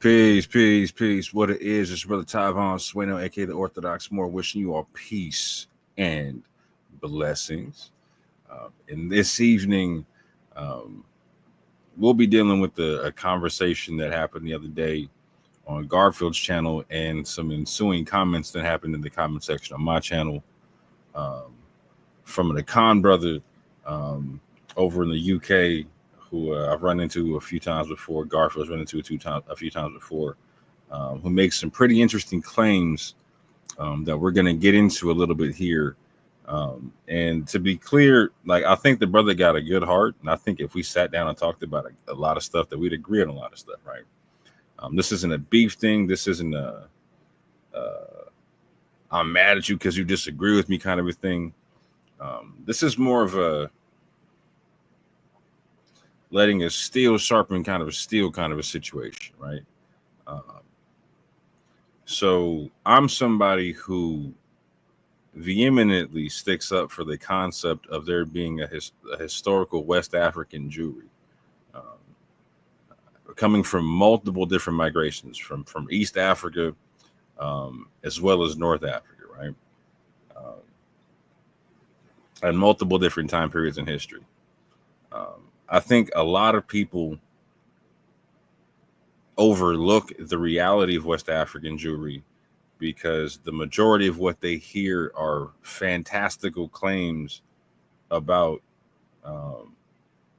Peace, peace, peace. What it is, it's Brother Tyvon Sueno, aka the Orthodox Moor, wishing you all peace and blessings. And this evening, we'll be dealing with a conversation that happened the other day on Garfield's channel and some ensuing comments that happened in the comment section on my channel from an Akan brother over in the UK who I've run into a few times before. Garfield's run into a few times before, who makes some pretty interesting claims that we're going to get into a little bit here. And to be clear, like, I think the brother got a good heart, and I think if we sat down and talked about a lot of stuff, that we'd agree on a lot of stuff, right? This isn't a beef thing. This isn't a I'm mad at you because you disagree with me kind of a thing. This is more of a letting a steel sharpen kind of a steel kind of a situation, right? So I'm somebody who vehemently sticks up for the concept of there being a historical West African Jewry, coming from multiple different migrations from East Africa, as well as North Africa, right? And multiple different time periods in history. I think a lot of people overlook the reality of West African Jewry because the majority of what they hear are fantastical claims about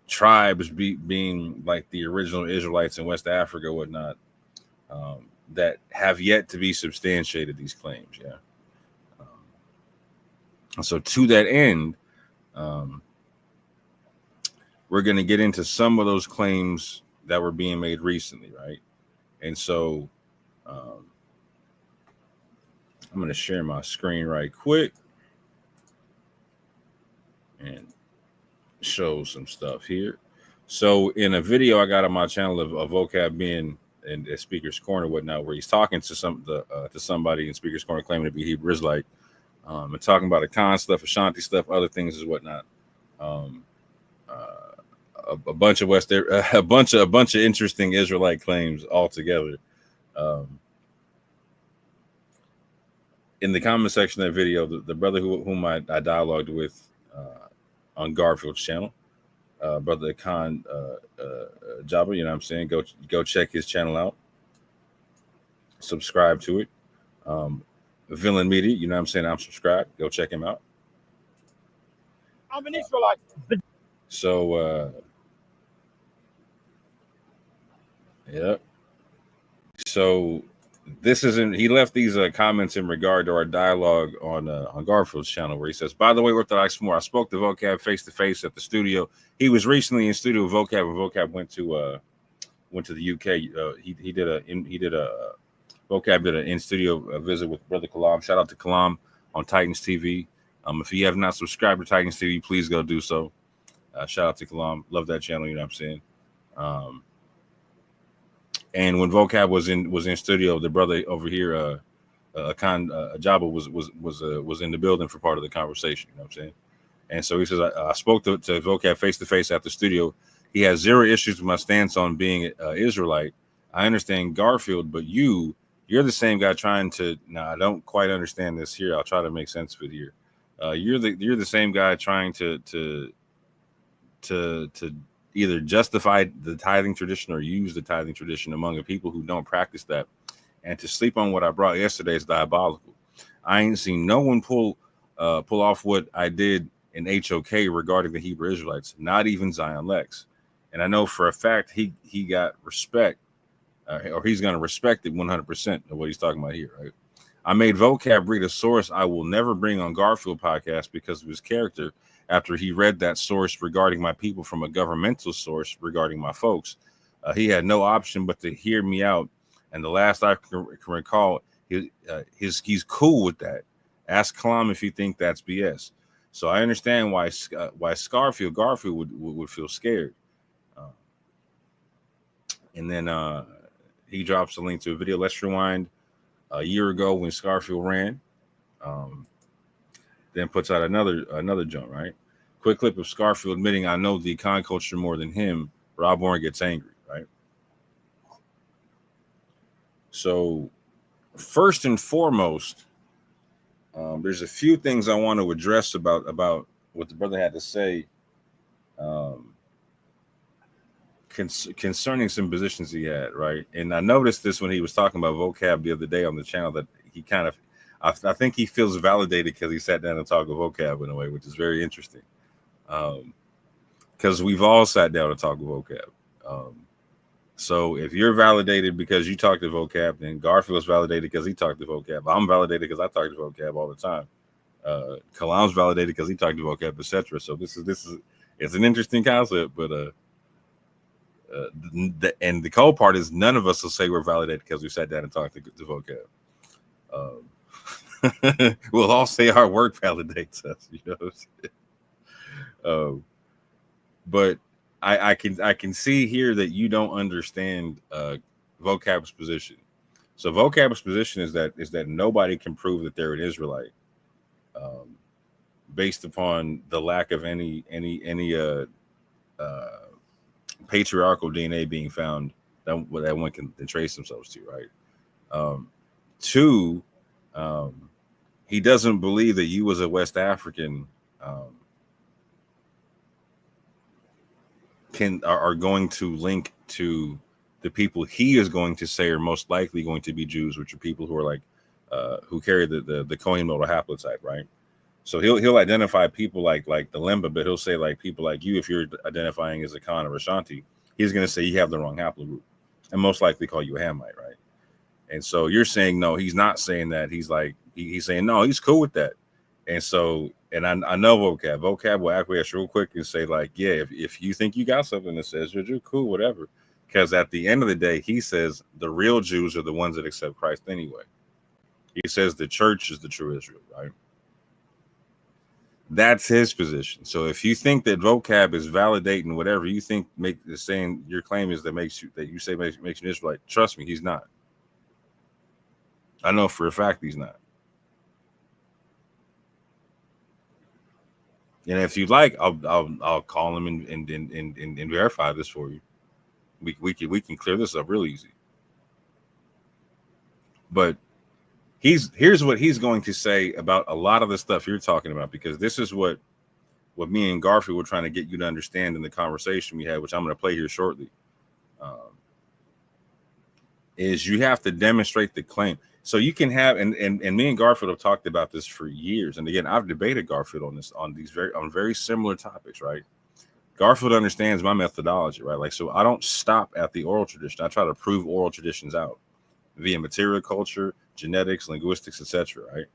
tribes being like the original Israelites in West Africa, whatnot, that have yet to be substantiated, these claims. Yeah. So to that end, we're going to get into some of those claims that were being made recently, right? And so I'm going to share my screen right quick and show some stuff here. So in a video I got on my channel of Vocab being in Speaker's Corner, whatnot, where he's talking to somebody in Speaker's Corner claiming to be Hebrew Israelite, and talking about Akan stuff, Ashanti stuff, other things as whatnot. A bunch of a bunch of interesting Israelite claims altogether. In the comment section of that video, the brother whom I dialogued with on Garfield's channel, Brother Akan Jabba, you know what I'm saying? Go check his channel out. Subscribe to it. Villain Media, you know what I'm saying? I'm subscribed. Go check him out. I'm an Israelite. So, yeah. So this isn't. He left these comments in regard to our dialogue on Garfield's channel, where he says, "By the way, Orthodox Moor, I spoke to Vocab face to face at the studio. He was recently in studio with Vocab, and Vocab went to the UK. He did a Vocab did an in studio visit with Brother Kalam. Shout out to Kalam on Titans TV. If you have not subscribed to Titans TV, please go do so. Shout out to Kalam. Love that channel. You know what I'm saying." And when Vocab was in studio, the brother over here, Akan Jabba, was in the building for part of the conversation. You know what I'm saying? And so he says, I spoke to Vocab face to face at the studio. He has zero issues with my stance on being Israelite. I understand Garfield, but you're the same guy trying to. Now, I don't quite understand this here. I'll try to make sense of it here. You're the same guy trying to either justify the tithing tradition or use the tithing tradition among the people who don't practice that. And to sleep on what I brought yesterday is diabolical. I ain't seen no one pull off what I did in HOK regarding the Hebrew Israelites, not even Zion Lex. And I know for a fact he got respect, or he's going to respect it 100% of what he's talking about here, right? I made Vocab read a source I will never bring on Garfield podcast because of his character. After he read that source regarding my people from a governmental source regarding my folks, he had no option but to hear me out. And the last I can recall, he's cool with that. Ask Kalam if you think that's BS. So I understand why Garfield would feel scared. And then he drops a link to a video. Let's rewind a year ago when Scarfield ran. Then puts out another jump, right? Quick clip of Scarfield admitting, I know the Akan culture more than him. Rob Warren gets angry, right? So first and foremost, there's a few things I want to address about what the brother had to say concerning some positions he had, right? And I noticed this when he was talking about vocab the other day on the channel, that he kind of, I think he feels validated because he sat down and talked of vocab in a way, which is very interesting. Because we've all sat down and talked of vocab. So if you're validated because you talk to vocab, then Garfield's validated because he talked to vocab. I'm validated because I talk to vocab all the time. Kalam's validated because he talked to vocab, etc. So this is it's an interesting concept, but and the cold part is none of us will say we're validated because we sat down and talked to vocab. We'll all say our work validates us, you know what I'm saying? But I can see here that you don't understand vocab's position. So vocab's position is that nobody can prove that they're an Israelite, based upon the lack of any patriarchal DNA being found that one can trace themselves to, right? Two, he doesn't believe that you as a West African are going to link to the people he is going to say are most likely going to be Jews, which are people who are like who carry the Cohen modal haplotype, right? So he'll identify people like the Lemba, but he'll say like people like you, if you're identifying as Akan or Ashanti, he's going to say you have the wrong haplogroup and most likely call you a Hamite, right? And so you're saying no, he's not saying that. He's like he's saying no, he's cool with that. And so, and I know vocab will acquiesce real quick and say like, yeah, if you think you got something that says you're Jew, cool, whatever. Because at the end of the day, he says the real Jews are the ones that accept Christ anyway. He says the church is the true Israel, right? That's his position. So if you think that vocab is validating whatever you think saying your claim is that makes you an Israelite, trust me, he's not. I know for a fact he's not. And if you'd like, I'll call him and verify this for you. We can clear this up real easy. But here's what he's going to say about a lot of the stuff you're talking about, because this is what me and Garfield were trying to get you to understand in the conversation we had, which I'm going to play here shortly. Is you have to demonstrate the claim. So you can have, and me and Garfield have talked about this for years. And again, I've debated Garfield on very similar topics, right? Garfield understands my methodology, right? Like, so I don't stop at the oral tradition. I try to prove oral traditions out via material culture, genetics, linguistics, etc. Right?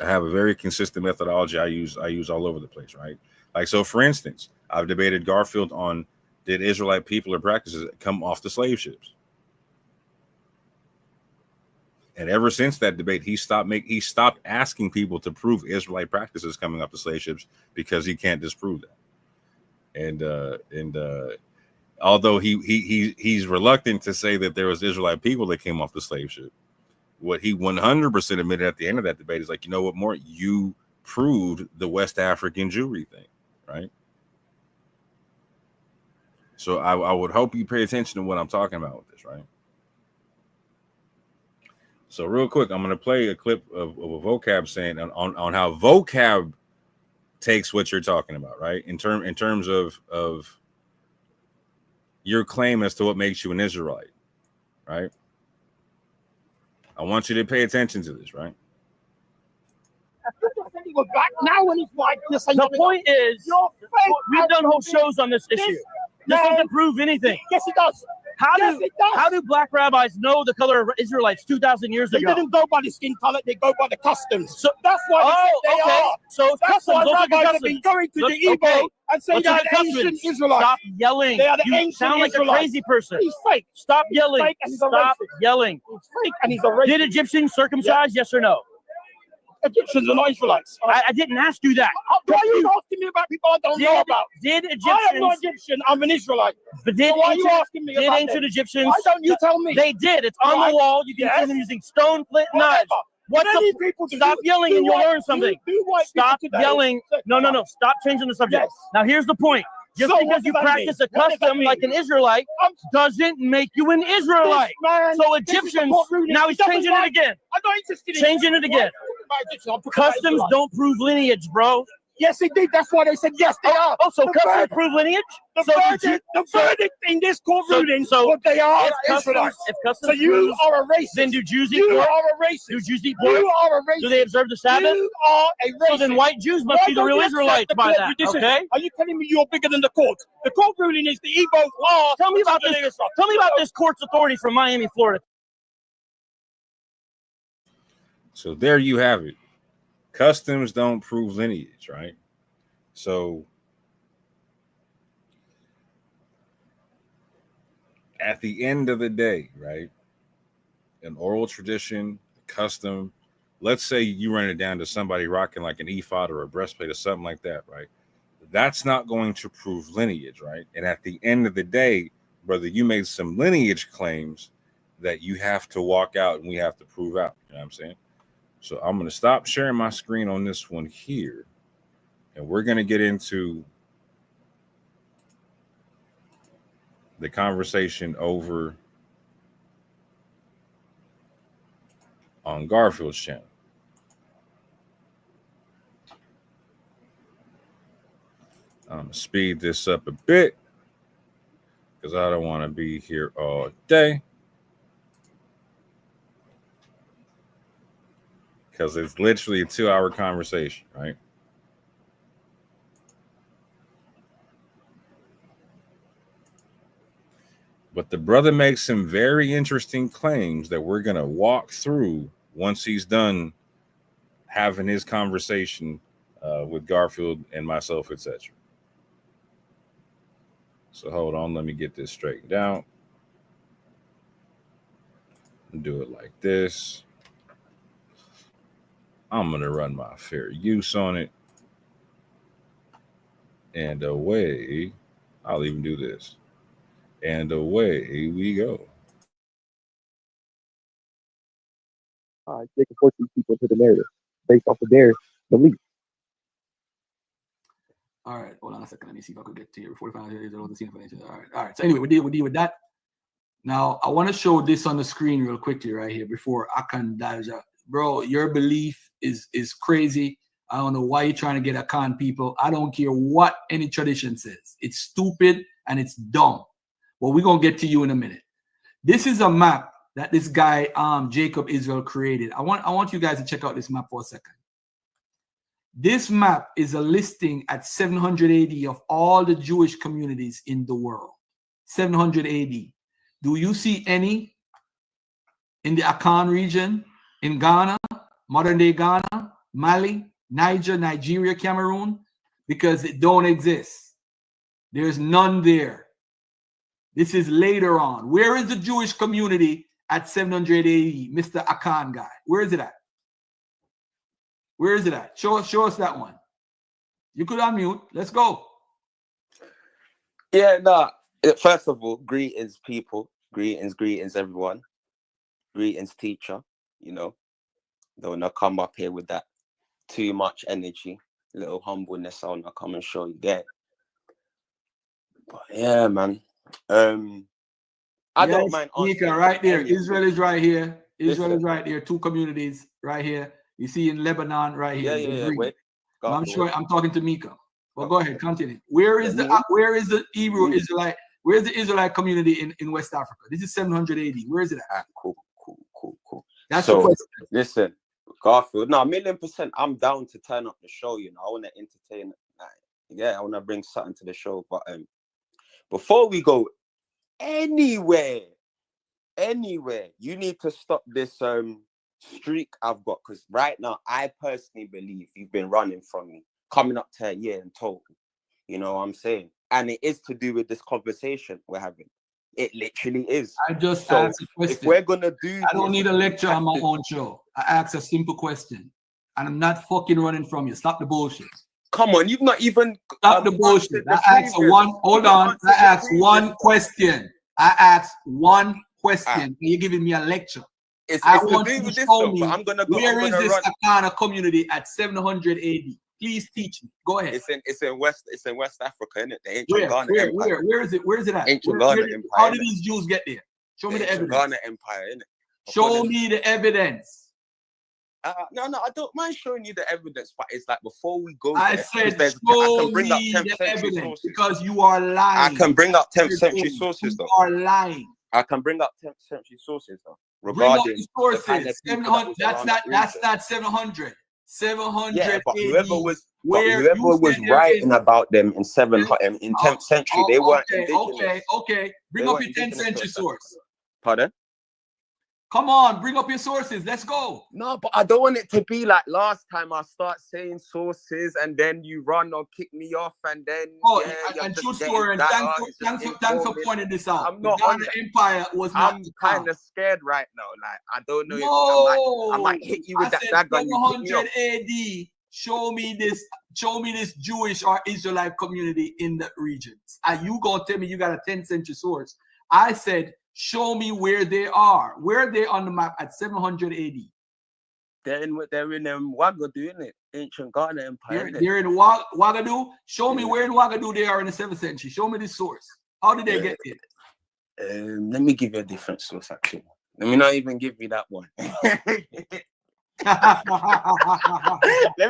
I have a very consistent methodology I use all over the place, right? Like, so for instance, I've debated Garfield on did Israelite people or practices come off the slave ships? And ever since that debate, he stopped asking people to prove Israelite practices coming off the slave ships because he can't disprove that. And although he's reluctant to say that there was Israelite people that came off the slave ship, what he 100% admitted at the end of that debate is like, you know what, more you proved the West African Jewry thing, right? So I would hope you pay attention to what I'm talking about with this, right? So real quick, I'm going to play a clip of a vocab saying on how vocab takes what you're talking about, right? In terms of your claim as to what makes you an Israelite, right? I want you to pay attention to this, right? Now when he's like this, the point is, we've done whole shows on this issue. This doesn't prove anything. Yes, it does. How do black rabbis know the color of Israelites 2,000 years ago? They didn't go by the skin color; they go by the customs. So that's why they are. So that's customs, why rabbis have been going to the Igbo and saying they are the ancient Israelites. Stop yelling. They are the you ancient sound like Israelites. a crazy person. He's fake. Stop yelling. Fake and he's a Stop racist. yelling. He's fake and he's a racist. Did Egyptians circumcise? Yes or no? Egyptians are not Israelites. I didn't ask you that. Why are you asking me about people I don't know about? Did Egyptians? I am not Egyptian. I'm an Israelite. But did so why are you asking me about ancient Egyptians? Why don't you tell me? They did. It's on the wall. You can see them using stone, flint, knives. Stop yelling and you'll learn something. Stop yelling. No. Stop changing the subject. Yes. Now here's the point. Just So because what you does that practice mean? a What does that custom mean? like an Israelite doesn't make you an Israelite. Man, So this is the Egyptians, court ruling. now he's It doesn't changing it like- again. I'm not interested in Changing it again. Customs don't prove lineage, bro. Yes, it did. That's why they said yes, they are. Oh, so The customs verdict- prove lineage? The So verdict in this court ruling was they are Israelites. if customs So you proves, are a racist. then do Jews eat You pork? are a racist. Do Jews eat pork? You are a racist. Do they observe the Sabbath? You are a racist. So then white Jews must Why be the don't real you accept Israelites the by court that, decision? okay? Are you telling me you're bigger than the court? The court ruling is the Igbo are. Tell me about this. Tell me about this court's authority from Miami, Florida. So there you have it. Customs don't prove lineage, right? So at the end of the day, right, an oral tradition, custom, let's say you run it down to somebody rocking like an ephod or a breastplate or something like that, right? That's not going to prove lineage, right? And at the end of the day, brother, you made some lineage claims that you have to walk out and we have to prove out. You know what I'm saying? So I'm going to stop sharing my screen on this one here. And we're going to get into the conversation over on Garfield's channel. I'm going to speed this up a bit because I don't want to be here all day. Because it's literally a 2-hour conversation, right? But the brother makes some very interesting claims that we're going to walk through once he's done having his conversation with Garfield and myself, etc. So hold on, let me get this straightened out. Do it like this. I'm going to run my fair use on it. And away, I'll even do this. And away we go. They can force these people into the narrative based off of their beliefs. All right, hold on a second. Let me see if I could get to here. 45 days old, the information. All right. So anyway, we deal with that. Now I want to show this on the screen real quickly right here before Akan dives out. Bro, your belief is crazy. I don't know why you're trying to get Akan people. I don't care what any tradition says. It's stupid and it's dumb. Well, we're gonna get to you in a minute. This is a map that this guy Jacob Israel created. I want you guys to check out this map for a second. This map is a listing at 700 AD of all the Jewish communities in the world. 700 AD. Do you see any in the Akan region, in Ghana, modern day Ghana, Mali, Niger, Nigeria, Cameroon? Because it don't exist. There's none there. This is later on. Where is the Jewish community at 700 AD, Mr. Akan guy? Where is it at? Where is it at? Show us that one. You could unmute. Let's go. Yeah, no. First of all, greetings, people. Greetings, everyone. Greetings, teacher. You know, don't wanna come up here with that too much energy, little humbleness. I wanna come and show you that. But yeah, man. I don't mind. Nika, right there. anything. Israel is right here. Israel Listen. is right there. Two communities right here. You see in Lebanon right here. Yeah. Wait. I'm sure I'm talking to Mika. Well, go ahead, continue. Where is the Hebrew Israelite? Where's the Israelite community in West Africa? This is 700 AD. Where is it at? Cool. That's So, the question. listen, Garfield. No, 1,000,000%. I'm down to turn up the show. You know, I want to entertain. I want to bring something to the show. But before we go anywhere, you need to stop this streak I've got, because right now I personally believe you've been running from me, coming up to a year in total. You know what I'm saying? And it is to do with this conversation we're having. It literally is. I just So asked a question. if we're gonna do I don't need a lecture on my own show. I asked a simple question. And I'm not fucking running from you. Stop the bullshit. Come on, you've not even Stop the bullshit. I asked one. Hold on. I asked one question. And you're giving me a lecture. It's I to want do you with to this show though, me but I'm gonna go. where is this Akana community at 700 AD? Please teach me. Go ahead. It's in West Africa, isn't it? The ancient Ghana Empire. Where is it? Where is it at? Ancient Ghana Empire. How did these Jews get there? Show me the evidence. Ghana Empire, innit? Show me the evidence. No, I don't mind showing you the evidence, but it's like before we go. I said, show me the evidence because you are lying. I can bring up 10th century sources, though. You are lying. I can bring up 10th century sources, though. Regarding sources. 700. That's not 700. 700. Yeah, but whoever was writing about them in 10th century, they weren't indigenous. Okay. Bring up your 10th century source. Pardon? Come on, bring up your sources. Let's go. No, but I don't want it to be like last time. I start saying sources and then you run or kick me off, and then true story. And thanks for pointing this out. I'm not. Ghana Empire was not. I'm kind of scared right now. Like I don't know. No, I might hit you with that dagger. 700 AD. Show me this Jewish or Israelite community in the regions. Are you gonna tell me you got a 10th century source? I said, show me where they are. Where are they on the map at 700 AD? They're in Ouagadougou, isn't it? Ancient Ghana Empire. They're in Ouagadougou. Show me where in Ouagadougou they are in the 7th century. Show me the source. How did they get there? Let me give you a different source, actually. Let me not even give you that one. Let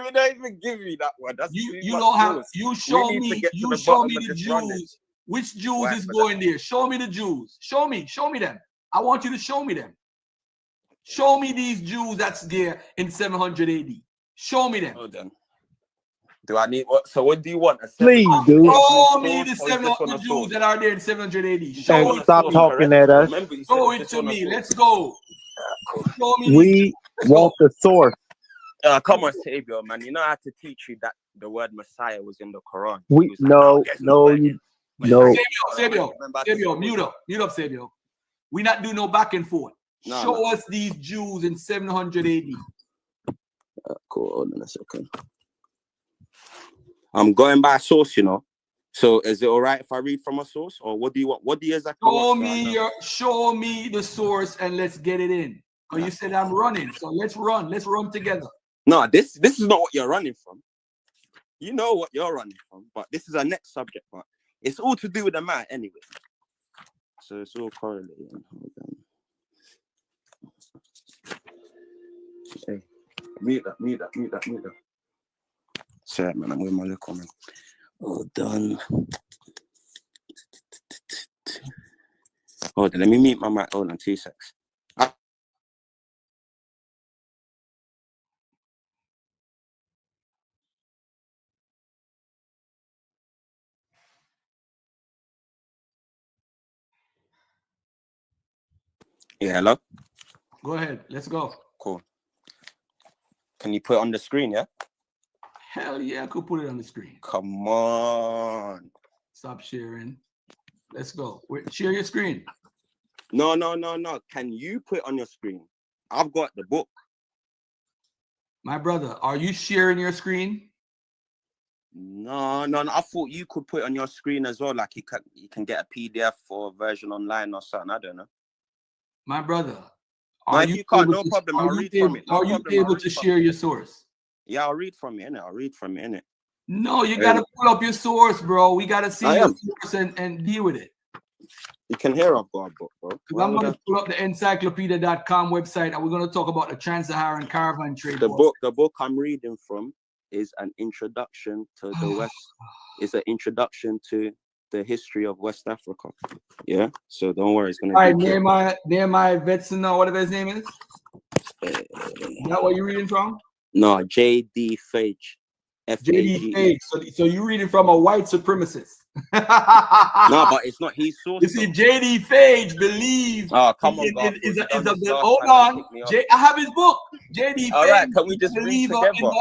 me not even give you that one. That's you don't have. You show me the Jews. Which Jews is going there? Show me the Jews. Show me them. I want you to show me them. Show me these Jews that's there in 700 AD. Show me them. Hold on. Do I need what? So what do you want? Please, dude. Show me the 700 Jews that are there in 700 AD. Stop talking at us. Show it to me. Let's go. Show me. We want the source. Come on, Savior, man. You know I have to teach you that the word Messiah was in the Quran. No. Savior, mute up, Savior. We not do no back and forth. Show us these Jews in 700 AD. Cool. Hold on a second. I'm going by source, you know. So is it all right if I read from a source, or what do you want? What do you exactly want? Show me the source and let's get it in. Oh, you said I'm running, so let's run. Let's run together. No, this is not what you're running from. You know what you're running from, but this is our next subject. But it's all to do with the matter anyway. So it's all correlated. Hold on. Hey, mute that. Sorry, man, I'm with my little man. Hold on. Hold on, let me mute my mic. Hold on, 2 seconds. Yeah, hello? Go ahead. Let's go. Cool. Can you put it on the screen, yeah? Hell yeah, I could put it on the screen. Come on. Stop sharing. Let's go. Share your screen. No. Can you put it on your screen? I've got the book. My brother, are you sharing your screen? No. I thought you could put it on your screen as well. Like you can get a PDF or a version online or something. I don't know. My brother, if you can't, no problem. I'll read from it. Are you able to share your source? Yeah, I'll read from it, innit? No, you got to pull up your source, bro. We got to see your source and deal with it. You can hear I've got a book, bro. I'm going to pull up the encyclopedia.com website and we're going to talk about the Trans-Saharan caravan trade. The book I'm reading from is an introduction to the West. It's an introduction to the history of West Africa. Yeah, so don't worry, it's gonna be Nehemiah Vetsina, whatever his name is. Is that what you're reading from? No, J.D. Fage. J.D. Fage. So you're reading from a white supremacist. No, but it's not his source. You see, J.D. Fage believes. Oh, come on, hold on. I have his book. J.D. Fage. All right, can we just read together?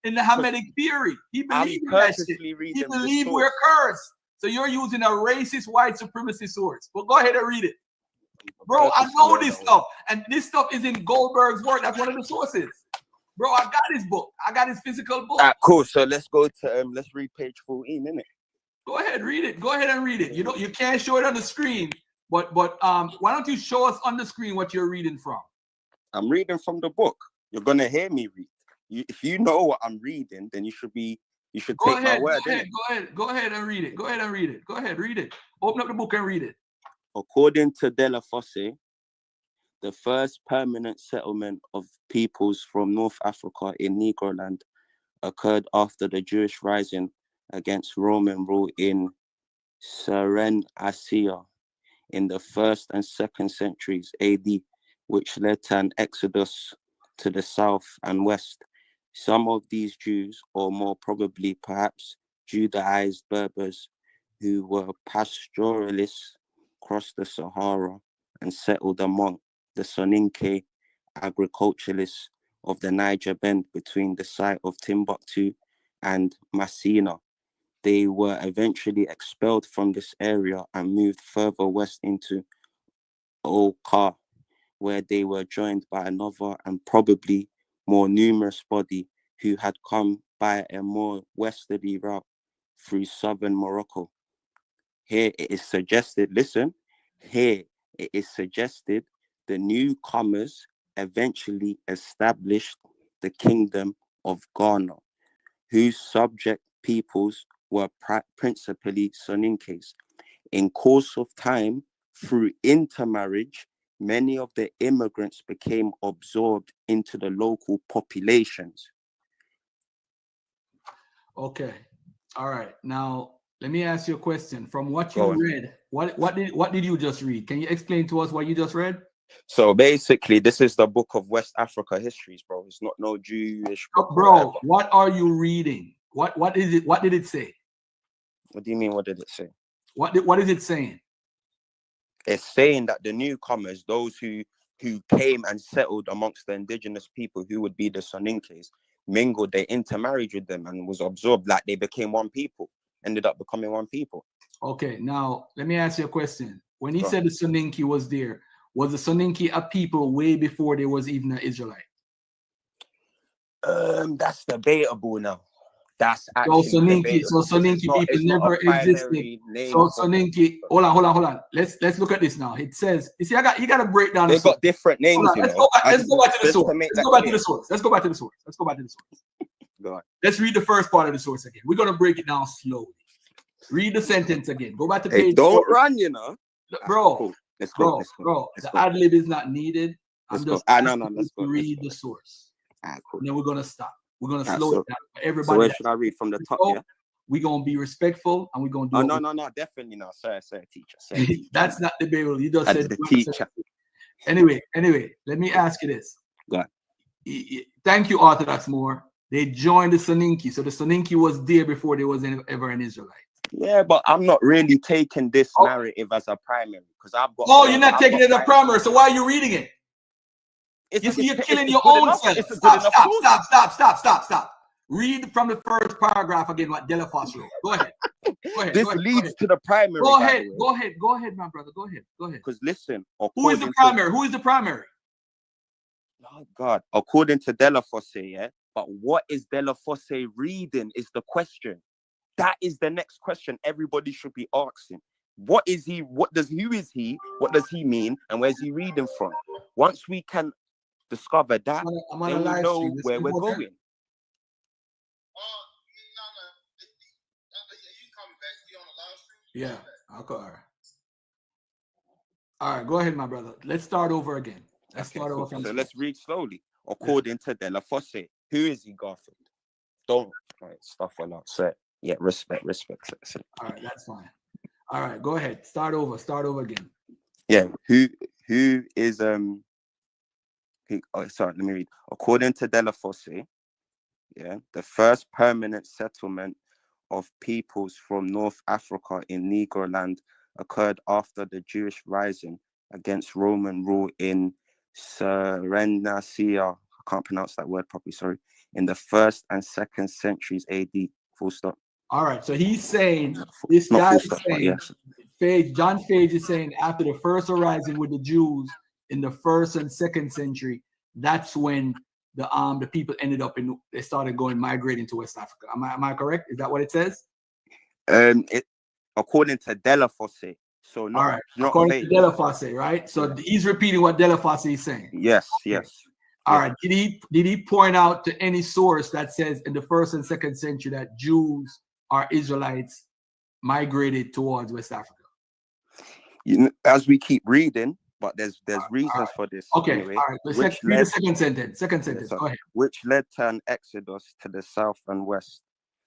In the Hamitic theory, he believes that shit. He believes we're cursed. So you're using a racist white supremacy source. But go ahead and read it. Bro, I know this stuff. And this stuff is in Goldberg's work. That's one of the sources. Bro, I got his book. I got his physical book. Cool. So let's go to let's read page 14, innit? Go ahead, read it. Go ahead and read it. You can't show it on the screen, but why don't you show us on the screen what you're reading from? I'm reading from the book. You're gonna hear me read. if you know what I'm reading, then you should Go take my ahead, word. go ahead and read it. Go ahead and read it. Go ahead, read it. Open up the book and read it. According to Della Fosse, the first permanent settlement of peoples from North Africa in Negroland occurred after the Jewish rising against Roman rule in Seren Asia in the 1st and 2nd centuries AD, which led to an exodus to the south and west. Some of these Jews, or more probably perhaps Judaized Berbers, who were pastoralists, crossed the Sahara and settled among the Soninke agriculturalists of the Niger Bend between the site of Timbuktu and Messina. They were eventually expelled from this area and moved further west into Oka, where they were joined by another and probably more numerous body who had come by a more westerly route through southern Morocco. Here it is suggested, the newcomers eventually established the kingdom of Ghana, whose subject peoples were principally Soninkes. In course of time, through intermarriage, many of the immigrants became absorbed into the local populations. Okay. All right. Now, let me ask you a question. From what you read, what did you just read? Can you explain to us what you just read? So basically, this is the book of West Africa histories, bro. It's not no Jewish book. Bro, what are you reading? What is it? What did it say? What do you mean? What did it say? What is it saying? It's saying that the newcomers, those who came and settled amongst the indigenous people, who would be the Soninkes, mingled, they intermarried with them and was absorbed, like they became one people, ended up becoming one people. Okay, now let me ask you a question. When he said the Soninke was there, was the Soninke a people way before there was even an Israelite? That's debatable now. That's actually so Soninke people never existed. So Soninke, hold on. Let's look at this now. It says, you see, you gotta break down. They got different names. Let's go back to the source. Let's go back to the source. Go on. Let's read the first part of the source again. We're gonna break it down slowly. Read the sentence again. Go back to page. Don't run, you know, bro. Cool. Let's go. The ad lib is not needed. Let's go. Let's go. Read the source. Cool. And then we're gonna stop. We're gonna slow it down. Everybody. So where should I read from the top? Yeah. We're gonna be respectful and we're gonna do. No, definitely not, sir, teacher. That's not debatable. You just said the teacher. Anyway, let me ask you this. Go ahead. Thank you, Orthodox Moor. They joined the Soninke, so the Soninke was there before there was ever an Israelite. Yeah, but I'm not really taking this narrative as a primary because I've got. Oh, you're not taking it as a primary, so why are you reading it? You're killing your own self. Stop. Read from the first paragraph again what Della Fosse wrote. Go ahead. This leads to the primary. Go ahead, my brother. Go ahead. Because listen, who is the primary? Oh God, according to Della Fosse, yeah. But what is Della Fosse reading is the question. That is the next question everybody should be asking. What is he? Who is he? What does he mean? And where's he reading from? Once we can discover that, then we know where we're going. Yeah. Okay. All right. Go ahead, my brother. Let's start over again. Let's read slowly. According to Della Fosse, who is he, Garfield? Don't stuff a lot. Say, yeah, respect. All right, that's fine. All right, go ahead. Start over again. Yeah, who is let me read. According to Della Fosse, yeah, the first permanent settlement of peoples from North Africa in Negroland occurred after the Jewish rising against Roman rule in Serenacia. I can't pronounce that word properly, sorry. In the 1st and 2nd centuries AD. Full stop. All right, so he's saying this guy is saying, John Fage is saying after the first rising with the Jews in the 1st and 2nd century, that's when the people ended up they started migrating to West Africa. Am I correct? Is that what it says? According to Della Fosse. So not, all right, according to Della Fosse, right? So he's repeating what Della Fosse is saying. Yes. All right. Did he point out to any source that says in the 1st and 2nd century that Jews or Israelites migrated towards West Africa? As we keep reading, but there's reasons for this. Okay. Anyway, All right. Read the second sentence. Second sentence. Go ahead. Which led to an exodus to the south and west.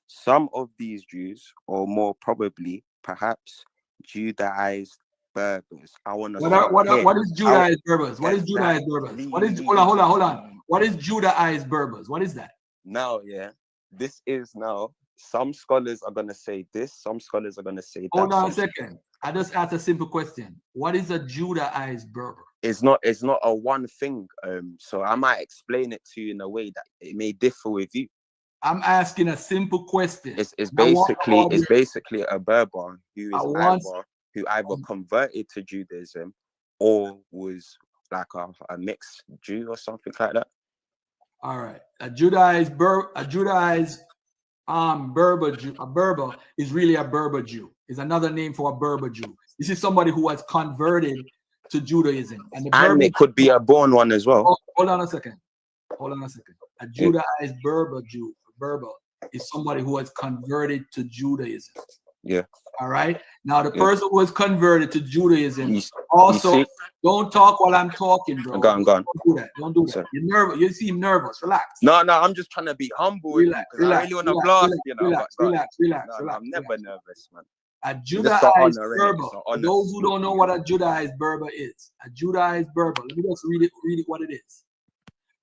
Some of these Jews, or more probably, perhaps, Judaized Berbers. I want to. What is Judaized Berbers? What is Judaized Berbers? What is hold on. What is Judaized Berbers? What is that? Now, this is now. Some scholars are gonna say this. Some scholars are gonna say that. Hold on a second. I just asked a simple question. What is a Judaized Berber? It's not a one thing. So I might explain it to you in a way that it may differ with you. I'm asking a simple question. It's basically a Berber who either converted to Judaism or was like a mixed Jew or something like that. All right. A Judaized Berber Jew. A Berber is really a Berber Jew. Is another name for a Berber Jew. This is somebody who has converted to Judaism. And it could be a born one as well. Hold on a second. A Judaized Berber Jew. Berber is somebody who has converted to Judaism. Yeah. All right. Now the person who has converted to Judaism also don't talk while I'm talking, bro. Go on. Don't do that. Don't do that. Sorry. You're nervous. You seem nervous. Relax. No, I'm just trying to be humble. Relax. I really want to blast, Relax. I'm never nervous, man. A Judaized Berber. For those who don't know what a Judaized Berber is, a Judaized Berber. Let me just read it what it is.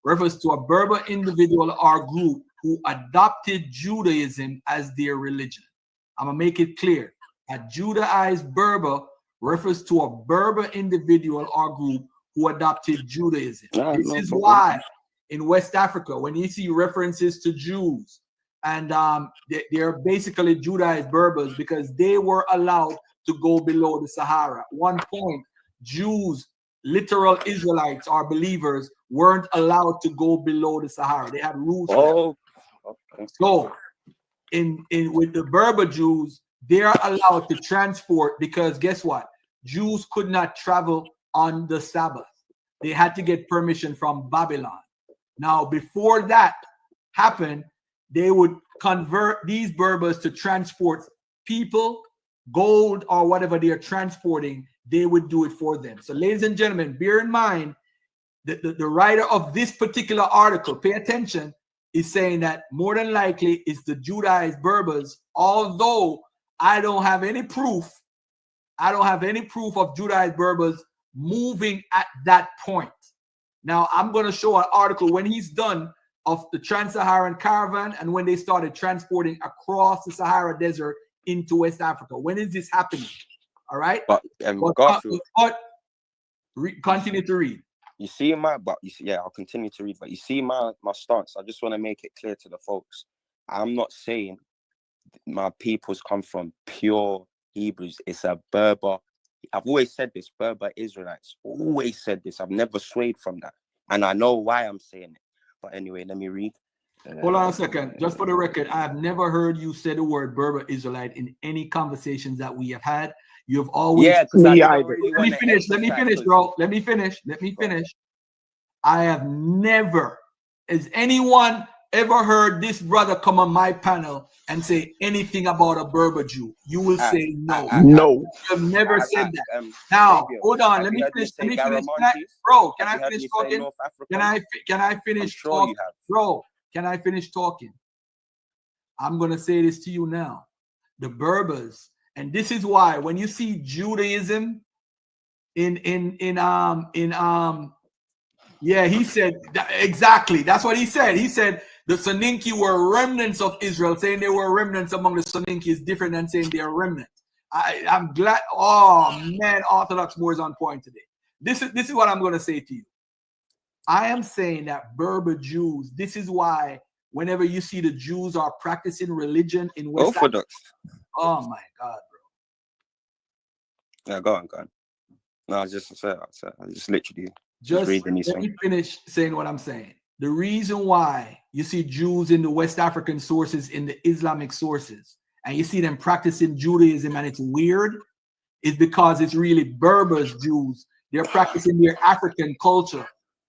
Refers to a Berber individual or group who adopted Judaism as their religion. I'm gonna make it clear. A Judaized Berber refers to a Berber individual or group who adopted Judaism. This is why in West Africa, when you see references to Jews, and they're basically Judaized Berbers because they were allowed to go below the Sahara. At one point, Jews, literal Israelites or believers, weren't allowed to go below the Sahara. They had rules. Okay. So, with the Berber Jews, they are allowed to transport because guess what? Jews could not travel on the Sabbath. They had to get permission from Babylon. Now, before that happened, they would convert these Berbers to transport people, gold, or whatever they are transporting. They would do it for them. So, ladies and gentlemen, bear in mind that the writer of this particular article, pay attention, is saying that more than likely it's the Judaized Berbers, although I don't have any proof. I don't have any proof of Judaized Berbers moving at that point. Now, I'm going to show an article when he's done of the Trans-Saharan caravan and when they started transporting across the Sahara Desert into West Africa. When is this happening? All right? Continue to read. You see I'll continue to read, but you see my stance. I just want to make it clear to the folks. I'm not saying my peoples come from pure Hebrews. It's a Berber. I've always said this, Berber Israelites. Always said this. I've never swayed from that. And I know why I'm saying it. But anyway, let me read. Hold on a second. Just for the record, I have never heard you say the word Berber Israelite in any conversations that we have had. You've always... Yeah, let me finish, bro. Let me finish. I have never... Has anyone ever heard this brother come on my panel and say anything about a Berber Jew? You will say no. No. You've never said that. Now, hold on. Let me finish. Bro, can I finish talking? Can I finish talking? Bro, can I finish talking? I'm going to say this to you now. The Berbers, and this is why when you see Judaism he said exactly. That's what he said. He said the Soninke were remnants of Israel. Saying they were remnants among the Soninke is different than saying they are remnants. I'm glad. Oh man, Orthodox Moor is on point today. This is what I'm going to say to you. I am saying that Berber Jews. This is why whenever you see the Jews are practicing religion in West Orthodox. Africa, oh my God, bro. Yeah, go on. No, I just literally just reading these let me finish saying what I'm saying. The reason why you see Jews in the West African sources, in the Islamic sources, and you see them practicing Judaism and it's weird, is because it's really Berbers Jews. They're practicing their African culture.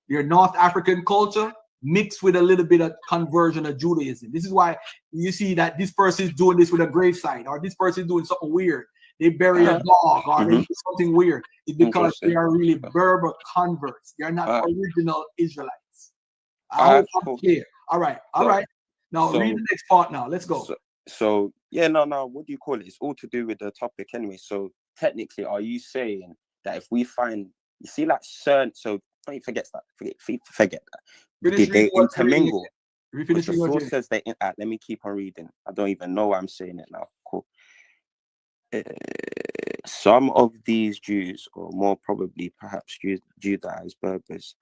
your North African culture mixed with a little bit of conversion of Judaism. This is why you see that this person is doing this with a gravesite, or this person is doing something weird. They bury a dog, or they do something weird. It's because they are really Berber converts. They are not original Israelites. I hope I'm clear. All right. Now read the next part now. Let's go. So yeah, no, what do you call it? It's all to do with the topic anyway. So technically, are you saying that if we find, you see, like certain, so don't forget that. Forget that. Did they intermingle? The source says they. Let me keep on reading. I don't even know why I'm saying it now. Cool. Some of these Jews, or more probably perhaps Judaized Berbers,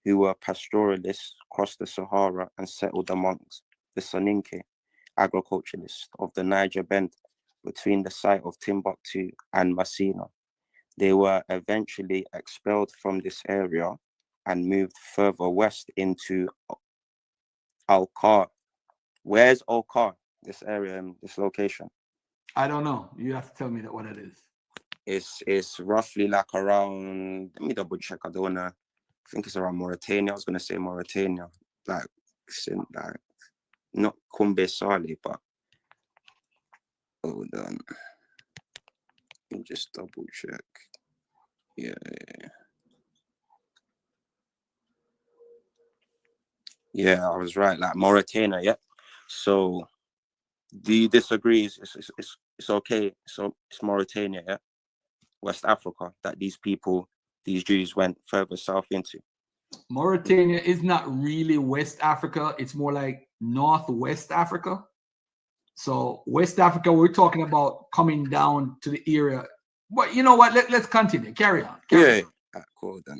who were pastoralists, crossed the Sahara and settled amongst the Soninke, agriculturalists of the Niger Bend, between the site of Timbuktu and Messina. They were eventually expelled from this area and moved further west into Al-Kar. Where's Al-Kar? This area, this location? I don't know. You have to tell me what it is. It's roughly like around, let me double check. I think it's around Mauritania. I was gonna say Mauritania. Like not Kumbe Sali, but hold on. Let me just double check. Yeah, I was right. Like Mauritania, yeah. So, do you disagree? It's okay. So it's Mauritania, yeah, West Africa, that these Jews went further south into. Mauritania is not really West Africa. It's more like Northwest Africa. So West Africa, we're talking about coming down to the area. But you know what? Let's continue. Carry on. Cool then.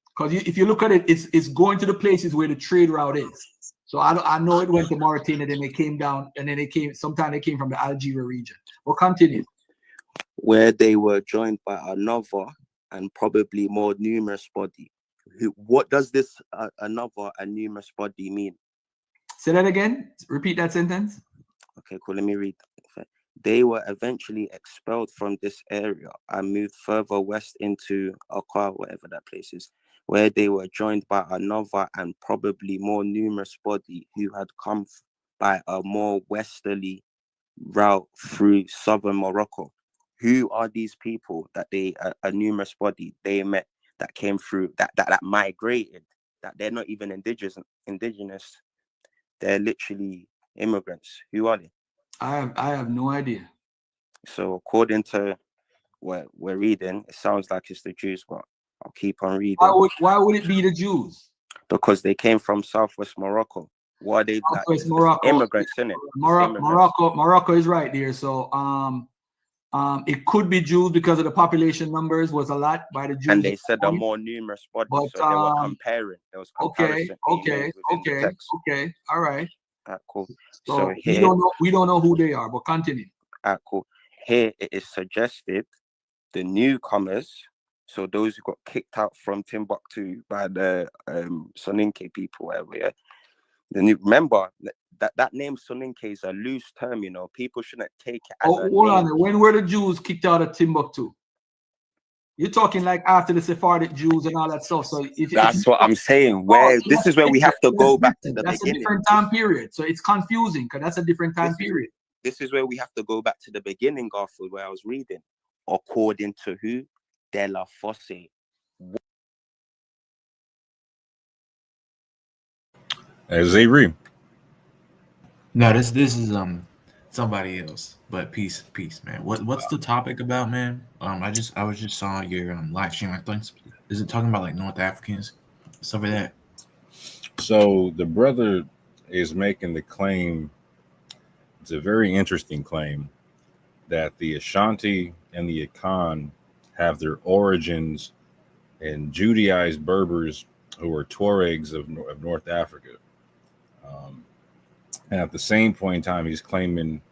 Because if you look at it, it's going to the places where the trade route is. So I know it went to Mauritania, then they came down, and then sometime they came from the Algeria region. We'll continue. Where they were joined by another and probably more numerous body. What does this another and numerous body mean? Say that again. Repeat that sentence. Okay, cool. Let me read. They were eventually expelled from this area and moved further west into Akwa, whatever that place is, where they were joined by another and probably more numerous body who had come by a more westerly route through southern Morocco. Who are these people that a numerous body they met that came through, that migrated, that they're not even indigenous? They're literally immigrants. Who are they? I have no idea. So according to what we're reading, it sounds like it's the Jews, but I'll keep on reading. Why would it be the Jews? Because they came from Southwest Morocco. What are they? Southwest Morocco. Immigrants, isn't it? Morocco is right there. So it could be Jews because of the population numbers was a lot by the Jews. And they said a more numerous body, but, so they were comparing. There was comparison. Okay. All right. Cool. So here, we don't know who they are, but continue. Cool. Here it is suggested the newcomers, so those who got kicked out from Timbuktu by the Soninke people, whatever. Yeah. Remember that name Soninke is a loose term. You know, people shouldn't take it as hold on. When were the Jews kicked out of Timbuktu? You're talking like after the Sephardic Jews and all that stuff. So that's what I'm saying. This is where we have to go back to the beginning. That's a different time period. So it's confusing because that's a different time period. This is where we have to go back to the beginning, Garfield, where I was reading. According to who? De La Fosse. As Avery. No, this is somebody else. But peace, man. What's the topic about, man? I was just saw your live stream. I think, is it talking about like North Africans, stuff like that? So the brother is making the claim. It's a very interesting claim that the Ashanti and the Akan have their origins in Judaized Berbers who are Tuaregs of North Africa. And at the same point in time, he's claiming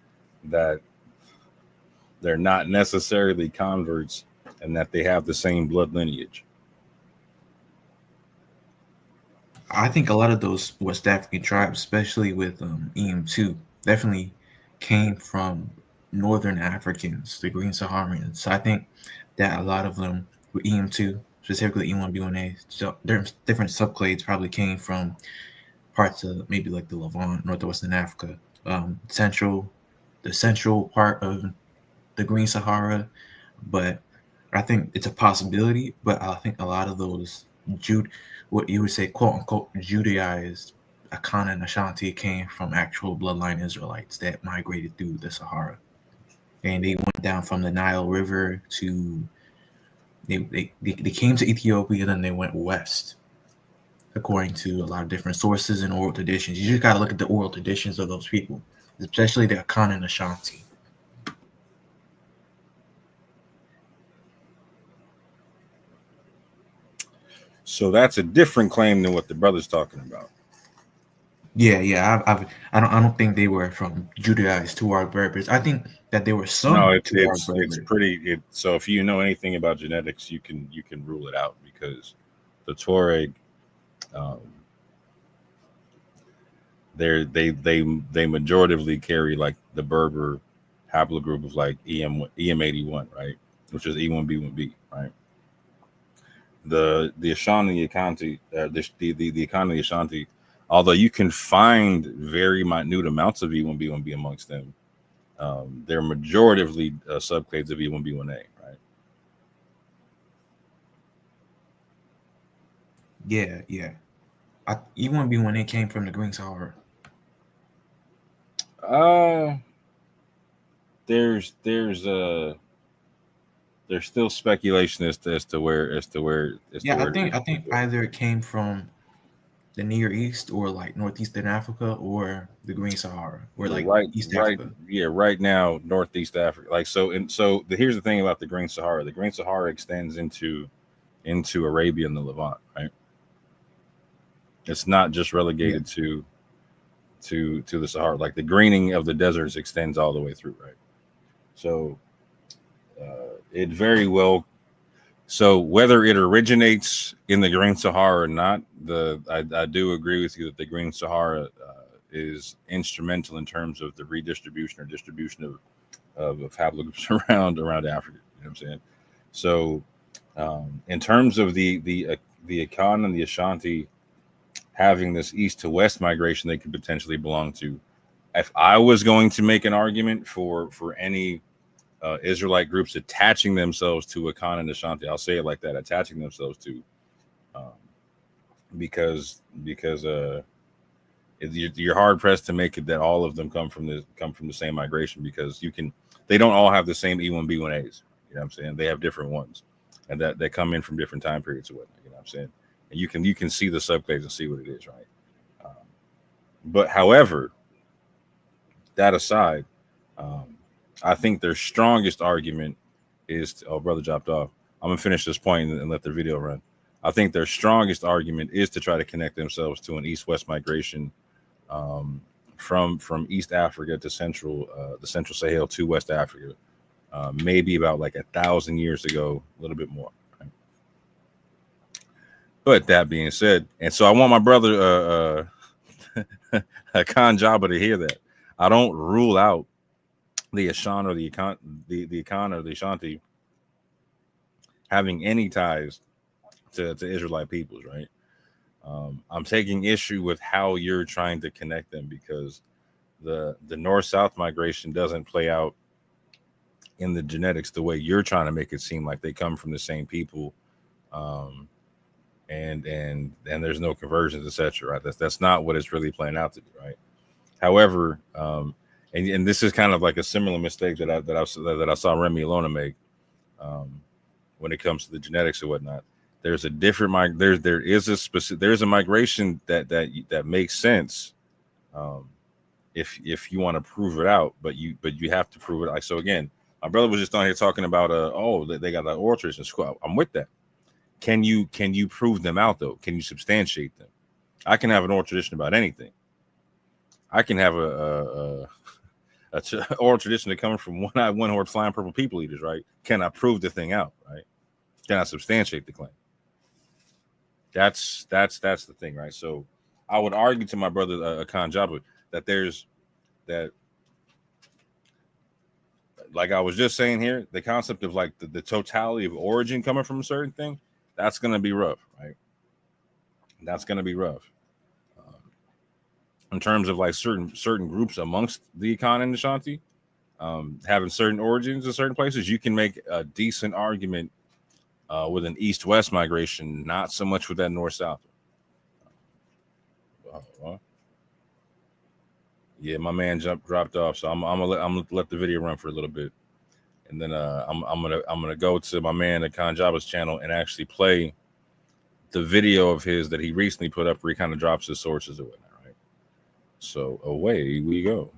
that they're not necessarily converts and that they have the same blood lineage. I think a lot of those West African tribes, especially with EM2, definitely came from Northern Africans, the Green Saharians. So I think that a lot of them were EM2, specifically E1B1A. So there's different subclades probably came from parts of maybe like the Levant, northwestern Africa, the central part of the Green Sahara. But I think it's a possibility. But I think a lot of those what you would say, quote unquote, Judaized Akan and Ashanti came from actual bloodline Israelites that migrated through the Sahara, and they went down from the Nile River to they came to Ethiopia, and then they went west, according to a lot of different sources and oral traditions. You just got to look at the oral traditions of those people, especially the Akan and Ashanti. So that's a different claim than what the brother's talking about. Yeah. I don't think they were from Judaized Tuareg Berbers. I think that there were some. No, Tuareg it's Berbers. pretty. So if you know anything about genetics, you can rule it out, because the Tuareg, they majoritively carry like the Berber haplogroup of like EM81, right, which is E1B1B, right. The Ashanti Akanti, the Akan Ashanti, although you can find very minute amounts of E1B1B amongst them, they're majoritively subclades of E1B1A, right? Yeah. E1B1A came from the Green Sahara. There's still speculation as to where. I think either it came from the Near East, or like northeastern Africa, or the Green Sahara, or like East Africa. Yeah, right now northeast Africa. Like here's the thing about the Green Sahara. The Green Sahara extends into Arabia and the Levant, right? It's not just relegated to the Sahara. Like the greening of the deserts extends all the way through, right? So it very well. So whether it originates in the Green Sahara or not, I do agree with you that the Green Sahara is instrumental in terms of the redistribution or distribution of haplogroups around Africa. You know what I'm saying? So in terms of the Akan and the Ashanti having this east to west migration, they could potentially belong to. If I was going to make an argument for any Israelite groups attaching themselves to Akan and Ashanti, I'll say it like that: attaching themselves to, because you're hard pressed to make it that all of them come from the same migration, because they don't all have the same E1B1As. You know what I'm saying? They have different ones, and that they come in from different time periods or whatnot. You know what I'm saying? And you can see the subclades and see what it is, right? But however, that aside, I think their strongest argument is brother dropped off. I'm gonna finish this point and let the video run. I think their strongest argument is to try to connect themselves to an east-west migration from East Africa to the Central Sahel to West Africa, maybe about like 1,000 years ago, a little bit more. Right? But that being said, and so I want my brother Akan Jabba to hear that. I don't rule out the Ashan or the Akan or the Ashanti having any ties to Israelite peoples, right? I'm taking issue with how you're trying to connect them, because the north-south migration doesn't play out in the genetics the way you're trying to make it seem like they come from the same people, and there's no conversions, etc. Right? That's not what it's really playing out to be, right? However, and this is kind of like a similar mistake that I saw Remy Alona make when it comes to the genetics or whatnot. There's a different there's a migration that makes sense if you want to prove it out, but you have to prove it. Like, so again, my brother was just on here talking about they got that oral tradition. I'm with that. Can you prove them out though? Can you substantiate them? I can have an oral tradition about anything. I can have a oral tradition that comes from one-eyed, one-horned, flying purple people eaters, right? Can I prove the thing out, right? Can I substantiate the claim? That's the thing, right? So I would argue to my brother Akan Jabba that like I was just saying here, the concept of like the totality of origin coming from a certain thing, that's going to be rough, right? That's going to be rough. In terms of like certain groups amongst the Akan and Ashanti, having certain origins in certain places, you can make a decent argument with an east-west migration, not so much with that north-south. Yeah, my man dropped off, so I'm gonna let the video run for a little bit, and then I'm gonna go to my man Akan Jaba's channel and actually play the video of his that he recently put up where he kind of drops his sources and whatnot. Right. So away we go.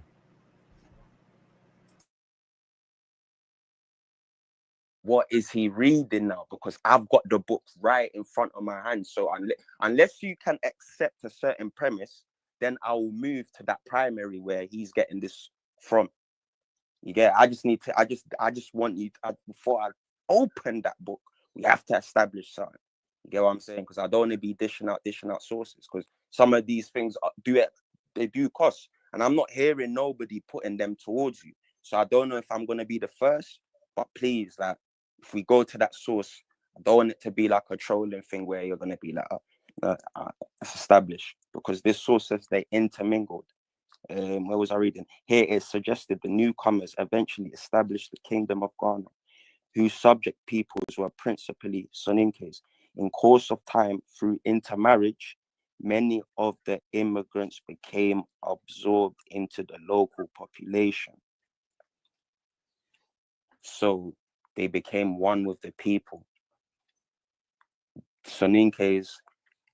What is he reading now? Because I've got the book right in front of my hand. So unless you can accept a certain premise, then I will move to that primary where he's getting this from. You get? I just need to. I just want you to, before I open that book, we have to establish something. You get what I'm saying? Because I don't want to be dishing out sources. Because some of these things they do cost, and I'm not hearing nobody putting them towards you. So I don't know if I'm gonna be the first, but please, like, if we go to that source, I don't want it to be like a trolling thing where you're gonna be like, it's established, because this source says they intermingled. Where was I reading? Here it suggested the newcomers eventually established the kingdom of Ghana, whose subject peoples were principally Soninkes. In course of time, through intermarriage, many of the immigrants became absorbed into the local population. So they became one with the people. Soninkes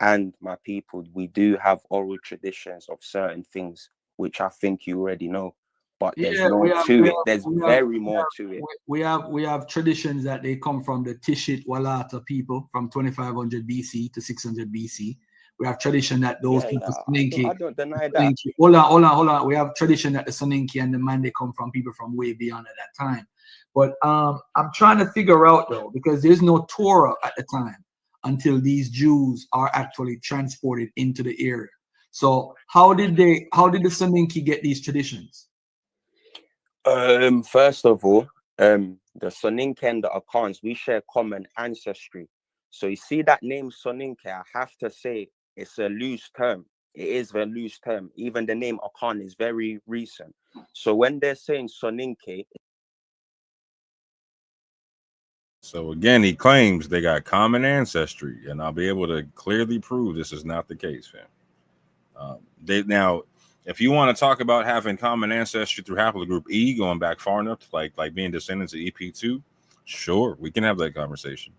and my people, we do have oral traditions of certain things, which I think you already know. But there's more to it. There's very more to it. We have traditions that they come from the Tishit Walata people from 2500 BC to 600 BC. We have tradition that those people I don't deny that. Hold on. We have tradition that the Soninke and the Mande come from people from way beyond at that time. But I'm trying to figure out though, because there's no Torah at the time until these Jews are actually transported into the area. So how did the Soninke get these traditions? First of all, the Soninke and the Akans, we share common ancestry. So you see that name Soninke, I have to say it's a loose term. It is a loose term. Even the name Akan is very recent. So when they're saying Soninke. So again, he claims they got common ancestry, and I'll be able to clearly prove this is not the case, fam. Now, if you want to talk about having common ancestry through haplogroup E, going back far enough to like being descendants of EP2, sure, we can have that conversation.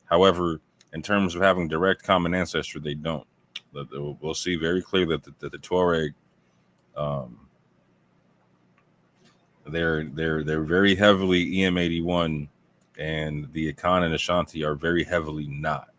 However, in terms of having direct common ancestry, they don't. We'll see very clearly that the Tuareg, they're very heavily EM81, and the Akan and Ashanti are very heavily not.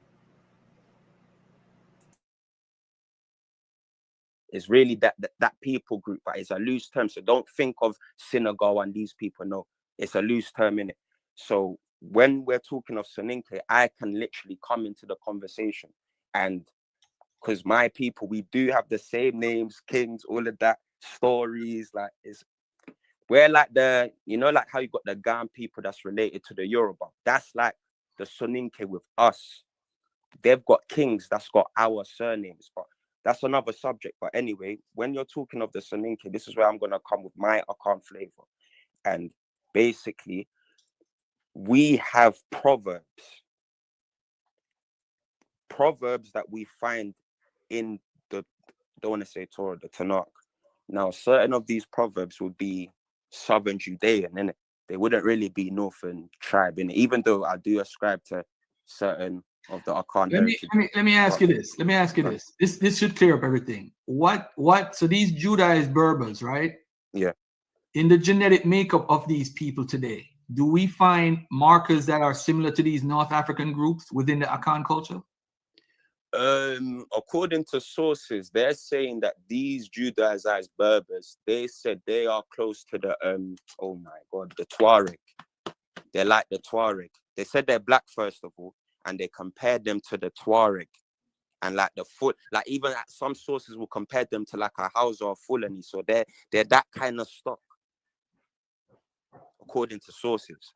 It's really that people group, but it's a loose term. So don't think of synagogue and these people. No, it's a loose term in it. So when we're talking of Soninke, I can literally come into the conversation, and because my people, we do have the same names, kings, all of that, stories. Like we're like like how you got the Gan people that's related to the Yoruba. That's like the Soninke with us. They've got kings that's got our surnames, but that's another subject. But anyway, when you're talking of the Soninke, this is where I'm going to come with my Akan flavor. And basically, we have proverbs that we find in the, don't want to say Torah, the Tanakh. Now, certain of these proverbs would be Southern Judean, innit? They wouldn't really be Northern tribe, innit? Even though I do ascribe to certain of the Akan heritage. Let me ask you this. This should clear up everything. So these Judaized Berbers, right? Yeah. In the genetic makeup of these people today, do we find markers that are similar to these North African groups within the Akan culture? According to sources, they're saying that these Judaized Berbers, they said they are close to the oh my god, the Tuareg. They're like the Tuareg. They said they're black first of all, and they compared them to the Tuareg, and like the foot, like even some sources will compare them to like a Hausa or Fulani. So they're that kind of stock, according to sources.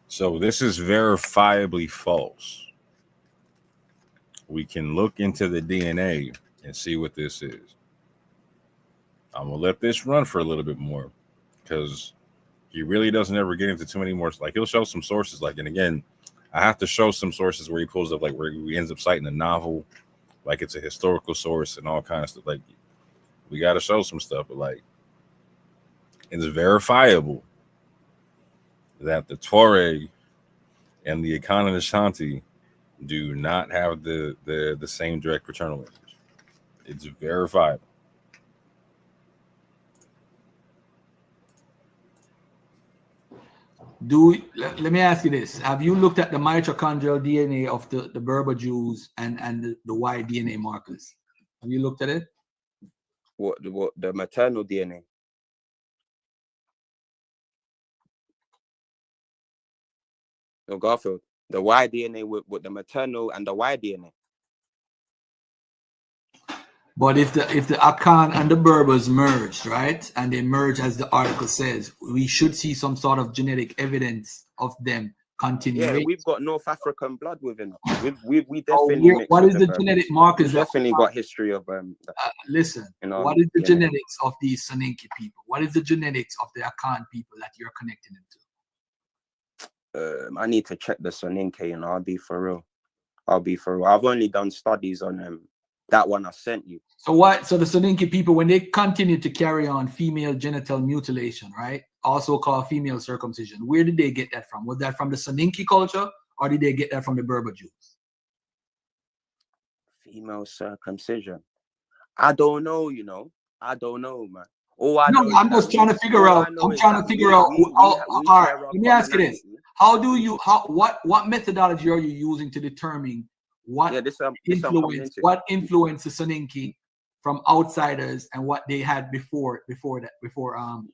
So this is verifiably false. We can look into the DNA and see what this is. I'm gonna let this run for a little bit more because he really doesn't ever get into too many more. Like he'll show some sources, like, and again, I have to show some sources where he pulls up, like where he ends up citing a novel, like it's a historical source and all kinds of stuff. Like we got to show some stuff, but like it's verifiable that the Tuareg and the Akan Ashanti do not have the same direct paternal lineage. It's verifiable. Let me ask you this. Have you looked at the mitochondrial DNA of the Berber Jews and the Y DNA markers? Have you looked at it? What the maternal DNA? No, Garfield. The Y DNA with the maternal and the Y DNA. But if the Akan and the Berbers merged, right, and they merge as the article says, we should see some sort of genetic evidence of them continuing. Yeah, we've got North African blood within us. We definitely. What is the genetic markers? We've definitely got history of listen, what is the genetics of these Soninke people? What is the genetics of the Akan people that you're connecting into? I need to check the Soninke, and I'll be for real. I've only done studies on that one I sent you. So what? So the Soninke people, when they continue to carry on female genital mutilation, right? Also called female circumcision. Where did they get that from? Was that from the Soninke culture, or did they get that from the Berber Jews? Female circumcision. I don't know. I don't know, man. I'm just trying to figure out. I'm trying to figure out. All right. Let me ask you this: what methodology are you using to determine what influence the Soninke from outsiders and what they had before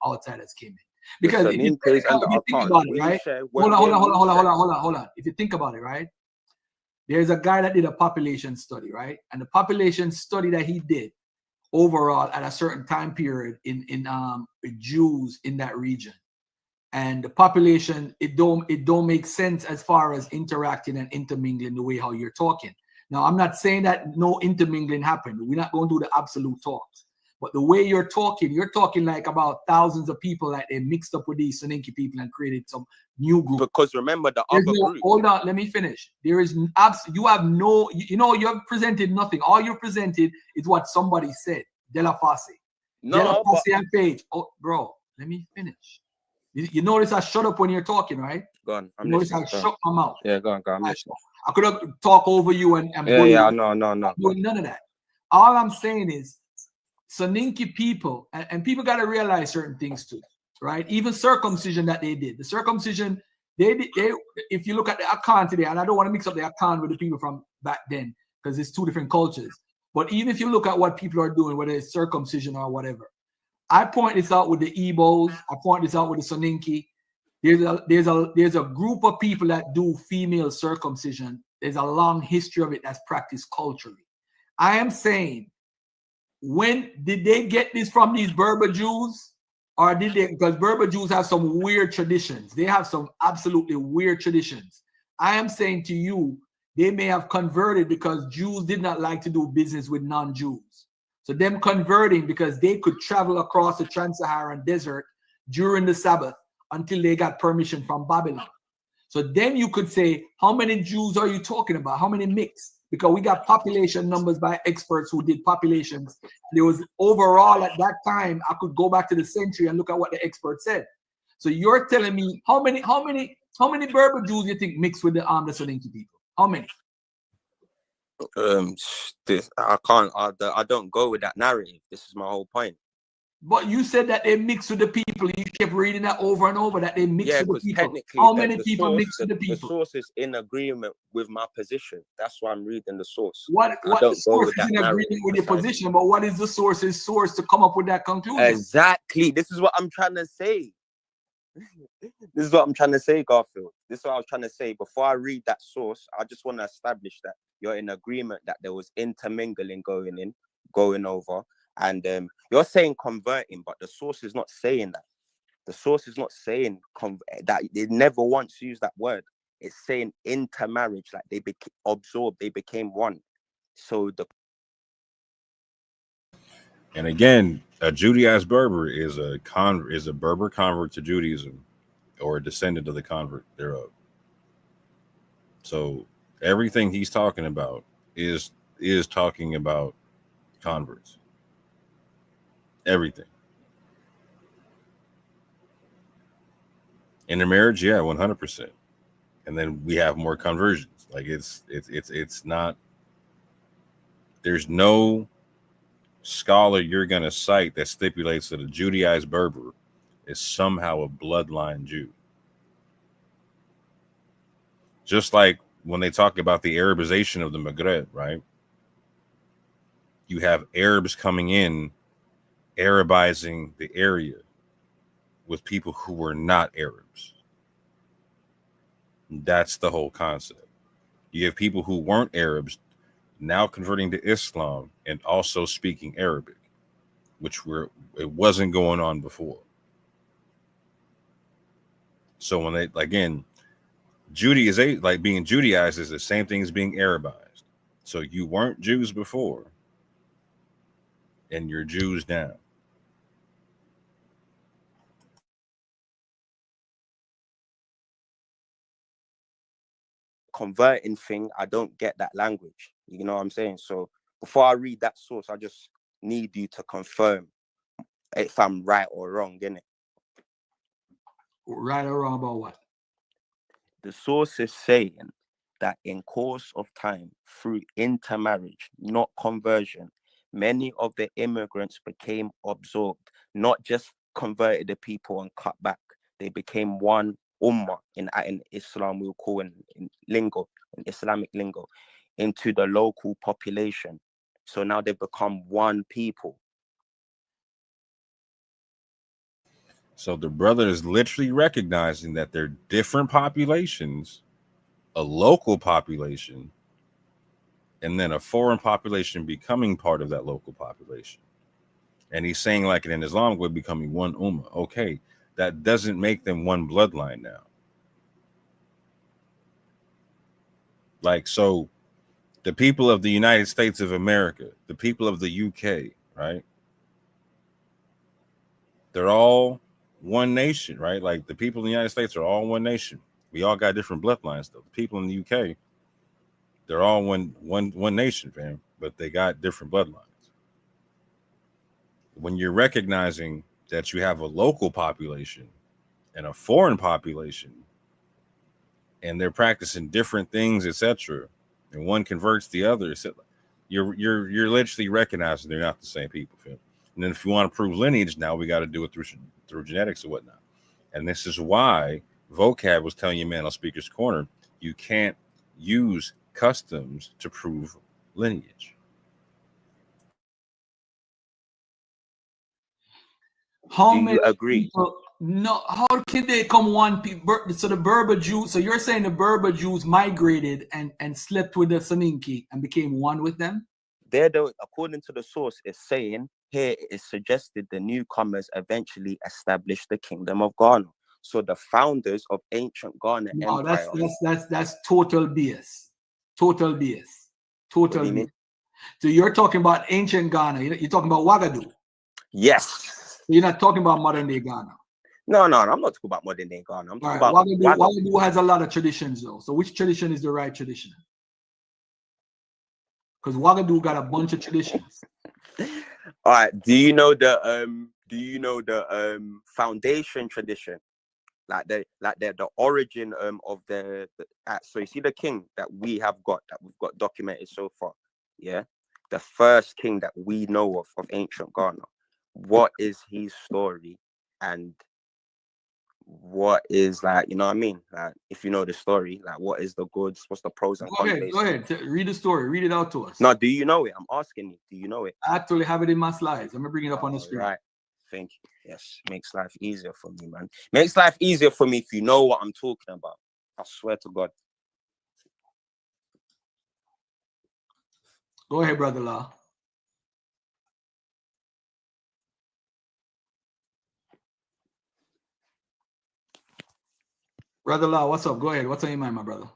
outsiders came in? Because if you think about it, right? Hold on. If you think about it, right? There's a guy that did a population study, right? And the population study that he did overall at a certain time period in Jews in that region, and the population, it don't make sense as far as interacting and intermingling the way how you're talking. Now, I'm not saying that no intermingling happened. We're not going to do the absolute talks. But the way you're talking like about thousands of people that they mixed up with these Soninke people and created some new group. Because remember the other group. Hold on, let me finish. There is you have presented nothing. All you've presented is what somebody said. De La Fosse. No, De La Fosse and Page. Oh, bro, let me finish. You notice I shut up when you're talking, right? Go on. Notice I shut my mouth. Yeah, go on. I'm listening. I could have talk over you and no. None of that. All I'm saying is Soninke people, and people got to realize certain things too, right? Even circumcision that they did. The circumcision, they if you look at the Akan today, and I don't want to mix up the Akan with the people from back then because it's two different cultures. But even if you look at what people are doing, whether it's circumcision or whatever, I point this out with the Igbos. I point this out with the Soninke. There's a group of people that do female circumcision. There's a long history of it that's practiced culturally. I am saying, when did they get this from these Berber Jews? Or did they, because Berber Jews have some weird traditions. They have some absolutely weird traditions. I am saying to you, they may have converted because Jews did not like to do business with non-Jews. So them converting because they could travel across the trans-Saharan desert during the Sabbath until they got permission from Babylon. So then you could say, how many Jews are you talking about? How many mixed? Because we got population numbers by experts who did populations. There was overall at that time, I could go back to the century and look at what the experts said. So you're telling me how many Berber Jews you think mixed with the Soninke people? How many? I don't go with that narrative. This is my whole point. But you said that they mix with the people. You kept reading that over and over, that they mix with the people. How many people mix with the people? The source is in agreement with my position. That's why I'm reading the source. What the source is in agreement with your position, but what is the source's source to come up with that conclusion? Exactly. This is what I'm trying to say. This is what I'm trying to say, Garfield. This is what I was trying to say. Before I read that source, I just want to establish that you're in agreement that there was intermingling going over. And you're saying converting, but the source is not saying that. The source is not saying that they never once used that word. It's saying intermarriage, like they absorbed, they became one. So And again, a Judaized Berber is a Berber convert to Judaism, or a descendant of the convert thereof. So everything he's talking about is talking about converts. Everything. Intermarriage, yeah, 100%. And then we have more conversions. Like it's not. There's no scholar you're gonna cite that stipulates that a Judaized Berber is somehow a bloodline Jew. Just like when they talk about the Arabization of the Maghreb, right? You have Arabs coming in, Arabizing the area with people who were not Arabs. That's the whole concept. You have people who weren't Arabs now converting to Islam and also speaking Arabic, it wasn't going on before. So when they, again, Judaism, like being Judaized, is the same thing as being Arabized. So you weren't Jews before, and you're Jews now. converting thing, I don't get that language. You know what I'm saying? So before I read that source, I just need you to confirm if I'm right or wrong, innit? Right or wrong about what? The source is saying that in course of time, through intermarriage, not conversion, many of the immigrants became absorbed, not just converted the people and cut back. They became one ummah in Islam, we'll call in lingo, in Islamic lingo, into the local population. So now they've become one people. So the brother is literally recognizing that they're different populations, a local population, and then a foreign population becoming part of that local population. And he's saying, like in Islam, we're becoming one ummah. Okay, that doesn't make them one bloodline now. Like, so the people of the United States of America, the people of the UK, right? They're all one nation, right? Like the people in the United States are all one nation. We all got different bloodlines, though. The people in the UK, they're all one nation, fam, but they got different bloodlines. When you're recognizing that you have a local population and a foreign population, and they're practicing different things, etc., and one converts the other, you're literally recognizing they're not the same people, fam. And then if you want to prove lineage, now we got to do it through genetics or whatnot. And this is why Vocab was telling you, man, on Speaker's Corner, you can't use customs to prove lineage. How Do many you agree? people? No, how can they come one people? So the Berber Jews. So you're saying the Berber Jews migrated and slept with the Soninke and became one with them? According to the source, it's saying here it is suggested the newcomers eventually established the kingdom of Ghana. So the founders of ancient Ghana Empire. That's total BS. Total BS. Total BS. Mean? So you're talking about ancient Ghana. You're talking about Ouagadougou. Yes. You're not talking about modern day Ghana. No, I'm not talking about modern day Ghana. I'm talking about Ouagadougou has a lot of traditions, though. So which tradition is the right tradition? Because Ouagadougou got a bunch of traditions. All right. Do you know the foundation tradition? Like the origin of the so you see the king that we've got documented so far. Yeah. The first king that we know of ancient Ghana. What is his story, and what is, like, you know what I mean? Like, if you know the story, like, what is the goods? What's the pros and cons? Go ahead. Read the story. Read it out to us. No, do you know it? I'm asking you. Do you know it? I actually have it in my slides. I'm gonna bring it up on the screen. Right. Thank you. Yes, makes life easier for me, man. Makes life easier for me if you know what I'm talking about. I swear to God. Go ahead, Brother Law. Brother Law, what's up? Go ahead. What's on your mind, my brother?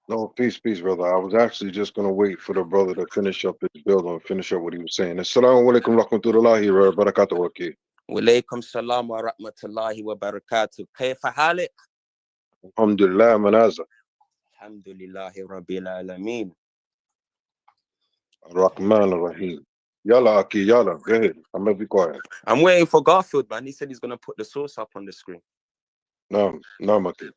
No, peace, brother. I was actually just gonna wait for the brother to finish up his build and finish up what he was saying. Assalamu alaikum rahmatullahi wa barakatuh wa barakatuh. Walaikum salam wa rahmatullahi wa barakatuh. Kayfa halik? Alhamdulillah manaza. Alhamdulillahi rabbil alameen. Rahman Rahim. Yalla Aki, yalla. Go ahead. I'm gonna be quiet. I'm waiting for Garfield, man. He said he's gonna put the source up on the screen. No, Maki.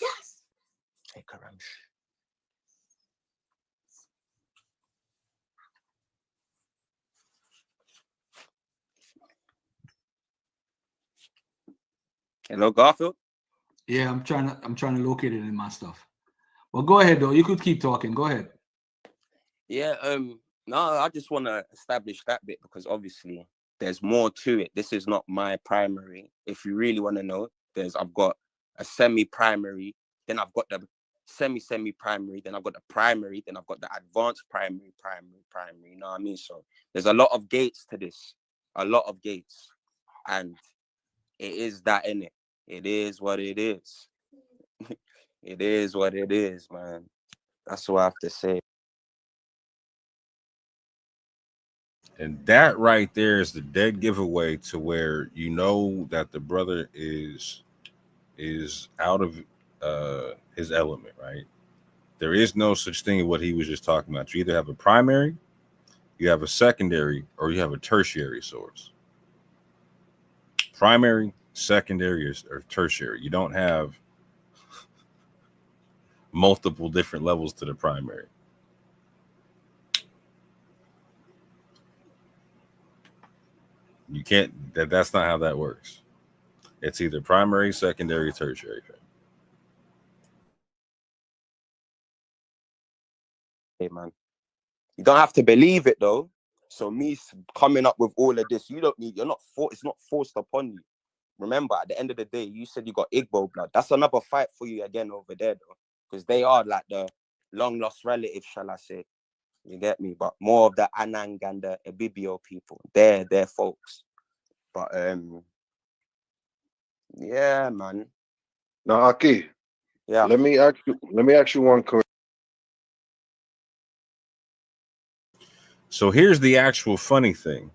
Yes. Take a ramsh. Hello, Garfield. Yeah, I'm trying to locate it in my stuff. Well, go ahead though. You could keep talking. Go ahead. Yeah. No, I just want to establish that bit because obviously there's more to it. This is not my primary. If you really want to know, I've got a semi-primary, then I've got the semi-primary, then I've got the primary, then I've got the advanced primary. You know what I mean? So there's a lot of gates to this, a lot of gates, and it is that in it. It is what it is. It is what it is, man. That's what I have to say. And that right there is the dead giveaway to where you know that the brother is out of his element, right? There is no such thing as what he was just talking about. You either have a primary, you have a secondary, or you have a tertiary source. Primary, secondary, or tertiary. You don't have multiple different levels to the primary. You can't, that's not how that works. It's either primary, secondary, tertiary. Hey, man. You don't have to believe it though. So me coming up with all of this, it's not forced upon you. Remember, at the end of the day, you said you got Igbo blood. That's another fight for you again over there though. Because they are like the long lost relatives, shall I say. You get me? But more of the Anang and the Ebibio people. They're folks. But yeah, man. Now Aki, yeah. Let me ask you one question. So here's the actual funny thing.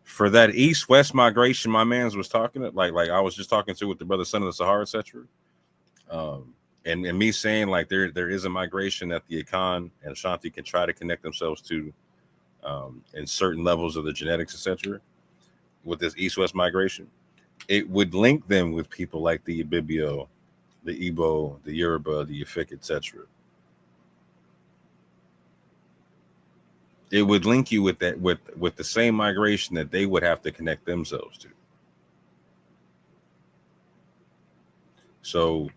For that east-west migration, my man's was talking like I was just talking to with the brother son of the Sahara, etc. And me saying like there is a migration that the Akan and Ashanti can try to connect themselves to in certain levels of the genetics, etc. With this east-west migration, it would link them with people like the Ibibio, the Igbo, the Yoruba, the Efik, etc. It would link you with that with the same migration that they would have to connect themselves to. So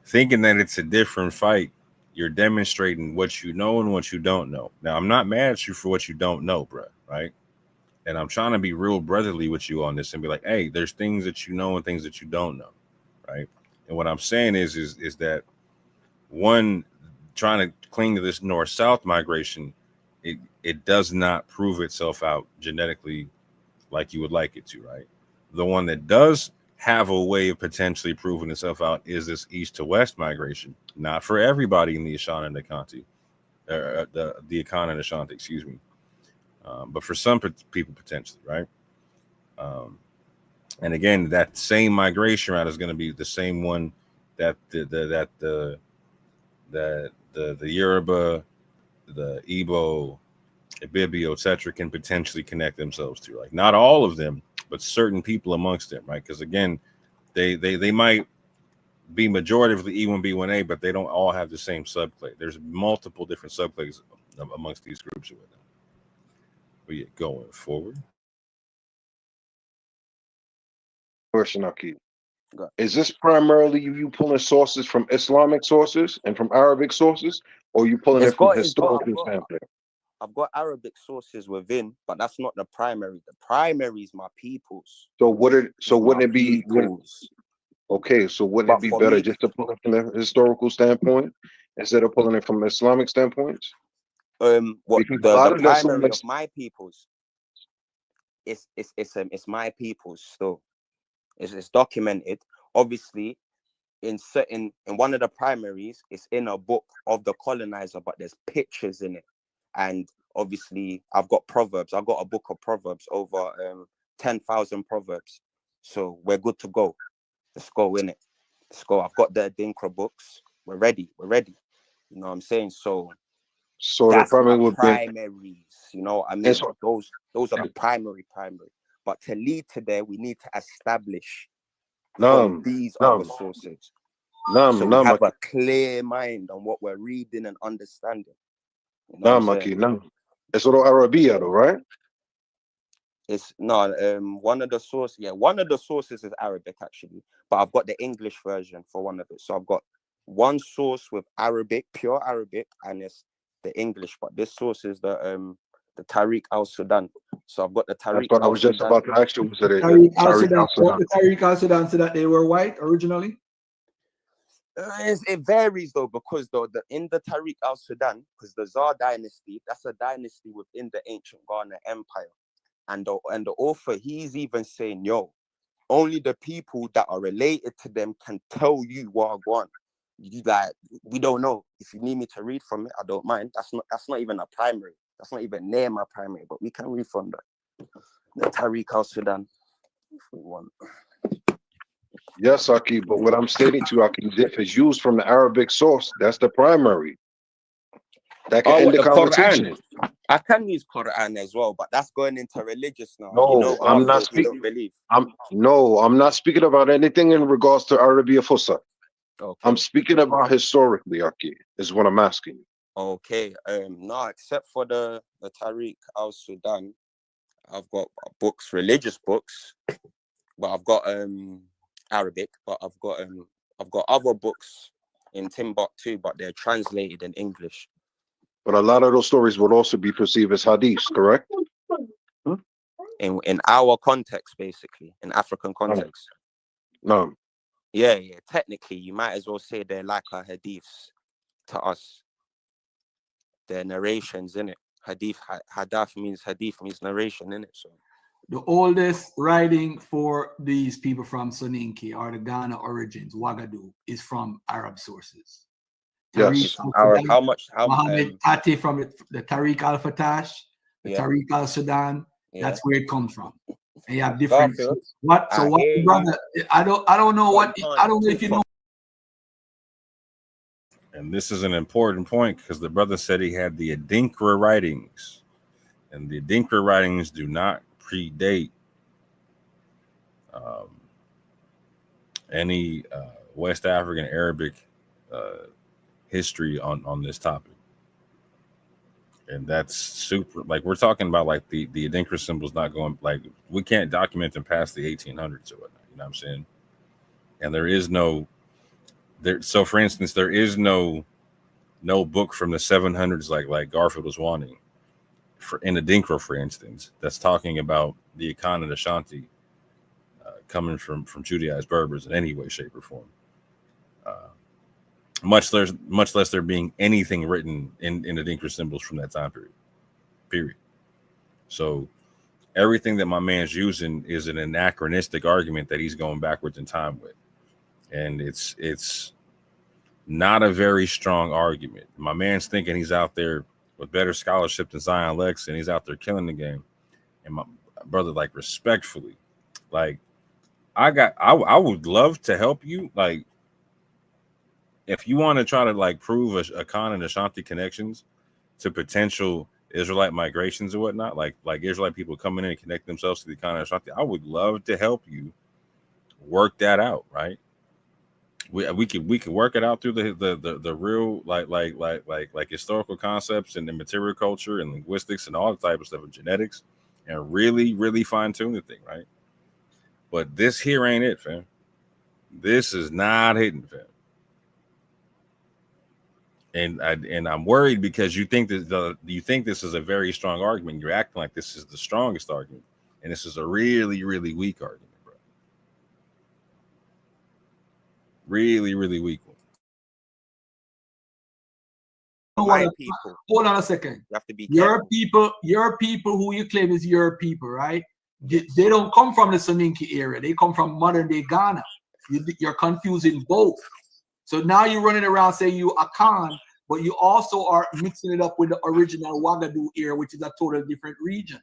thinking that it's a different fight, you're demonstrating what you know and what you don't know. Now, I'm not mad at you for what you don't know, bro, right? And I'm trying to be real brotherly with you on this and be like, hey, there's things that you know and things that you don't know, right? And what I'm saying is that one, trying to cling to this north-south migration, it does not prove itself out genetically like you would like it to, right? The one that does have a way of potentially proving itself out is this east to west migration. Not for everybody in the Ashanti and the Ashanti, the Akan and Ashanti, excuse me, but for some people potentially, right? And again, that same migration route is going to be the same one that the Yoruba, the Igbo, Ibibio, etc. can potentially connect themselves to. Like not all of them, but certain people amongst them, right? Because again, they might be majoritively E1B1A, but they don't all have the same subclade. There's multiple different subclades amongst these groups with them. But yeah, going forward. Question, Aki. Is this primarily you pulling sources from Islamic sources and from Arabic sources, or you pulling it from historical standpoint? I've got Arabic sources within, but that's not the primary. The primary is my peoples. So wouldn't it be okay? So wouldn't it be better just to pull it from the historical standpoint instead of pulling it from Islamic standpoints? what Because a lot the of this primary of my peoples, it's my peoples still. It's documented. Obviously, in one of the primaries, it's in a book of the colonizer, but there's pictures in it. And obviously, I've got proverbs. I've got a book of proverbs, over 10,000 proverbs. So we're good to go. Let's go in it. Let's go. I've got the Adinkra books. We're ready. You know what I'm saying? So the that's primary my would be. primaries. You know what I mean? And so, Those are the primary. But to lead to there, we need to establish from Naam, these naam, other sources. naam, So we naam, have a Aki, clear mind on what we're reading and understanding. You know what I'm naam, saying? Aki, naam. It's all Arabia, though, right? It's no one of the sources is Arabic actually, but I've got the English version for one of it. So I've got one source with Arabic, pure Arabic, and it's the English. But this source is the Tariq al-Sudan. So I've got the That's Tariq what I was just al-Sudan. about to ask you. Was it Tariq Tariq al-Sudan. al-Sudan? The Tariq al-Sudan said that they were white originally. It varies though, because in the Tariq al-Sudan, because the Zar dynasty, that's a dynasty within the ancient Ghana Empire. And the author, he's even saying, yo, only the people that are related to them can tell you what I want. You like, we don't know. If you need me to read from it, I don't mind. That's not even a primary. That's not even near my primary, but we can read from the Tariq al-Sudan if we want. Yes, Aki, but what I'm stating to you, Aki, if it's used from the Arabic source, that's the primary. That can end the conversation. Quran. I can use Quran as well, but that's going into religious now. No, You know, I'm not Garfield, he speaking. don't believe. I'm not speaking about anything in regards to Arabia Fusa. Okay. I'm speaking about historically, Aki, is what I'm asking. Okay. No, except for the Tariq al-Sudan, I've got books, religious books, but I've got Arabic, but I've got other books in Timbuktu, but they're translated in English. But a lot of those stories would also be perceived as hadiths, correct? In our context, basically, in African context. No. Yeah. Technically, you might as well say they're like our hadiths to us. They're narrations, innit? Hadith means narration, innit? So The oldest writing for these people from Soninke or the Ghana origins, Ouagadougou, is from Arab sources. Yes. Arab. How much? Muhammad Tati from the Tariq al-Fatash, the Tariq al-Sudan. That's where it comes from. And you have different. Garfield, What? So what, brother? I don't know what. I don't know if you know. And this is an important point because the brother said he had the Adinkra writings, and the Adinkra writings do not predate any West African Arabic history on this topic. And that's super, like, we're talking about like the Adinkra symbols not going, like, we can't document them past the 1800s or whatnot, you know what I'm saying? And there is no there. So for instance, there is no book from the 700s like Garfield was wanting in Adinkra, for instance, that's talking about the Akan Ashanti coming from Judaized Berbers in any way, shape, or form. Much less there being anything written in Adinkra symbols from that time period. So everything that my man's using is an anachronistic argument that he's going backwards in time with, and it's not a very strong argument. My man's thinking he's out there with better scholarship than Zion Lex, and he's out there killing the game. And my brother, like, respectfully, like, I would love to help you. Like, if you want to try to like prove Akan and Ashanti connections to potential Israelite migrations or whatnot, like Israelite people coming in and connect themselves to the Akan and Ashanti, I would love to help you work that out, right? We could work it out through the real like historical concepts and the material culture and linguistics and all the type of stuff and genetics, and really fine tune the thing, right? But this here ain't it, fam. This is not hitting, fam. And I'm worried because you think this is a very strong argument. You're acting like this is the strongest argument, and this is a really weak argument, bro. Really weak one. my people. Hold on a second. You have to be Your careful. people who you claim is your people, right? They don't come from the Soninke area. They come from modern day Ghana. You're confusing both. So now you're running around saying you Akan, but you also are mixing it up with the original Ouagadougou area, which is a totally different region.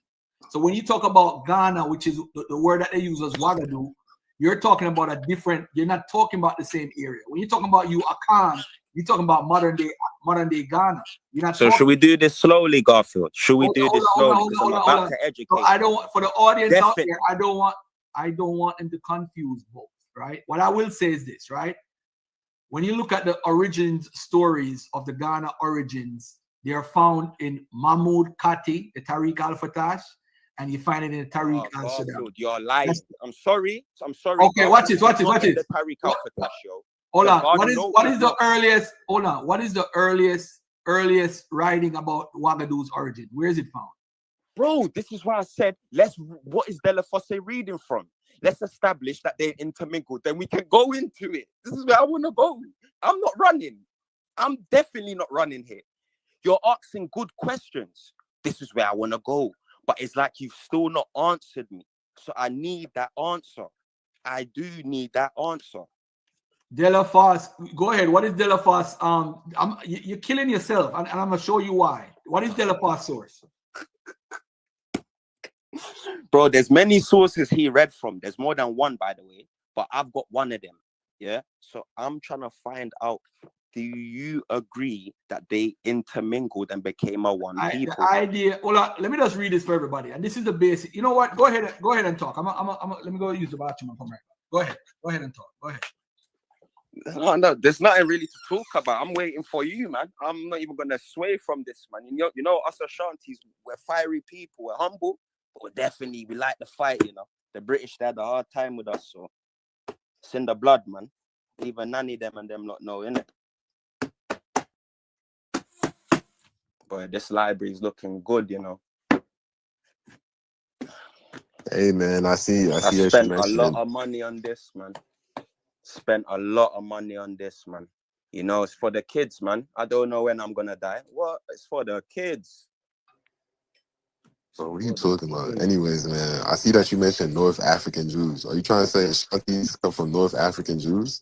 So when you talk about Ghana, which is the word that they use as Ouagadougou, you're talking about a different, you're not talking about the same area. When you're talking about you Akan, you're talking about modern day Ghana. You're not. So should we do this slowly, Garfield? Should we do this slowly? Because I'm about to educate. So I don't want, for the audience out there, I don't want them to confuse both, right? What I will say is this, right? When you look at the origins stories of the Ghana origins, they are found in Mahmoud Kati, the Tariq al-Fatash, and you find it in the Tariq al-Sudan. You're lying. I'm sorry. Okay, watch this. The Tariq al-Fatash, yo. Hold on. What is the earliest? Hold on. What is the earliest writing about Ouagadougou's origin? Where is it found? Bro, this is why I said, what is Della Fosse reading from? Let's establish that they're intermingled. Then we can go into it. This is where I want to go. I'm not running. I'm definitely not running here. You're asking good questions. This is where I want to go. But it's like you've still not answered me. So I need that answer. I do need that answer. Della Fosse, go ahead. What is Della Fosse? You're killing yourself, and I'm gonna show you why. What is Della Fosse source? Bro, there's many sources he read from. There's more than one, by the way, but I've got one of them. Yeah. So I'm trying to find out. Do you agree that they intermingled and became a one people? The idea. Well, let me just read this for everybody. And this is the basic. You know what? Go ahead and talk. Let me go use the bathroom and come right back. Go ahead and talk. Go ahead. No, there's nothing really to talk about. I'm waiting for you, man. I'm not even gonna sway from this, man. You know, us Ashantis, we're fiery people, we're humble, but we like the fight, you know. The British, they had a hard time with us, so it's in the blood, man. Even Nanny them and them not know, innit? But this library is looking good, you know. Hey man, I see. I spent a lot of money on this, man. You know, it's for the kids, man. I don't know when I'm gonna die. What? It's for the kids. So what are you talking about? Anyways, man, I see that you mentioned North African Jews. Are you trying to say Ashantis come from North African Jews?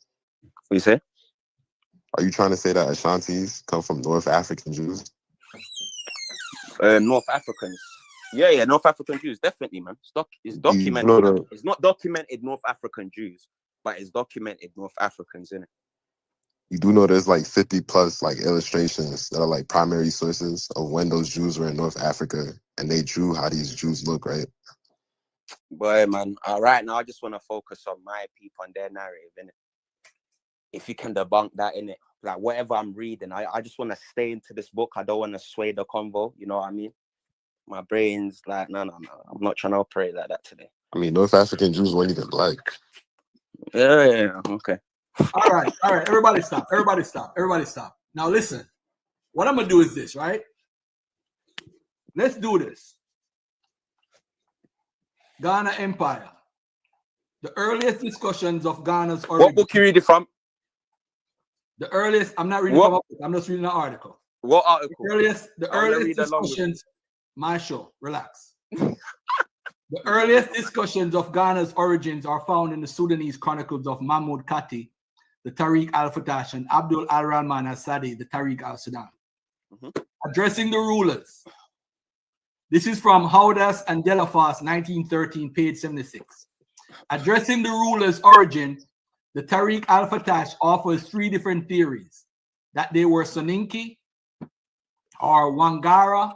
What you say? Are you trying to say that Ashantis come from North African Jews? North Africans. Yeah, North African Jews, definitely, man. It's documented. It's not documented North African Jews, but it's documented North Africans, innit? You do know there's like 50 plus like illustrations that are like primary sources of when those Jews were in North Africa and they drew how these Jews look, right? Boy, man, right now I just want to focus on my people and their narrative, innit? If you can debunk that, innit? Like whatever I'm reading, I just want to stay into this book. I don't want to sway the convo, you know what I mean? My brain's like, no. I'm not trying to operate like that today. I mean, North African Jews weren't even black. Yeah, okay. All right. Everybody stop. Now listen, what I'm gonna do is this, right? Let's do this. Ghana Empire. The earliest discussions of Ghana's origin. What book you reading from? The earliest, I'm not reading from a book, I'm just reading an article. What article? The earliest discussions, my show, relax. The earliest discussions of Ghana's origins are found in the Sudanese chronicles of Mahmoud Kati, the Tariq al-Fatash, and Abdul al-Rahman al-Sadi, the Tariq al-Sudan. Addressing the rulers. This is from Haudas and Della Fosse, 1913, page 76. Addressing the rulers' origin, the Tariq al-Fatash offers three different theories: that they were Soninke or Wangara,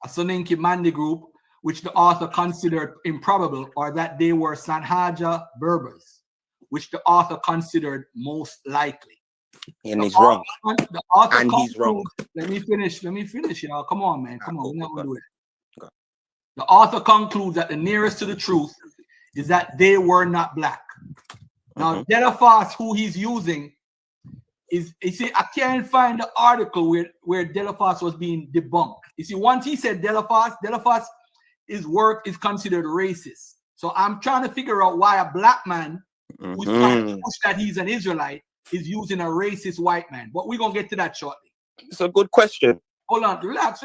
a Soninke Mandi group, which the author considered improbable, or that they were Sanhaja Berbers, which the author considered most likely. And he's wrong. He's wrong. Let me finish, y'all. Come on, man. Come on. We're not gonna do it. The author concludes that the nearest to the truth is that they were not black. Now, Della Fosse, who he's using, is, you see, I can't find the article where Della Fosse was being debunked. You see, once he said Della Fosse, his work is considered racist. So I'm trying to figure out why a black man who's trying to push that he's an Israelite is using a racist white man. But we're going to get to that shortly. It's a good question. Hold on, relax.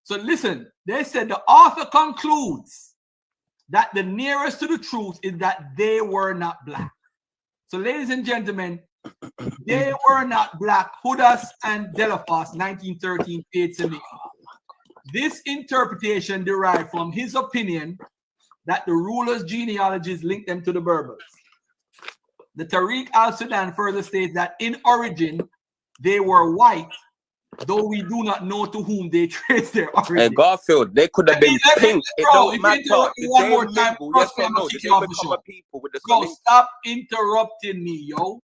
So listen, they said the author concludes that the nearest to the truth is that they were not black. So ladies and gentlemen, they were not black. Judas and Delafos, 1913, page 78. This interpretation derived from his opinion that the rulers' genealogies linked them to the Berbers. The Tariq al-Sudan further states that in origin, they were white, though we do not know to whom they trace their origin. And Garfield, they could have been pink. It don't matter. One more time, Yes or no? Did they become a people with the Bro, stop interrupting me, yo.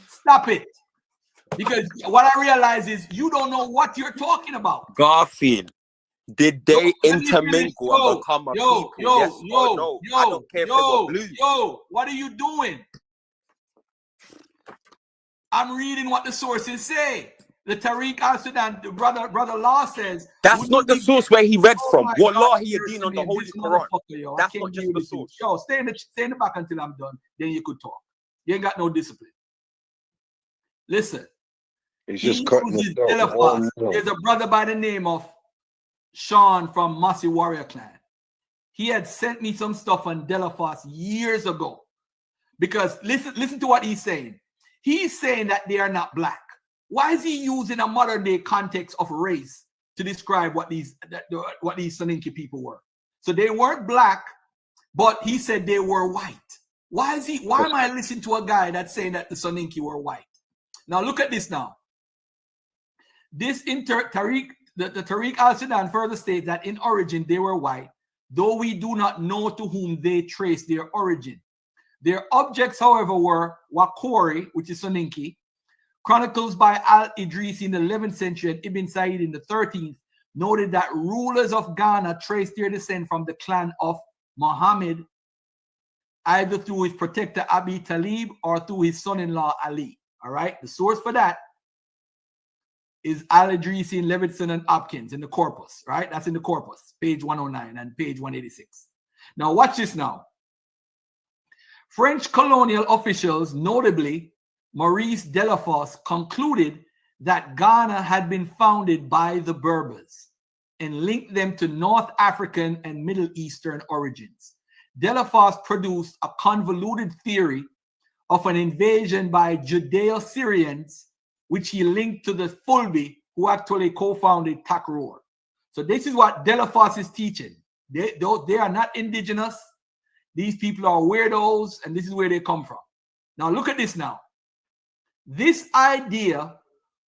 Stop it. Because what I realize is you don't know what you're talking about. Garfield, did they intermingle and become a people? Yes or no? I don't care if they were blue. Yo, what are you doing? I'm reading what the sources say. The Tariq al-Sudan, the brother Law says that's not the source where he read from. Wallahi Yadeen on the Holy Quran. That's not just the source. Yo, stay in the back until I'm done. Then you could talk. You ain't got no discipline. Listen. He's just cutting himself. There's a brother by the name of Sean from Massey Warrior Clan. He had sent me some stuff on Delafos years ago. Because listen to what he's saying. He's saying that they are not black. Why is he using a modern day context of race to describe what these Soninke people were? So they weren't black, but he said they were white. Why am I listening to a guy that's saying that the Soninke were white? Now look at this now. This Tariq al-Sudan further states that in origin they were white, though we do not know to whom they trace their origin. Their objects, however, were Wakori, which is Soninke, chronicles by Al-Idrisi in the 11th century and Ibn Said in the 13th noted that rulers of Ghana traced their descent from the clan of Muhammad, either through his protector Abi Talib or through his son-in-law Ali. All right, the source for that is Al-Idrisi, Levinson, and Hopkins in the corpus, right? That's in the corpus, page 109 and page 186. Now, watch this now. French colonial officials, notably Maurice Delafos, concluded that Ghana had been founded by the Berbers and linked them to North African and Middle Eastern origins. Delafos produced a convoluted theory of an invasion by Judeo-Syrians, which he linked to the Fulbi, who actually co-founded Takror. So this is what Delafos is teaching. They are not indigenous. These people are weirdos, and this is where they come from. Now look at this now. This idea